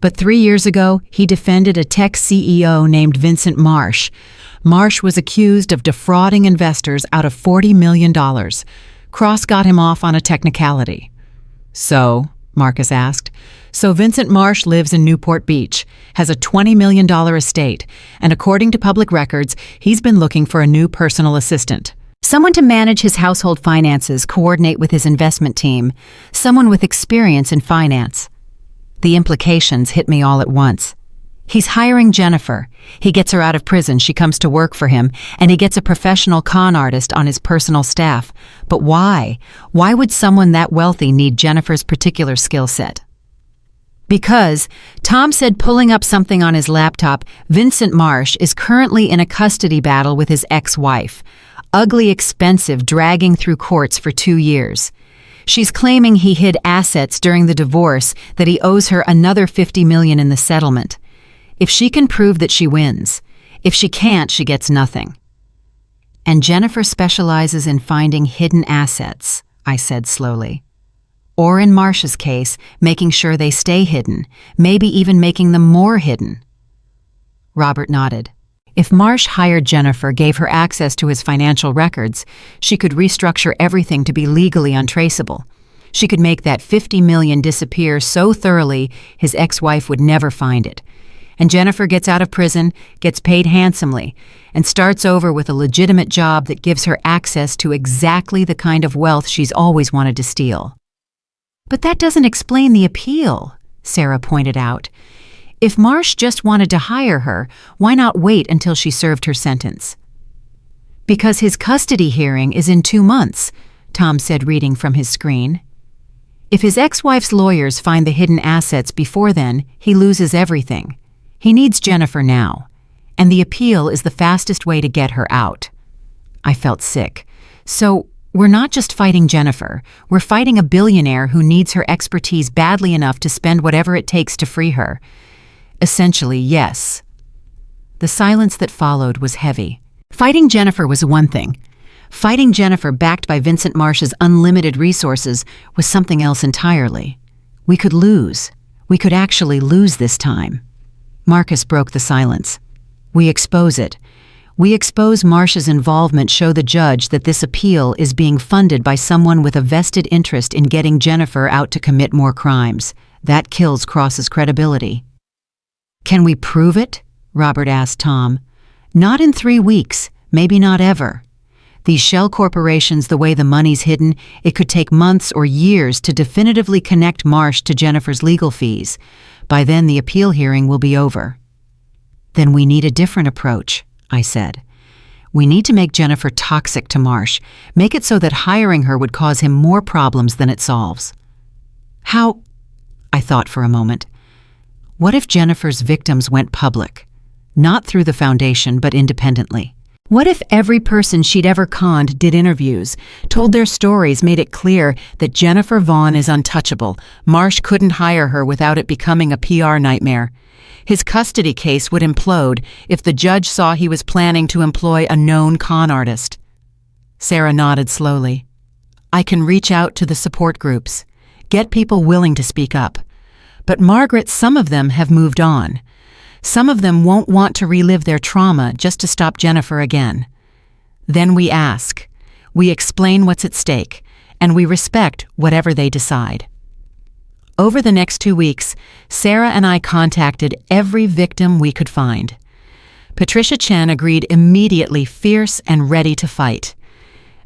But 3 years ago, he defended a tech CEO named Vincent Marsh. Marsh was accused of defrauding investors out of $40 million. Cross got him off on a technicality. So, Marcus asked, so Vincent Marsh lives in Newport Beach, has a $20 million estate, and according to public records, he's been looking for a new personal assistant. Someone to manage his household finances, coordinate with his investment team, someone with experience in finance. The implications hit me all at once. He's hiring Jennifer. He gets her out of prison, she comes to work for him, and he gets a professional con artist on his personal staff. But why? Why would someone that wealthy need Jennifer's particular skill set? Because, Tom said, pulling up something on his laptop, Vincent Marsh is currently in a custody battle with his ex-wife. Ugly, expensive, dragging through courts for 2 years. She's claiming he hid assets during the divorce, that he owes her another $50 million in the settlement. If she can prove that she wins. If she can't, she gets nothing. And Jennifer specializes in finding hidden assets, I said slowly. Or in Marsh's case, making sure they stay hidden, maybe even making them more hidden. Robert nodded. If Marsh hired Jennifer, gave her access to his financial records, she could restructure everything to be legally untraceable. She could make that $50 million disappear so thoroughly his ex-wife would never find it. And Jennifer gets out of prison, gets paid handsomely, and starts over with a legitimate job that gives her access to exactly the kind of wealth she's always wanted to steal. But that doesn't explain the appeal, Sarah pointed out. If Marsh just wanted to hire her, why not wait until she served her sentence? Because his custody hearing is in 2 months, Tom said, reading from his screen. If his ex-wife's lawyers find the hidden assets before then, he loses everything. He needs Jennifer now, and the appeal is the fastest way to get her out. I felt sick. So, we're not just fighting Jennifer, we're fighting a billionaire who needs her expertise badly enough to spend whatever it takes to free her. Essentially, yes. The silence that followed was heavy. Fighting Jennifer was one thing. Fighting Jennifer backed by Vincent Marsh's unlimited resources was something else entirely. We could lose. We could actually lose this time. Marcus broke the silence. We expose it. We expose Marsh's involvement, show the judge that this appeal is being funded by someone with a vested interest in getting Jennifer out to commit more crimes. That kills Cross's credibility. Can we prove it? Robert asked Tom. Not in 3 weeks, maybe not ever. These shell corporations, the way the money's hidden, it could take months or years to definitively connect Marsh to Jennifer's legal fees. By then, the appeal hearing will be over. Then we need a different approach, I said. We need to make Jennifer toxic to Marsh, make it so that hiring her would cause him more problems than it solves. How? I thought for a moment. What if Jennifer's victims went public? Not through the foundation, but independently. What if every person she'd ever conned did interviews, told their stories, made it clear that Jennifer Vaughn is untouchable, Marsh couldn't hire her without it becoming a PR nightmare? His custody case would implode if the judge saw he was planning to employ a known con artist. Sarah nodded slowly. I can reach out to the support groups, get people willing to speak up. But Margaret, some of them have moved on. Some of them won't want to relive their trauma just to stop Jennifer again. Then we ask, we explain what's at stake, and we respect whatever they decide. Over the next 2 weeks, Sarah and I contacted every victim we could find. Patricia Chen agreed immediately, fierce and ready to fight.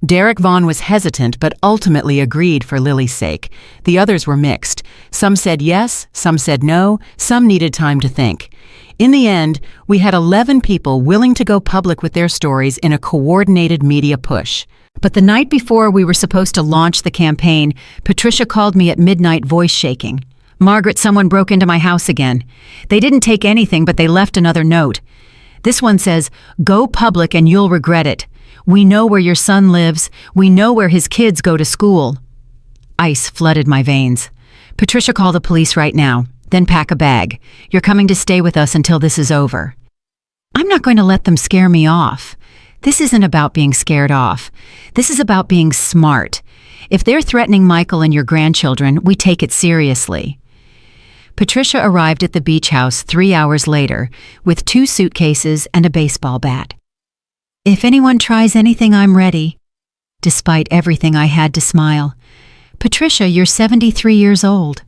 Derek Vaughn was hesitant, but ultimately agreed for Lily's sake. The others were mixed. Some said yes, some said no, some needed time to think. In the end, we had 11 people willing to go public with their stories in a coordinated media push. But the night before we were supposed to launch the campaign, Patricia called me at midnight, voice shaking. Margaret, someone broke into my house again. They didn't take anything, but they left another note. This one says, "Go public and you'll regret it. We know where your son lives. We know where his kids go to school." Ice flooded my veins. Patricia, call the police right now. Then pack a bag. You're coming to stay with us until this is over. I'm not going to let them scare me off. This isn't about being scared off. This is about being smart. If they're threatening Michael and your grandchildren, we take it seriously. Patricia arrived at the beach house 3 hours later with 2 suitcases and a baseball bat. If anyone tries anything, I'm ready. Despite everything, I had to smile. Patricia, you're 73 years old.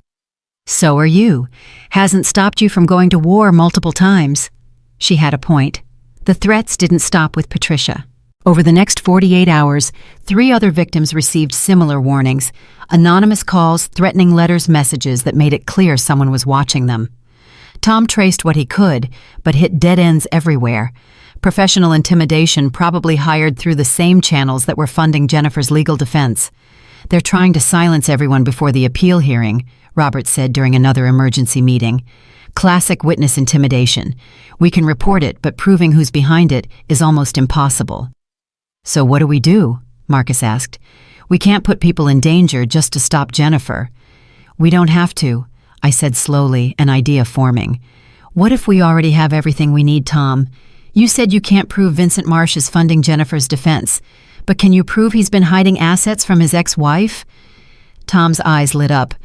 So are you. Hasn't stopped you from going to war multiple times. She had a point. The threats didn't stop with Patricia. Over the next 48 hours, 3 other victims received similar warnings, anonymous calls, threatening letters, messages that made it clear someone was watching them. Tom traced what he could, but hit dead ends everywhere. Professional intimidation, probably hired through the same channels that were funding Jennifer's legal defense. They're trying to silence everyone before the appeal hearing, Robert said during another emergency meeting. Classic witness intimidation. We can report it, but proving who's behind it is almost impossible. So what do we do? Marcus asked. We can't put people in danger just to stop Jennifer. We don't have to, I said slowly, an idea forming. What if we already have everything we need, Tom? You said you can't prove Vincent Marsh is funding Jennifer's defense, but can you prove he's been hiding assets from his ex-wife? Tom's eyes lit up.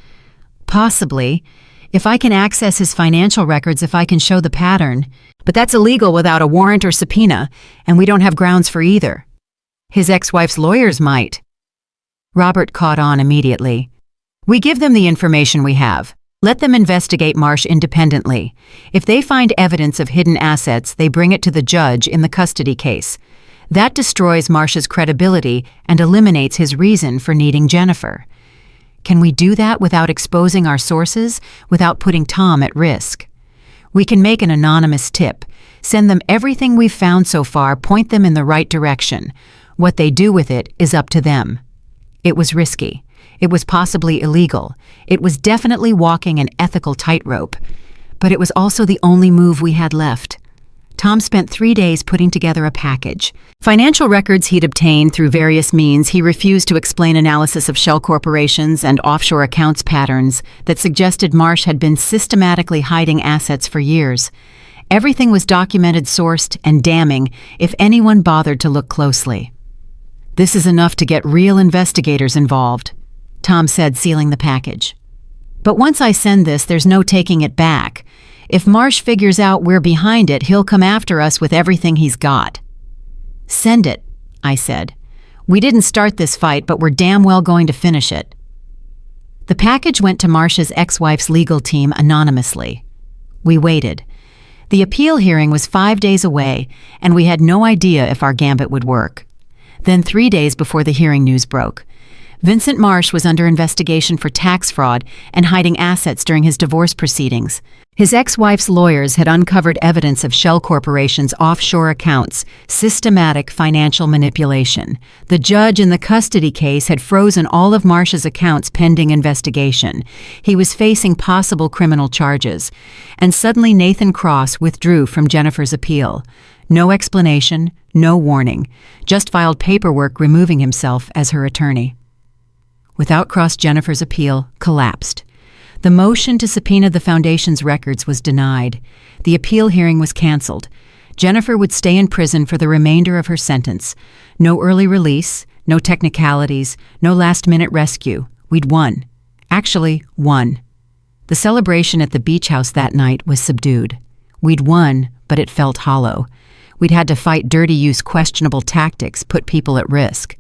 Possibly. If I can access his financial records, if I can show the pattern. But that's illegal without a warrant or subpoena, and we don't have grounds for either. His ex-wife's lawyers might. Robert caught on immediately. We give them the information we have. Let them investigate Marsh independently. If they find evidence of hidden assets, they bring it to the judge in the custody case. That destroys Marsh's credibility and eliminates his reason for needing Jennifer. Can we do that without exposing our sources, without putting Tom at risk? We can make an anonymous tip, send them everything we've found so far, point them in the right direction. What they do with it is up to them. It was risky. It was possibly illegal. It was definitely walking an ethical tightrope. But it was also the only move we had left. Tom spent 3 days putting together a package. Financial records he'd obtained through various means. He refused to explain analysis of shell corporations and offshore accounts patterns that suggested Marsh had been systematically hiding assets for years. Everything was documented, sourced, and damning if anyone bothered to look closely. This is enough to get real investigators involved, Tom said, sealing the package. But once I send this, there's no taking it back. If Marsh figures out we're behind it, he'll come after us with everything he's got. Send it, I said. We didn't start this fight, but we're damn well going to finish it. The package went to Marcia's ex-wife's legal team anonymously. We waited. The appeal hearing was 5 days away, and we had no idea if our gambit would work. Then 3 days before the hearing news broke, Vincent Marsh was under investigation for tax fraud and hiding assets during his divorce proceedings. His ex-wife's lawyers had uncovered evidence of Shell Corporation's offshore accounts, systematic financial manipulation. The judge in the custody case had frozen all of Marsh's accounts pending investigation. He was facing possible criminal charges. And suddenly Nathan Cross withdrew from Jennifer's appeal. No explanation, no warning, just filed paperwork removing himself as her attorney. Without Cross, Jennifer's appeal collapsed. The motion to subpoena the foundation's records was denied. The appeal hearing was canceled. Jennifer would stay in prison for the remainder of her sentence. No early release, no technicalities, no last-minute rescue. We'd won. Actually, won. The celebration at the beach house that night was subdued. We'd won, but it felt hollow. We'd had to fight dirty use questionable tactics, put people at risk.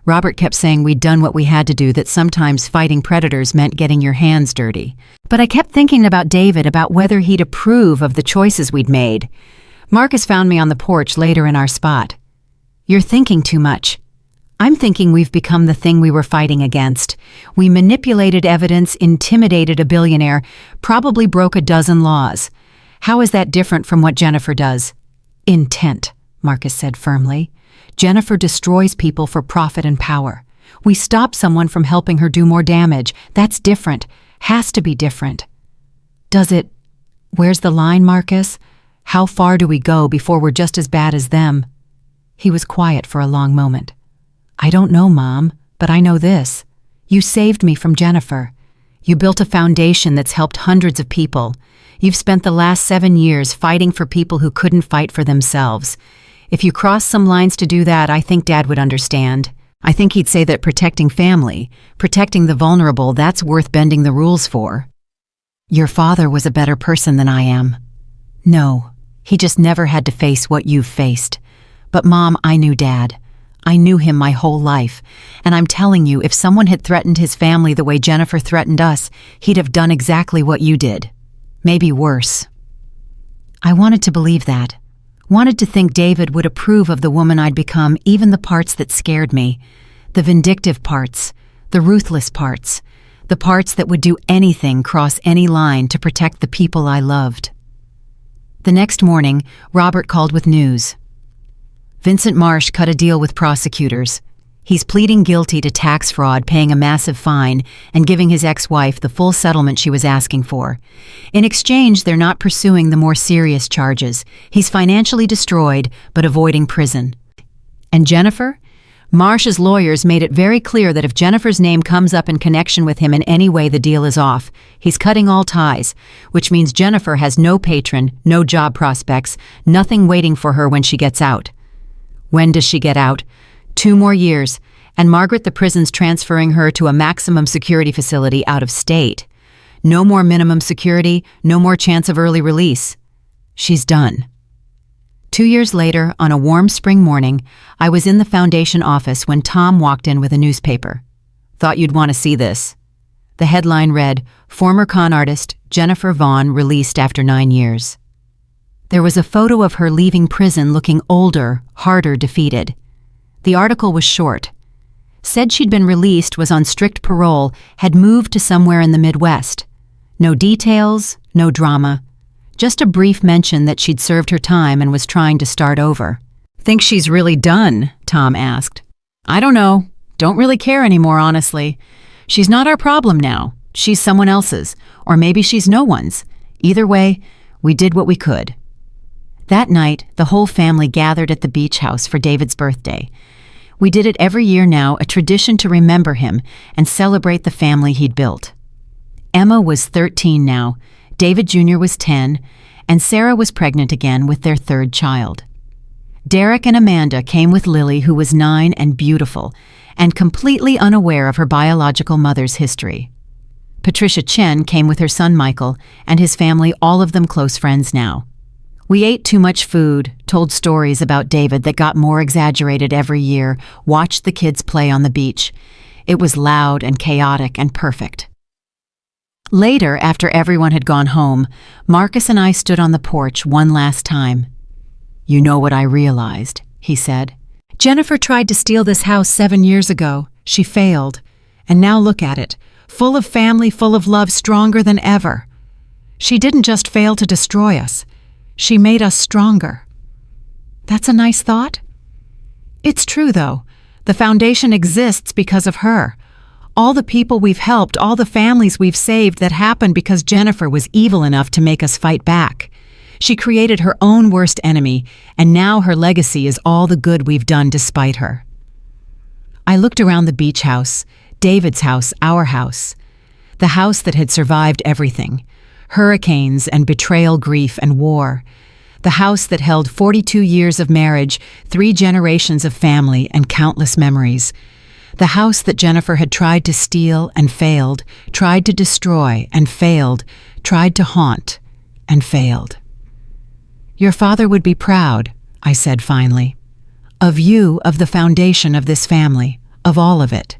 Robert kept saying we'd done what we had to do, that sometimes fighting predators meant getting your hands dirty. But I kept thinking about David, about whether he'd approve of the choices we'd made. Marcus found me on the porch later in our spot. "You're thinking too much." "I'm thinking we've become the thing we were fighting against. We manipulated evidence, intimidated a billionaire, probably broke a dozen laws. How is that different from what Jennifer does?" "Intent," Marcus said firmly. "Jennifer destroys people for profit and power. We stop someone from helping her do more damage. That's different. Has to be different." "Does it? Where's the line, Marcus? How far do we go before we're just as bad as them?" He was quiet for a long moment. "I don't know, Mom, but I know this. You saved me from Jennifer. You built a foundation that's helped hundreds of people. You've spent the last 7 years fighting for people who couldn't fight for themselves. If you crossed some lines to do that, I think Dad would understand. I think he'd say that protecting family, protecting the vulnerable, that's worth bending the rules for." "Your father was a better person than I am." "No, he just never had to face what you've faced. But Mom, I knew Dad. I knew him my whole life. And I'm telling you, if someone had threatened his family the way Jennifer threatened us, he'd have done exactly what you did. Maybe worse." I wanted to believe that. Wanted to think David would approve of the woman I'd become, even the parts that scared me. The vindictive parts, the ruthless parts, the parts that would do anything, cross any line to protect the people I loved. The next morning, Robert called with news. Vincent Marsh cut a deal with prosecutors. He's pleading guilty to tax fraud, paying a massive fine, and giving his ex-wife the full settlement she was asking for. In exchange, they're not pursuing the more serious charges. He's financially destroyed, but avoiding prison. And Jennifer? Marsh's lawyers made it very clear that if Jennifer's name comes up in connection with him in any way, the deal is off. He's cutting all ties, which means Jennifer has no patron, no job prospects, nothing waiting for her when she gets out. When does she get out? 2 more years, and Margaret, the prison's transferring her to a maximum security facility out of state. No more minimum security, no more chance of early release. She's done. 2 years later, on a warm spring morning, I was in the foundation office when Tom walked in with a newspaper. "Thought you'd want to see this." The headline read, "Former con artist Jennifer Vaughn released after 9 years." There was a photo of her leaving prison looking older, harder defeated. The article was short. Said she'd been released, was on strict parole, had moved to somewhere in the Midwest. No details, no drama. Just a brief mention that she'd served her time and was trying to start over. "Think she's really done?" Tom asked. "I don't know. Don't really care anymore, honestly. She's not our problem now. She's someone else's, or maybe she's no one's. Either way, we did what we could." That night, the whole family gathered at the beach house for David's birthday. We did it every year now, a tradition to remember him and celebrate the family he'd built. Emma was 13 now, David Jr. was 10, and Sarah was pregnant again with their 3rd child. Derek and Amanda came with Lily, who was 9 and beautiful, and completely unaware of her biological mother's history. Patricia Chen came with her son Michael and his family, all of them close friends now. We ate too much food, told stories about David that got more exaggerated every year, watched the kids play on the beach. It was loud and chaotic and perfect. Later, after everyone had gone home, Marcus and I stood on the porch one last time. "You know what I realized," he said. "Jennifer tried to steal this house 7 years ago. She failed. And now look at it, full of family, full of love, stronger than ever. She didn't just fail to destroy us. She made us stronger." That's a nice thought. It's true, though. The foundation exists because of her. All the people we've helped, all the families we've saved, that happened because Jennifer was evil enough to make us fight back. She created her own worst enemy, and now her legacy is all the good we've done despite her. I looked around the beach house, David's house, our house. The house that had survived everything. Hurricanes and betrayal, grief and war. The house that held 42 years of marriage, 3 generations of family, and countless memories. The house that Jennifer had tried to steal and failed, tried to destroy and failed, tried to haunt and failed. "Your father would be proud," I said finally. "Of you, of the foundation of this family, of all of it.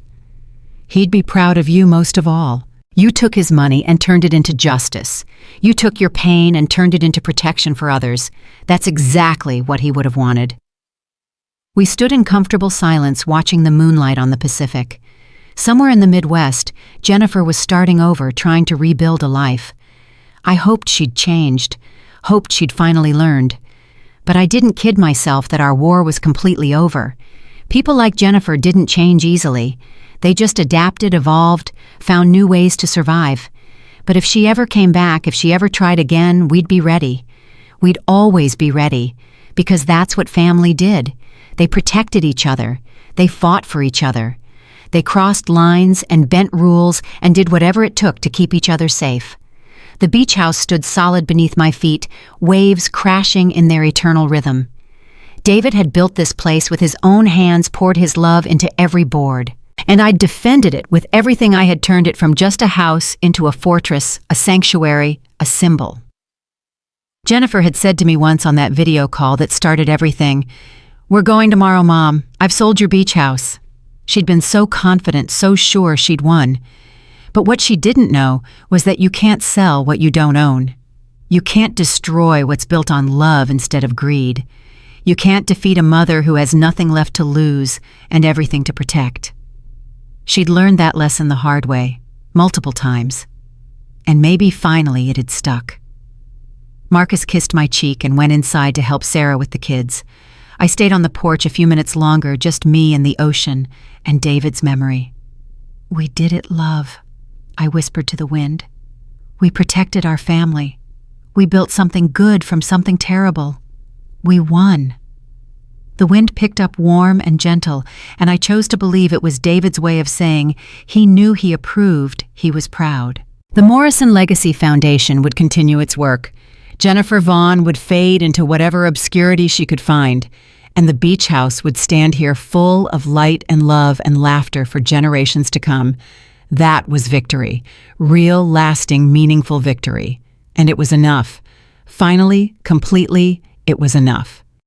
He'd be proud of you most of all. You took his money and turned it into justice. You took your pain and turned it into protection for others. That's exactly what he would have wanted." We stood in comfortable silence watching the moonlight on the Pacific. Somewhere in the Midwest, Jennifer was starting over, trying to rebuild a life. I hoped she'd changed, hoped she'd finally learned. But I didn't kid myself that our war was completely over. People like Jennifer didn't change easily. They just adapted, evolved, found new ways to survive. But if she ever came back, if she ever tried again, we'd be ready. We'd always be ready, because that's what family did. They protected each other. They fought for each other. They crossed lines and bent rules and did whatever it took to keep each other safe. The beach house stood solid beneath my feet, waves crashing in their eternal rhythm. David had built this place with his own hands, poured his love into every board. And I'd defended it with everything I had, turned it from just a house into a fortress, a sanctuary, a symbol. Jennifer had said to me once on that video call that started everything, "We're going tomorrow, Mom. I've sold your beach house." She'd been so confident, so sure she'd won. But what she didn't know was that you can't sell what you don't own. You can't destroy what's built on love instead of greed. You can't defeat a mother who has nothing left to lose and everything to protect. She'd learned that lesson the hard way, multiple times. And maybe finally it had stuck. Marcus kissed my cheek and went inside to help Sarah with the kids. I stayed on the porch a few minutes longer, just me and the ocean and David's memory. "We did it, love," I whispered to the wind. "We protected our family. We built something good from something terrible. We won." The wind picked up warm and gentle, and I chose to believe it was David's way of saying he knew he approved, he was proud. The Morrison Legacy Foundation would continue its work. Jennifer Vaughn would fade into whatever obscurity she could find, and the beach house would stand here full of light and love and laughter for generations to come. That was victory, real, lasting, meaningful victory. And it was enough. Finally, completely, it was enough.